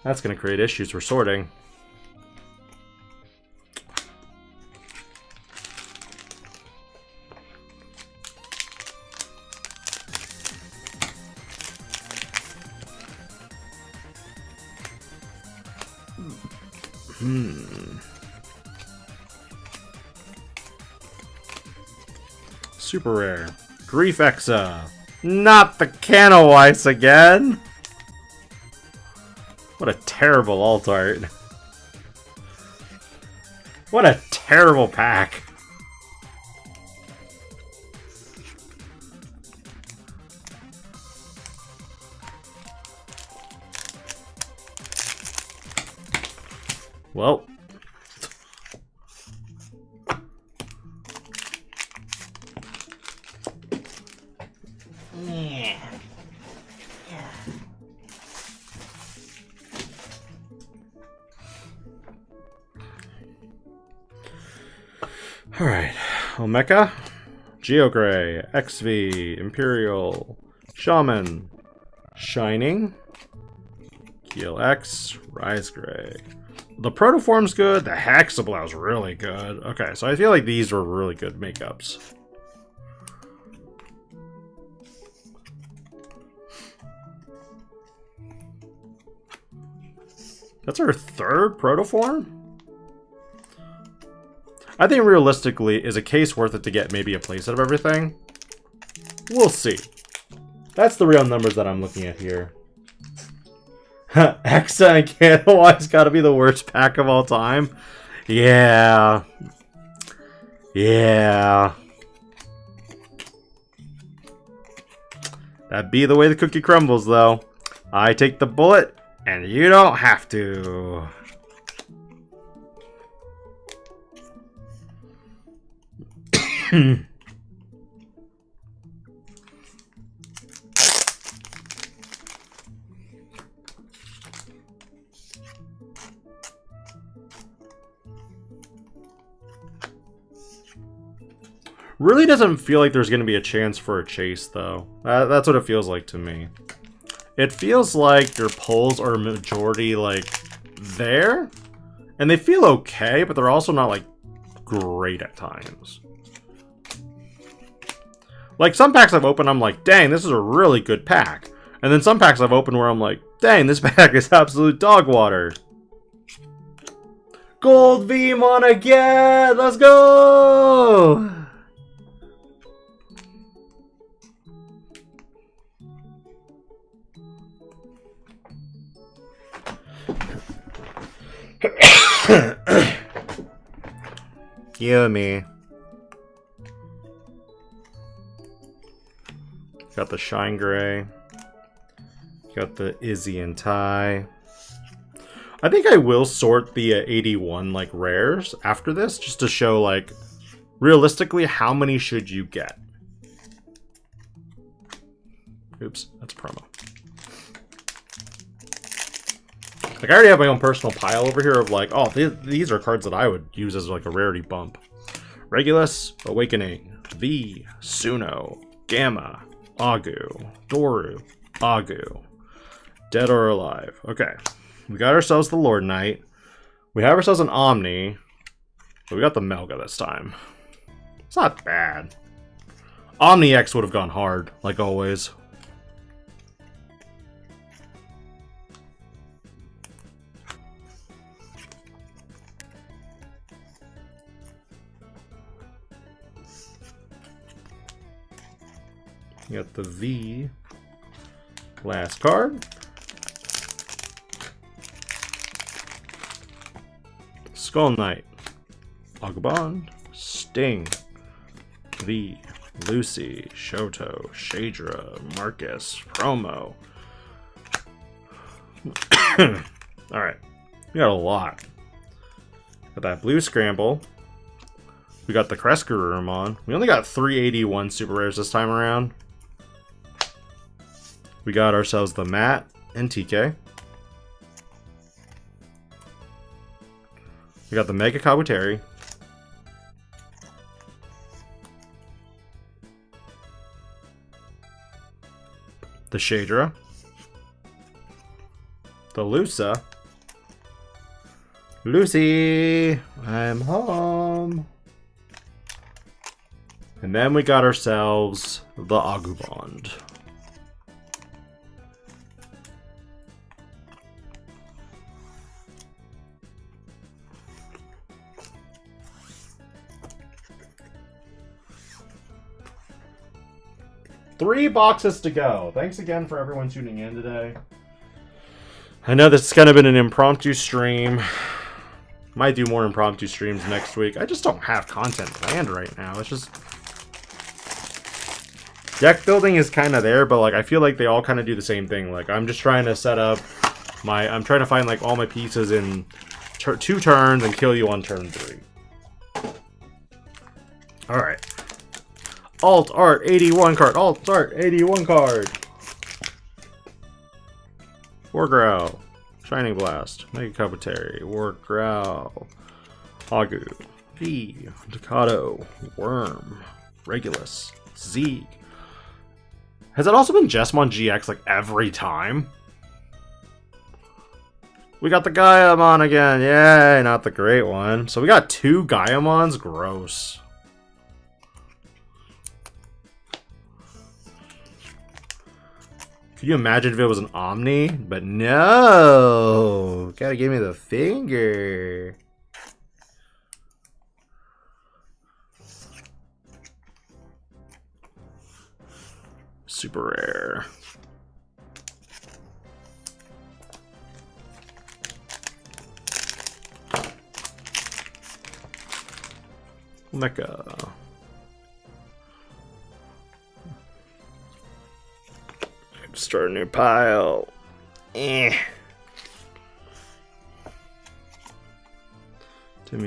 That's going to create issues for sorting. Super rare. Grief Exa. Not the Canawise again! What a terrible alt art. What a terrible pack. Well. Alright. Omeka, Geogray, XV, Imperial, Shaman, Shining, Keel X, Rise Gray. The Protoform's good, the Hexablow's really good. Okay, so I feel like these were really good makeups. That's our third Protoform? I think realistically, is a case worth it to get maybe a playset of everything? We'll see. That's the real numbers that I'm looking at here. Exa and Candlewise gotta be the worst pack of all time. Yeah. Yeah. That'd be the way the cookie crumbles, though. I take the bullet, and you don't have to. Really doesn't feel like there's going to be a chance for a chase, though. That's what it feels like to me. It feels like your pulls are majority, like, there. And they feel okay, but they're also not, like, great at times. Like, some packs I've opened, I'm like, dang, this is a really good pack. And then some packs I've opened where I'm like, dang, this pack is absolute dog water. Gold Vmon again! Let's go! Yummy. Got the Shine Gray. Got the Izzy and Ty. I think I will sort the AD1 like rares after this, just to show like realistically how many should you get. Oops, that's a promo. Like, I already have my own personal pile over here of like, oh, these are cards that I would use as like a rarity bump. Regulus, Awakening, V, Suno, Gamma, Agu, Doru, Agu, Dead or Alive. Okay, we got ourselves the Lord Knight. We have ourselves an Omni, but we got the Melga this time. It's not bad. Omni X would have gone hard, like always. You got the V. Last card. Skull Knight. Agabond. Sting. V. Lucy. Shoto. Shadra. Marcus. Promo. Alright. We got a lot. Got that blue scramble. We got the Crescarurumon. We only got 381 super rares this time around. We got ourselves the Matt and TK. We got the Mega Kawuteri. The Shadra. The Lusa. Lucy! I'm home! And then we got ourselves the Agumon. 3 boxes to go. Thanks again for everyone tuning in today. I know this has kind of been an impromptu stream. Might do more impromptu streams next week. I just don't have content planned right now. It's just... Deck building is kind of there, but like I feel like they all kind of do the same thing. Like I'm just trying to set up my... I'm trying to find like all my pieces in 2 turns and kill you on turn 3. Alright. Alt Art AD1 card. Alt Art AD1 card. Wargrowl. Shining Blast. Mega Cupetary. Wargrowl. Agu. V. Takato. Worm. Regulus. Zeeg. Has it also been Jesmon GX like every time? We got the Gaiamon again. Yay, not the great one. So we got 2 Gaiamons. Gross. Could you imagine if it was an Omni? But no! Gotta give me the finger. Super rare. Mecha. Start a new pile. Timmy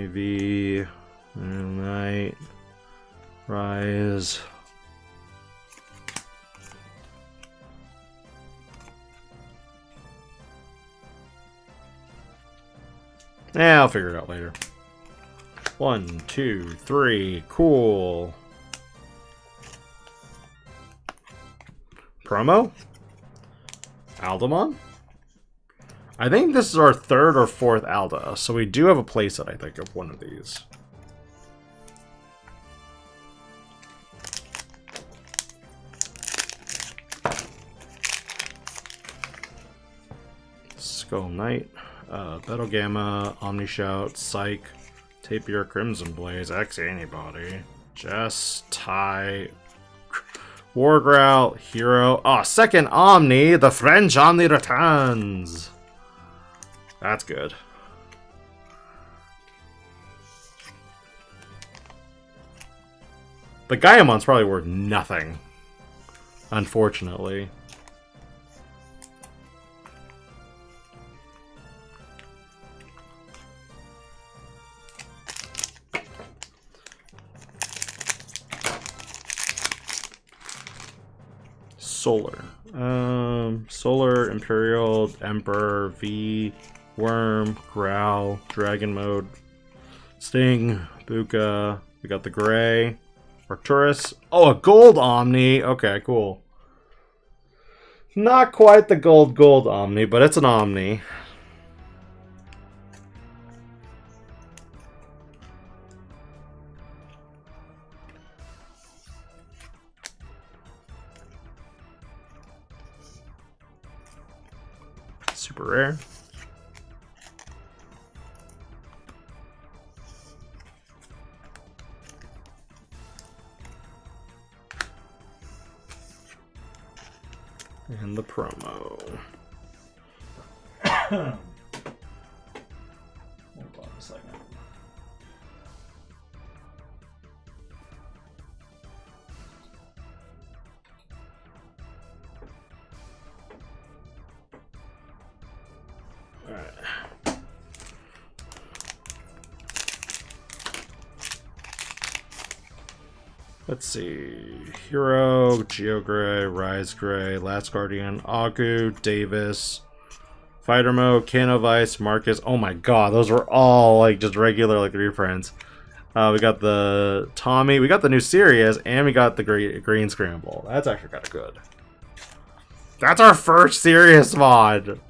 V. Night. Rise. Yeah, I'll figure it out later. 1, 2, 3. Cool. Promo? Aldamon? I think this is our 3rd or 4th Alda, so we do have a playset, I think, of one of these. Skull Knight, Battle Gamma, Omni Shout, Psych, Tapier, Crimson Blaze, X Anybody, Jess, Ty, Wargrowl, Hero. Oh, 2nd Omni, the French Omni returns. That's good. The Gaiamon's probably worth nothing, unfortunately. Solar. Solar, Imperial, Emperor, V, Worm, Growl, Dragon Mode, Sting, Buka. We got the Gray, Arcturus. Oh, a Gold Omni. Okay, cool. Not quite the Gold Omni, but it's an Omni. Super rare. And the promo. Hold on a second. Let's see. Hero, Geogray, Rise Gray, Last Guardian, Agu, Davis, Fighter Mode, Canovice, Marcus. Oh my god, those were all like just regular like reprints. We got the Tommy, we got the new Sirius, and we got the Green Scramble. That's actually kind of good. That's our first Sirius mod.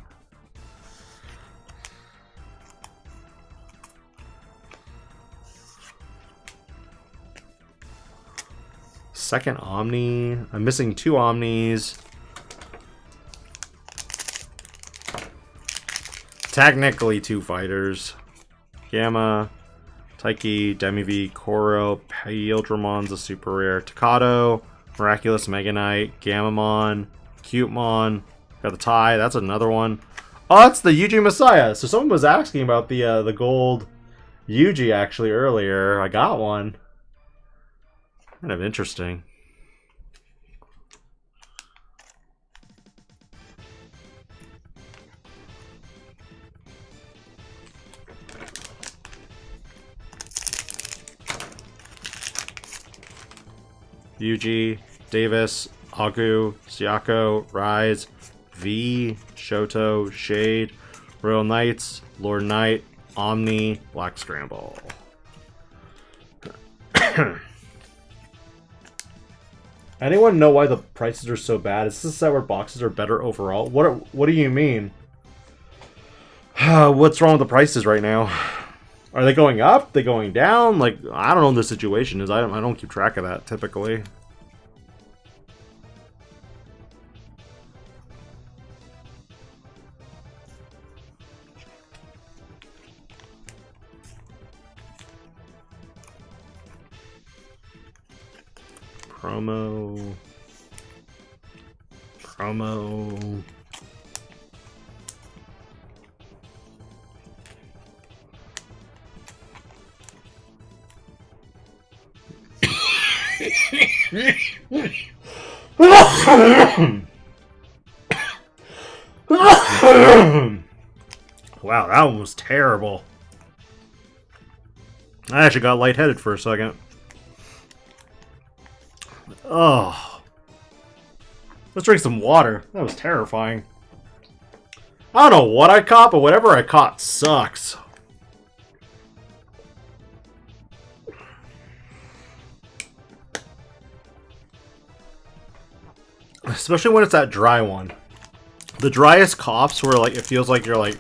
Second Omni. I'm missing 2 Omnis. Technically 2 fighters. Gamma, Taiki, Demi-V, Koro, Imperialdramon's a super rare. Takato, Miraculous Mega Knight, Gammamon, Cutemon. Got the tie. That's another one. Oh, that's the Yuji Messiah. So someone was asking about the gold Yuji actually earlier. I got one. Kind of interesting. Yuji, Davis, Agu, Siako, Rise, V, Shoto, Shade, Royal Knights, Lord Knight, Omni, Black Scramble. Anyone know why the prices are so bad? Is this a set where boxes are better overall? What do you mean? What's wrong with the prices right now? Are they going up? They going down? Like, I don't know what the situation is. I don't keep track of that typically. Promo. Wow, that one was terrible. I actually got lightheaded for a second. Oh. Let's drink some water. That was terrifying. I don't know what I caught, but whatever I caught sucks. Especially when it's that dry one. The driest coughs where like it feels like you're like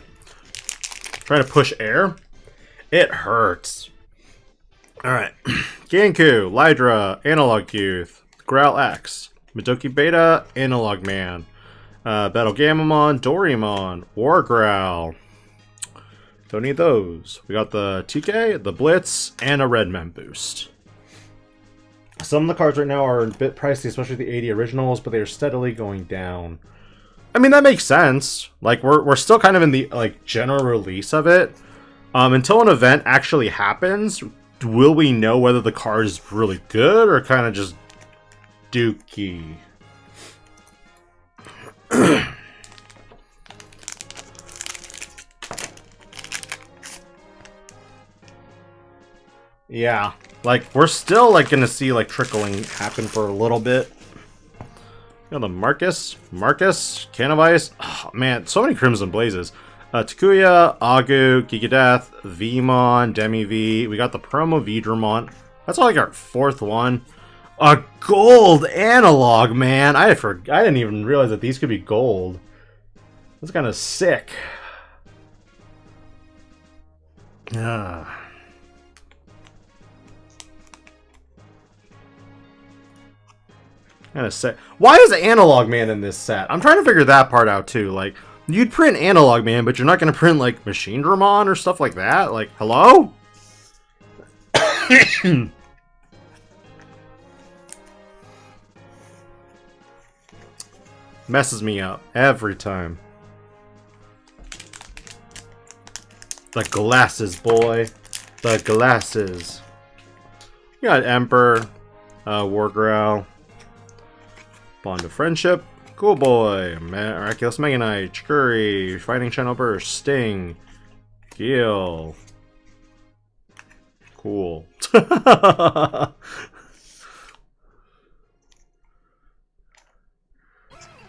trying to push air. It hurts. Alright. Ganku, Lydra, Analog Youth, Growl X, Madoki Beta, Analog Man, Battle Gammamon, Doraemon, War Growl. Don't need those. We got the TK, the Blitz, and a Redman boost. Some of the cards right now are a bit pricey, especially the 80 originals, but they are steadily going down. I mean, that makes sense. Like, we're still kind of in the like general release of it. Until an event actually happens, will we know whether the card is really good or kind of just dookie? Yeah, like we're still like gonna see like trickling happen for a little bit. You know, the Marcus, Can of Ice. Oh, man, so many Crimson Blazes. Takuya, Agu, Gigadeath, Vmon, Demi-V. We got the promo Vidramon. That's like our fourth one. A gold analog, man. I didn't even realize that these could be gold. That's kind of sick. Ah. Kind of sick. Why is Analog Man in this set? I'm trying to figure that part out too. Like, you'd print Analog Man, but you're not going to print like Machine Dramon or stuff like that. Like, hello? Messes me up every time. The glasses, boy. The glasses. You got Emperor, War Growl, Bond of Friendship, Cool Boy, Miraculous Mega Knight, Chikuri, Fighting Channel Burst, Sting, Gil. Cool.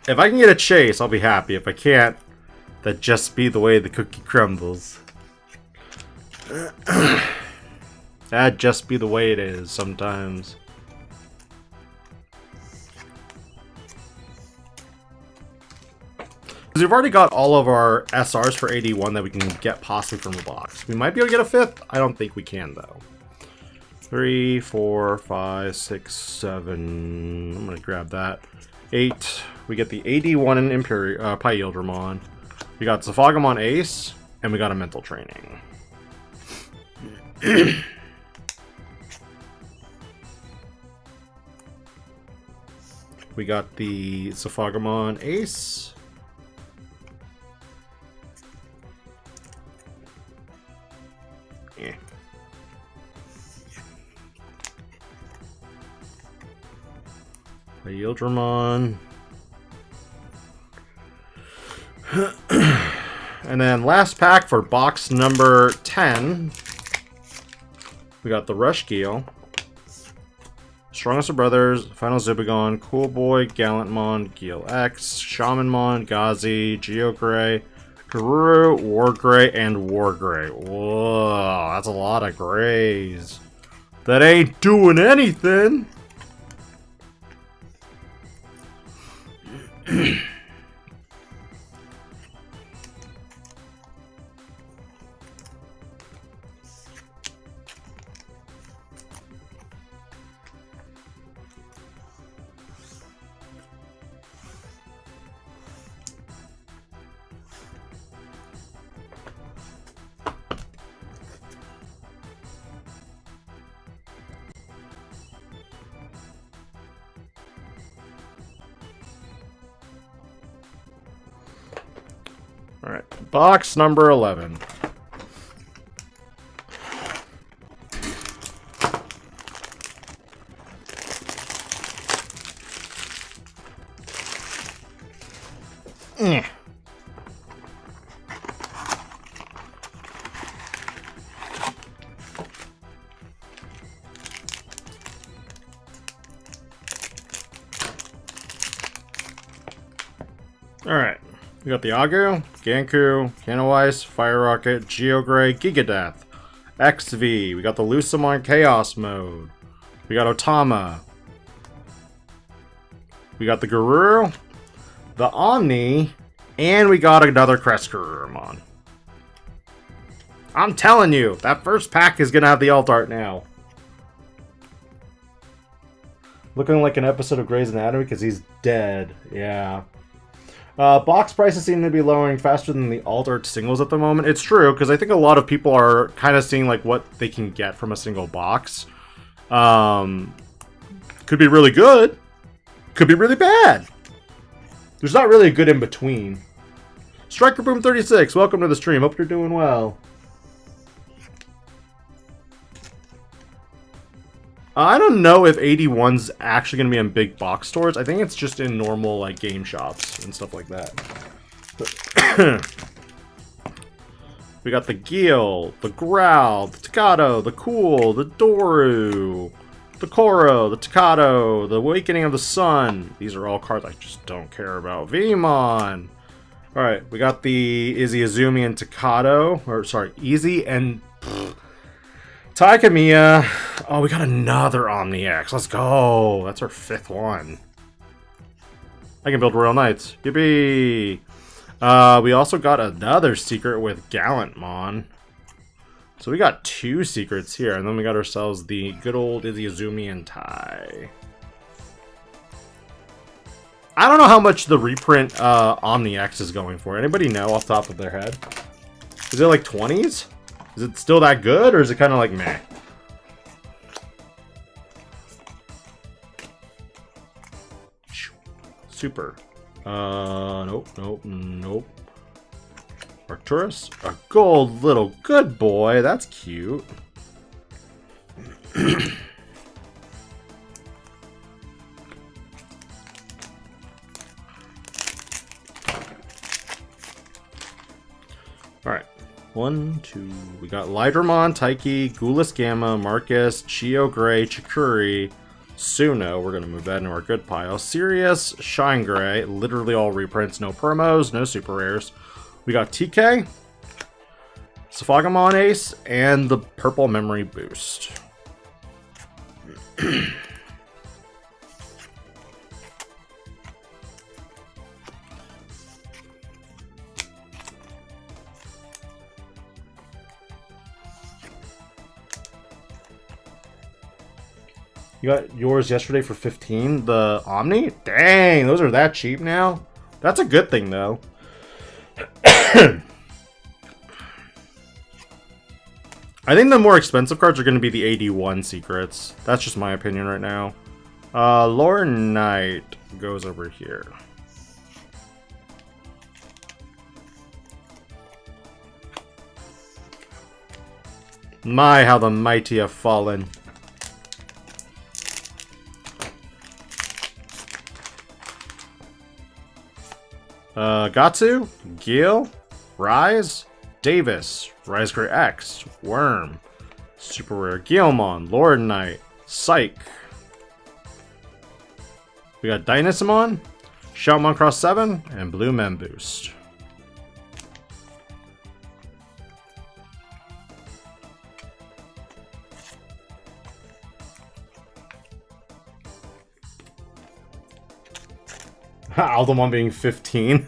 If I can get a chase, I'll be happy. If I can't, that just be the way the cookie crumbles. That'd just be the way it is sometimes. Because we've already got all of our SRs for AD1 that we can get possibly from the box. We might be able to get a fifth. I don't think we can, though. 3, 4, 5, 6, 7. I'm going to grab that. 8. We get the AD1 and Imperialdramon. We got Zafagamon Ace, and we got a Mental Training. We got the Safagamon Ace. Yeah. Imperialdramon. And then last pack for box number 10. We got the Rush Geel, Strongest of Brothers, Final Zubagon, Cool Boy, Gallantmon, Geel X, Shamanmon, Gazi, Geogray, Garuru, Wargray, and Wargray. Whoa, that's a lot of grays. That ain't doing anything. Alright, box number 11. Alright, we got the Agu, Ganku, Canawise, Fire Rocket, Geogray, Gigadeath, XV. We got the Lucamon Chaos Mode. We got Otama. We got the Garuru, the Omni, and we got another Crestgarurumon. I'm telling you, that first pack is gonna have the alt art now. Looking like an episode of Grey's Anatomy because he's dead. Yeah. Box prices seem to be lowering faster than the alt art singles at the moment. It's true, because I think a lot of people are kind of seeing like what they can get from a single box. Could be really good. Could be really bad. There's not really a good in between. Striker Boom 36, welcome to the stream. Hope you're doing well. I don't know if AD1's actually going to be in big box stores. I think it's just in normal like game shops and stuff like that. We got the Geel, the Growl, the Takato, the Cool, the Doru, the Koro, the Takato, the Awakening of the Sun. These are all cards I just don't care about. Vmon. Alright, we got the Izzy Azumi and Takato. Or, sorry, Easy and... Taikamiya. Oh, we got another Omni X. Let's go. That's our 5th one. I can build Royal Knights. Yippee. We also got another secret with Gallantmon. So we got 2 secrets here. And then we got ourselves the good old Izzy Azumi and Tai. I don't know how much the reprint Omni X is going for. Anybody know off the top of their head? Is it like 20s? Is it still that good, or is it kind of like meh? Super. Nope, nope, nope. Arcturus? A gold little good boy. That's cute. Alright. 1, 2. We got Lydramon, Taiki, Gulas Gamma, Marcus, Chio Gray, Chikuri, Suno. We're going to move that into our good pile. Sirius, Shine Gray. Literally all reprints. No promos, no super rares. We got TK, Safagamon Ace, and the Purple Memory Boost. You got yours yesterday for 15, the Omni? Dang, those are that cheap now? That's a good thing, though. I think the more expensive cards are going to be the AD1 secrets. That's just my opinion right now. Lord Knight goes over here. My, how the mighty have fallen. Gatsu, Gil, Rise, Davis, Rise Great X, Worm, Super Rare Guilmon, Lord Knight, Psych. We got Dynasmon, Shoutmon Cross 7, and Blue Men Boost. Aldemon being 15.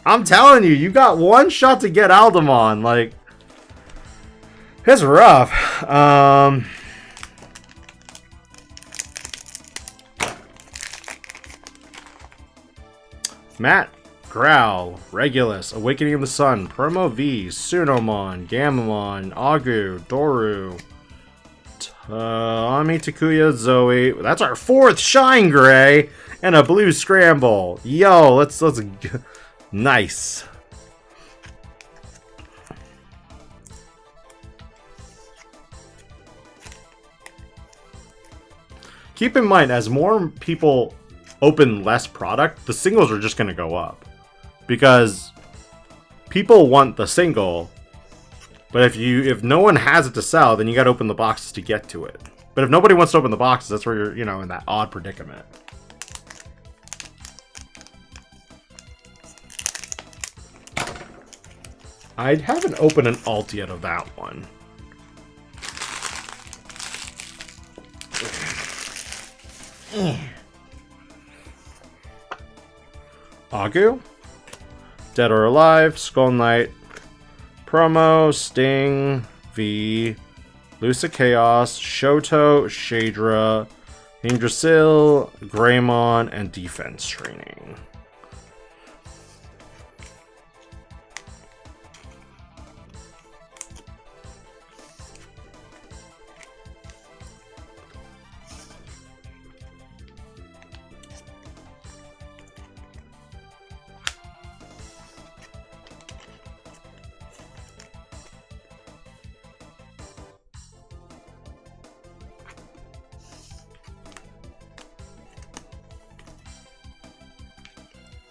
I'm telling you, you got one shot to get Aldemon. Like, it's rough. Matt, Growl, Regulus, Awakening of the Sun, Promo V, Sunomon, Gamamon, Agu, Doru, Ami, Takuya, Zoe. That's our 4th Shine Gray and a blue scramble. Yo, let's nice. Keep in mind, as more people open less product, the singles are just going to go up. Because people want the single, but if no one has it to sell, then you got to open the boxes to get to it. But if nobody wants to open the boxes, that's where you're, you know, in that odd predicament. I haven't opened an alt yet of that one. Agu, Dead or Alive, Skull Knight, Promo, Sting, V, Lucid Chaos, Shoto, Shadra, Yggdrasil, Greymon, and Defense Training.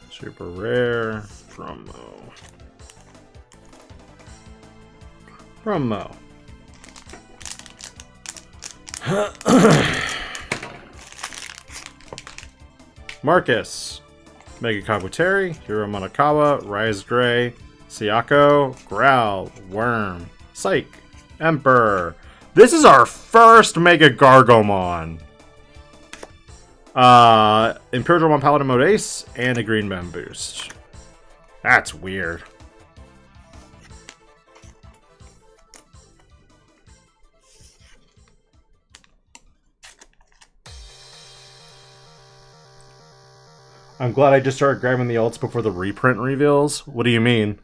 Super rare promo. Marcus, Mega Kabuteri, Hiro Monokawa, Rise Gray, Siako, Growl, Worm, Psych, Emperor. This is our first Mega Gargomon. Imperialdramon Paladin Mode Ace, and a Green Men boost. That's weird. I'm glad I just started grabbing the ults before the reprint reveals. What do you mean?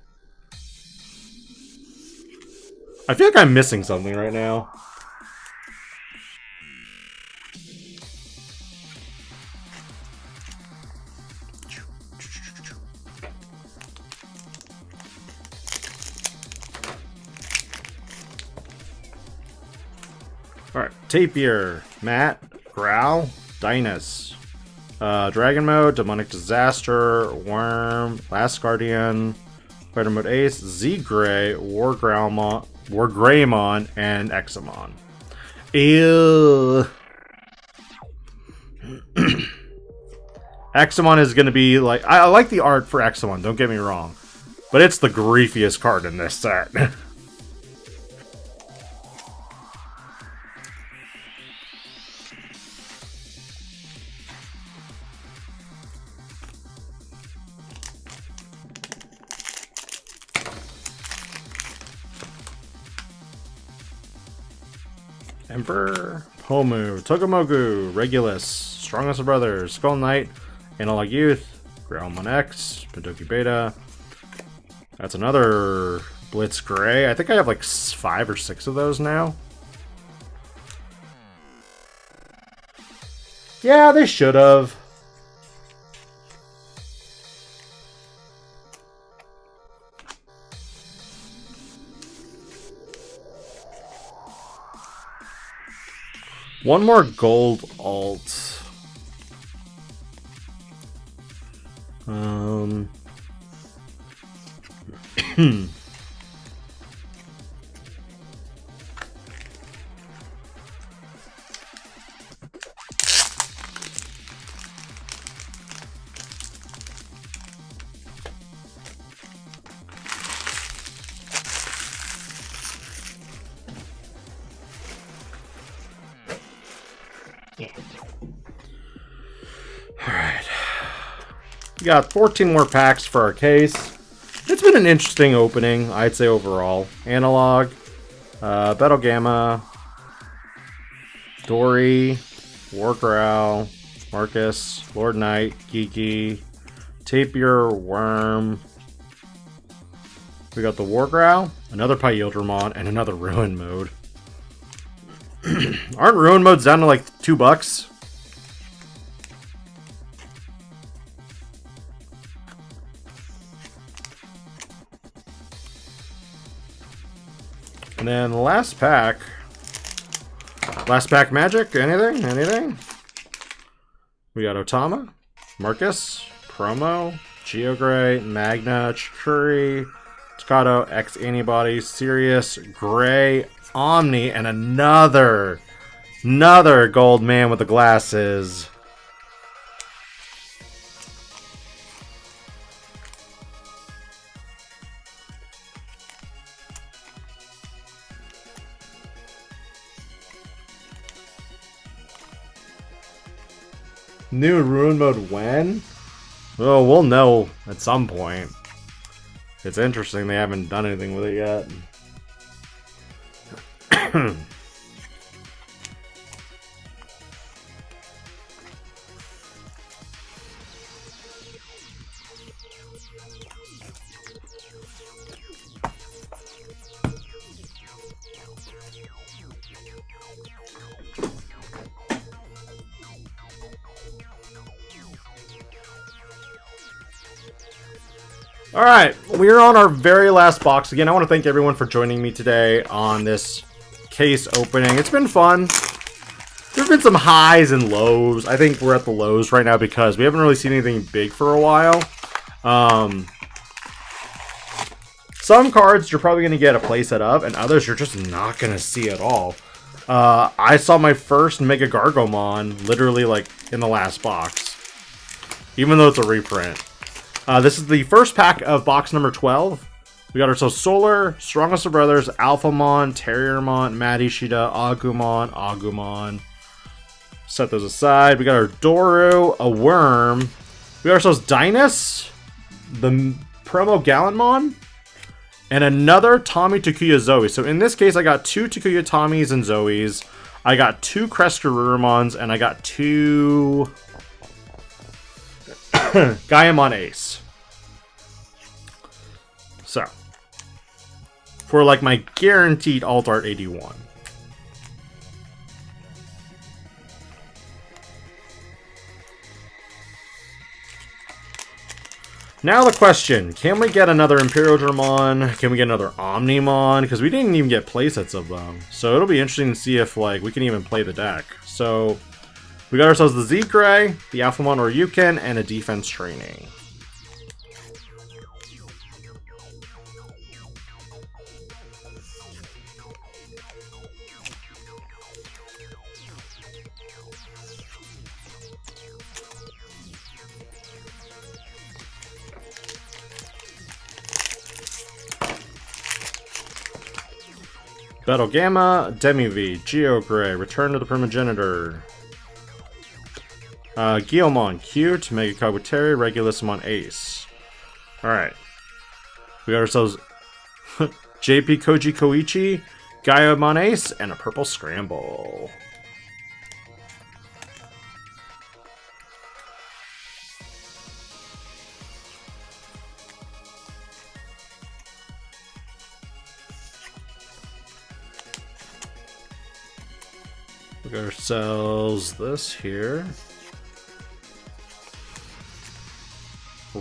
I feel like I'm missing something right now. Alright, Tapier, Matt, Growl, Dynus, Dragon Mode, Demonic Disaster, Worm, Last Guardian, Fighter Mode Ace, Z-Gray, War Greymon, and Examon. Ew. Examon is going to be like... I like the art for Examon, don't get me wrong. But it's the griefiest card in this set. Emperor, Pomu, Togemogu, Regulus, Strongest of Brothers, Skull Knight, Analog Youth, Growlmon X, Padoki Beta. That's another Blitz Gray. I think I have like 5 or 6 of those now. Yeah, they should have. One more gold alt. Alright. We got 14 more packs for our case. It's been an interesting opening, I'd say overall. Analog, Battle Gamma, Dory, Wargrowl, Marcus, Lord Knight, Geeky, Tapir, Worm. We got the Wargrowl, another Imperialdramon, and another Ruin Mode. Aren't Ruin Modes down to like $2? And then the last pack. Last pack magic? Anything? Anything? We got Otama, Marcus, Promo, Geogray, Magna, Chikuri, Takato, X Antibody, Sirius, Gray, Omni, and another gold man with the glasses. New Ruin Mode when? Oh, we'll know at some point. It's interesting they haven't done anything with it yet. Alright, we're on our very last box. Again, I want to thank everyone for joining me today on this case opening. It's been fun. There have been some highs and lows. I think we're at the lows right now because we haven't really seen anything big for a while. Some cards you're probably going to get a playset of, and others you're just not going to see at all. I saw my first Mega Gargomon literally like in the last box, even though it's a reprint. This is the first pack of box number 12. We got ourselves Solar, Strongest of Brothers, Alphamon, Terriermon, Madishida, Agumon. Set those aside. We got our Doru, a Worm. We got ourselves Dynus, the promo Gallantmon, and another Tommy Takuya Zoe. So in this case, I got 2 Takuya Tommies and Zoes. I got 2 Crescarurumons, and I got 2 Gaiamon Ace. So, for like my guaranteed alt art AD1. Now the question, can we get another imperialdramon? Can we get another omnimon? Because we didn't even get playsets of them. So it'll be interesting to see if like we can even play the deck. So we got ourselves the Z-Gray, the Alphamon Ryukin, and a defense training. Battle Gamma, Demi-V, Geogray, Return to the Primogenitor. Guilmon, Cute, Mega Kabuteru, Regulusmon, Ace. Alright. We got ourselves JP Koji Koichi, Gaiamon Ace, and a Purple Scramble. We got ourselves this here.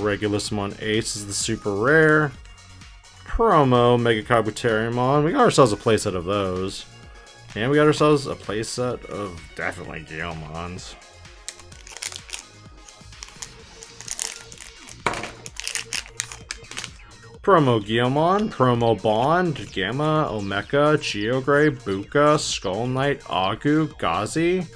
Regulusmon Ace is the super rare. Promo Mega Kabuterimon. We got ourselves a playset of those. And we got ourselves a playset of definitely Gallantmons. Promo Guilmon, Promo Bond, Gamma, Omeka, Geogray, Buka, Skull Knight, Agu, Gazi.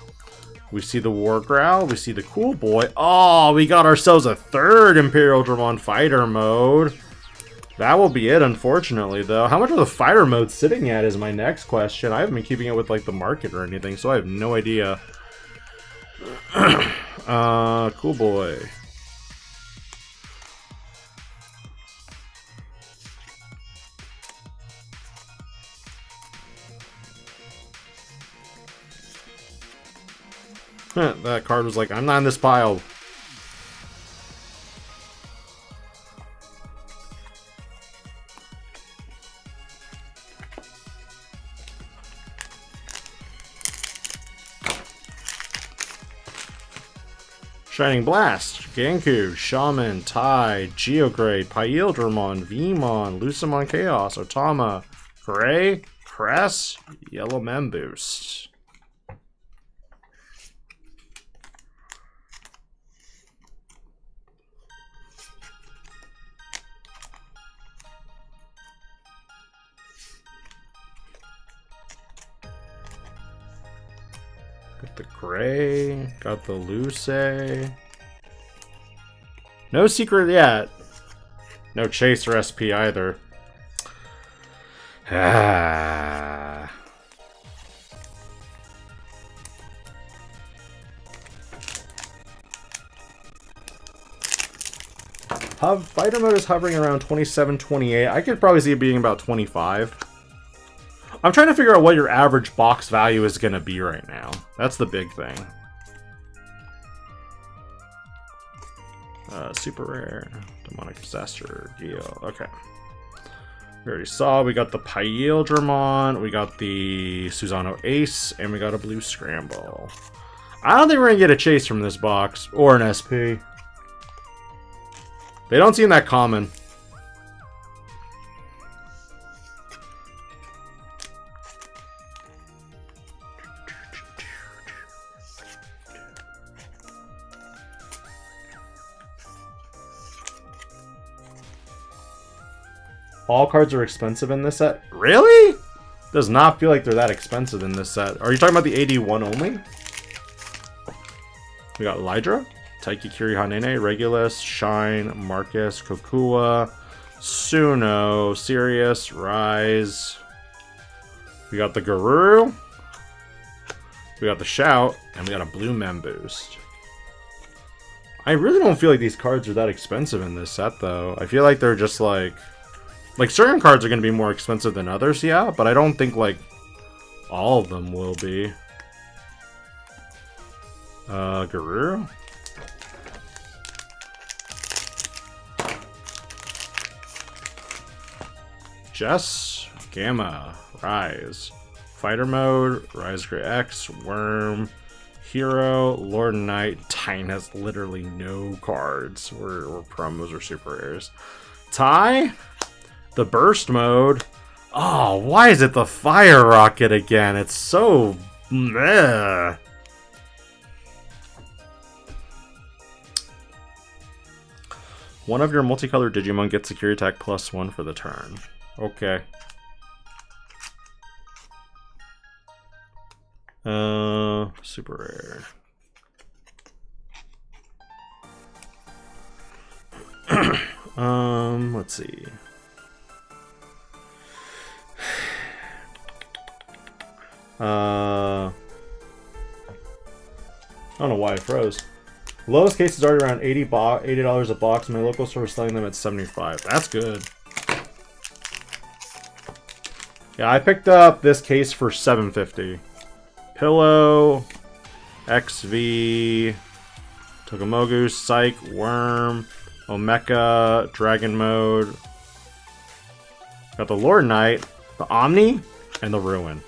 We see the War Growl, we see the Cool Boy. Oh, we got ourselves a third imperialdramon fighter mode. That will be it, unfortunately, though. How much are the fighter modes sitting at is my next question. I haven't been keeping it with, like, the market or anything, so I have no idea. Cool Boy. That card was like, I'm not in this pile. Shining Blast, Ganku, Shaman, Tai, Geogray, Imperialdramon, Vmon, Lucimon Chaos, Otama, Gray, Cress, Yellow Memboost. Got the Gray, got the Luce. No secret yet. No Chase or SP either. Ah. Fighter mode is hovering around 27, 28. I could probably see it being about 25. I'm trying to figure out what your average box value is going to be right now. That's the big thing. Super rare. Demonic Disaster. Deal. Okay. We already saw. We got the Imperialdramon. We got the Susano Ace. And we got a Blue Scramble. I don't think we're going to get a Chase from this box. Or an SP. They don't seem that common. All cards are expensive in this set? Really? Does not feel like they're that expensive in this set. Are you talking about the AD1 only? We got Lydra, Taiki Kiri Hanene, Regulus, Shine, Marcus, Kokua, Suno, Sirius, Rise. We got the Garuru. We got the Shout, and we got a Blue Memboost. I really don't feel like these cards are that expensive in this set, though. I feel like they're just like certain cards are going to be more expensive than others, yeah, but I don't think, like, all of them will be. Garuru? Jess, Gamma, Rise. Fighter mode, Rise Gray X, Worm, Hero, Lord Knight. Tyne has literally no cards, or promos or super rares. Tai? The burst mode. Oh, why is it the fire rocket again? It's so meh. One of your multicolored Digimon gets security attack +1 for the turn. Okay. Super rare. Let's see. I don't know why it froze. Lowest case is already around $80 a box. My local store is selling them at 75. That's good. Yeah, I picked up this case for $7.50. Pillow, XV, Togemogu, Psych, Worm, Omeka, Dragon Mode. Got the Lord Knight, the Omni, and the Ruin.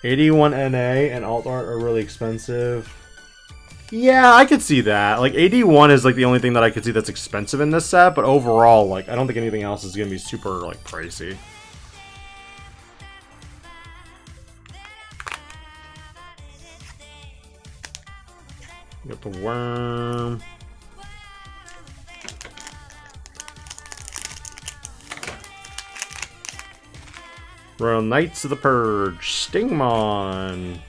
AD1 NA and alt art are really expensive. Yeah, I could see that. Like, AD1 is, like, the only thing that I could see that's expensive in this set, but overall, like, I don't think anything else is gonna be super, like, pricey. Got the worm. Royal Knights of the Purge. Stingmon.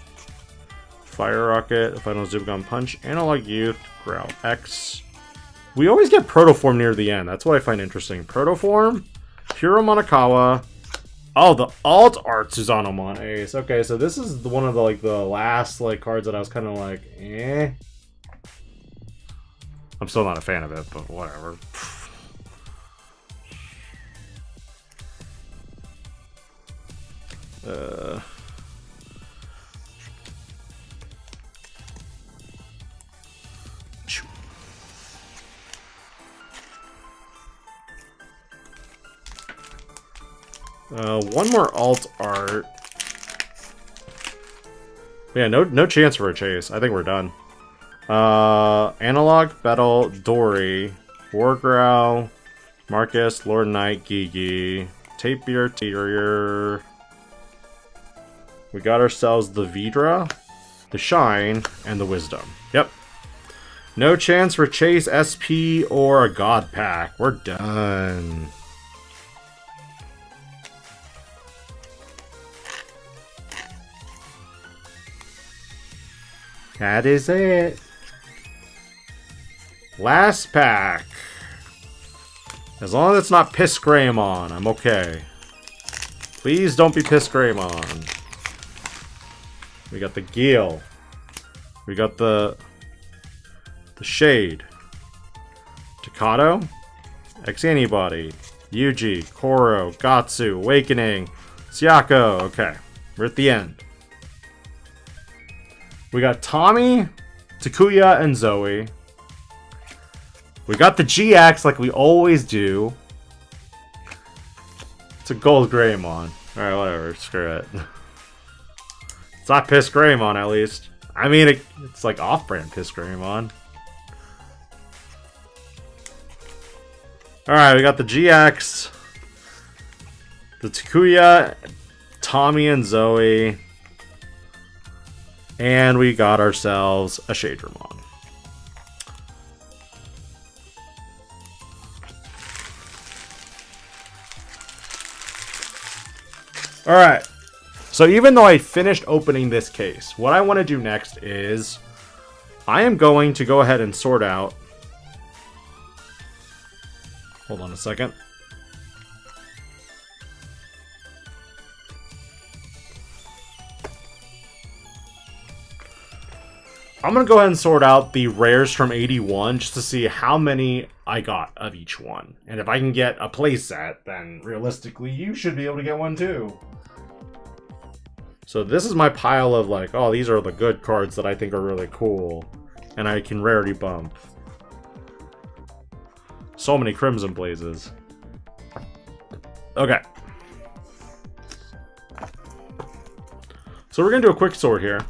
Fire Rocket. Final Zubagon Punch. Analog Youth. Growl X. We always get Protoform near the end. That's what I find interesting. Protoform. Hero Monokawa. Oh, the alt art Susanomon Ace. Okay, so this is one of the like the last like cards that I was kind of like, eh. I'm still not a fan of it, but whatever. One more alt art. Yeah, no chance for a chase. I think we're done. Analog, Battle, Dory, Wargrowl, Marcus, Lord Knight, Gigi, Tapir, Terrier. We got ourselves the Vidra, the Shine, and the Wisdom. Yep. No chance for Chase, SP, or a God Pack. We're done. That is it. Last pack. As long as it's not Piss Greymon, I'm okay. Please don't be Piss Greymon. We got the Geel. We got the Shade. Takato. X-Antibody. Yuji. Koro. Gatsu. Awakening. Siako. Okay. We're at the end. We got Tommy, Takuya, and Zoe. We got the GX like we always do. It's a gold Greymon. Alright, whatever. Screw it. It's not Piss Greymon, at least. I mean, it's like off-brand Piss Greymon. Alright, we got the GX. The Takuya, Tommy, and Zoe. And we got ourselves a Shadramon. Alright. So even though I finished opening this case, what I want to do next is I am going to go ahead and sort out. Hold on a second. I'm going to go ahead and sort out the rares from AD1 just to see how many I got of each one. And if I can get a playset, then realistically you should be able to get one too. So this is my pile of like, oh, these are the good cards that I think are really cool. And I can rarity bump. So many Crimson Blazes. Okay. So we're going to do a quick sort here.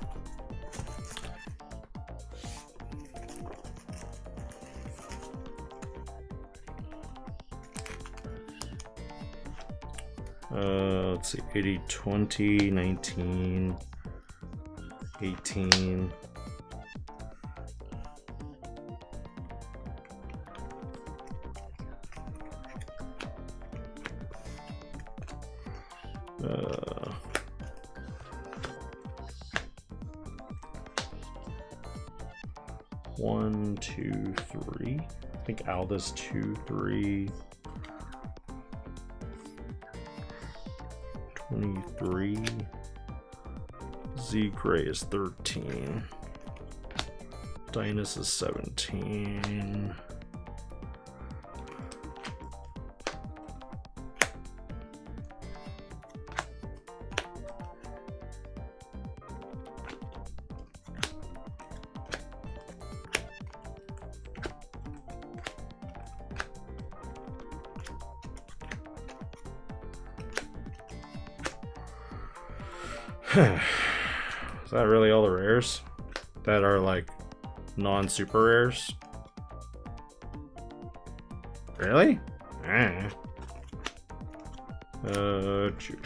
Let's see, 80, 20, 19, 18. One, two, three. I think Alda's 2, 3. 23. Z Gray is 13. Dynas is 17. Is that really all the rares that are like non-super rares. Really? Chew.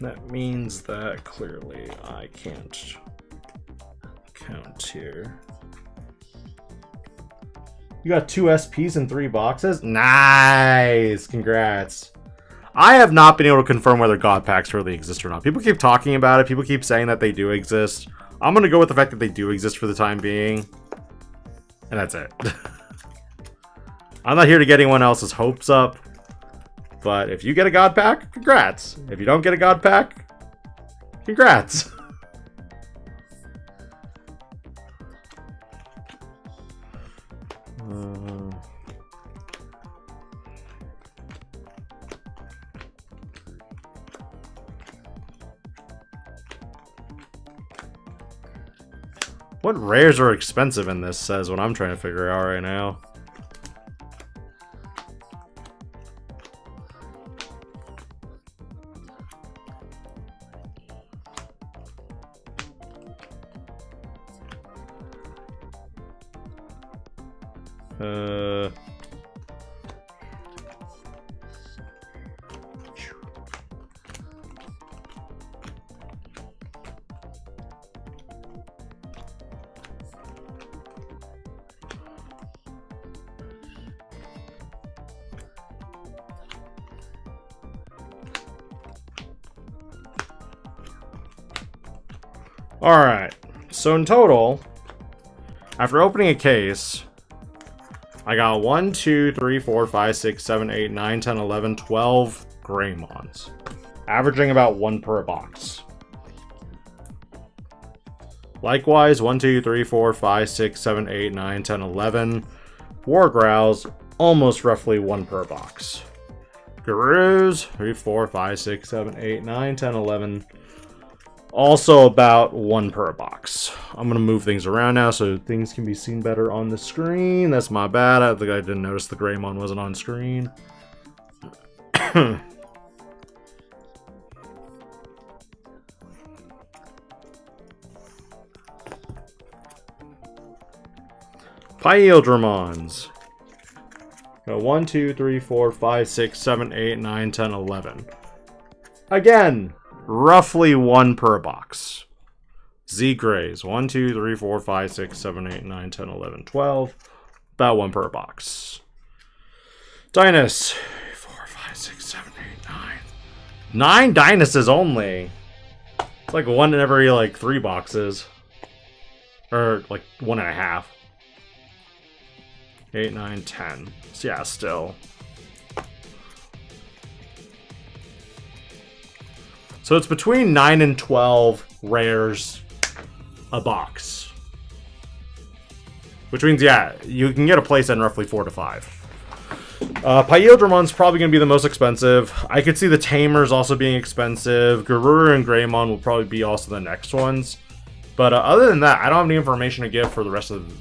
That means that clearly I can't count here. You got 2 SPs and 3 boxes? Nice! Congrats. I have not been able to confirm whether God Packs really exist or not. People keep talking about it. People keep saying that they do exist. I'm going to go with the fact that they do exist for the time being. And that's it. I'm not here to get anyone else's hopes up. But if you get a God Pack, congrats. If you don't get a God Pack, congrats. What rares are expensive in this says what I'm trying to figure out right now. Alright, so in total, after opening a case, I got 1, 2, 3, 4, 5, 6, 7, 8, 9, 10, 11, 12 Greymons, averaging about 1 per box. Likewise, 1, 2, 3, 4, 5, 6, 7, 8, 9, 10, 11 War Growls, almost roughly 1 per box. Gurus, 3, 4, 5, 6, 7, 8, 9, 10, 11... also about 1 per box. I'm going to move things around now so things can be seen better on the screen. That's my bad. I think I didn't notice the Greymon wasn't on screen. Imperialdramons. Got 1, 2, 3, 4, 5, 6, 7, 8, 9, 10, 11. Again, roughly 1 per box. Z-Grays. 1, 2, 3, 4, 5, 6, 7, 8, 9, 10, 11, 12. About 1 per box. Dynus. 4, 5, 6, 7, 8, 9. 9 Dynuses only. It's like 1 in every, like, 3 boxes. Or, like, 1.5. 8, 9, 10. So, yeah, still. So it's between 9 and 12 rares a box. Which means, yeah, you can get a playset in roughly 4 to 5. Imperialdramon's probably going to be the most expensive. I could see the Tamers also being expensive. Garura and Greymon will probably be also the next ones. But other than that, I don't have any information to give for the rest of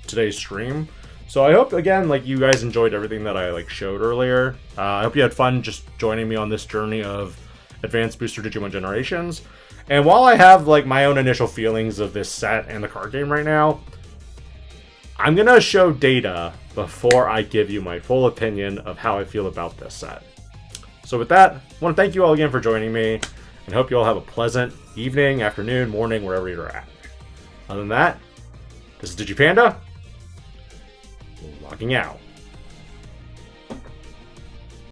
today's stream. So I hope, again, like, you guys enjoyed everything that I, like, showed earlier. I hope you had fun just joining me on this journey of Advanced Booster Digimon Generations. And while I have, like, my own initial feelings of this set and the card game right now, I'm going to show data before I give you my full opinion of how I feel about this set. So with that, I want to thank you all again for joining me, and hope you all have a pleasant evening, afternoon, morning, wherever you're at. Other than that, this is DIGI-PANDA, logging out.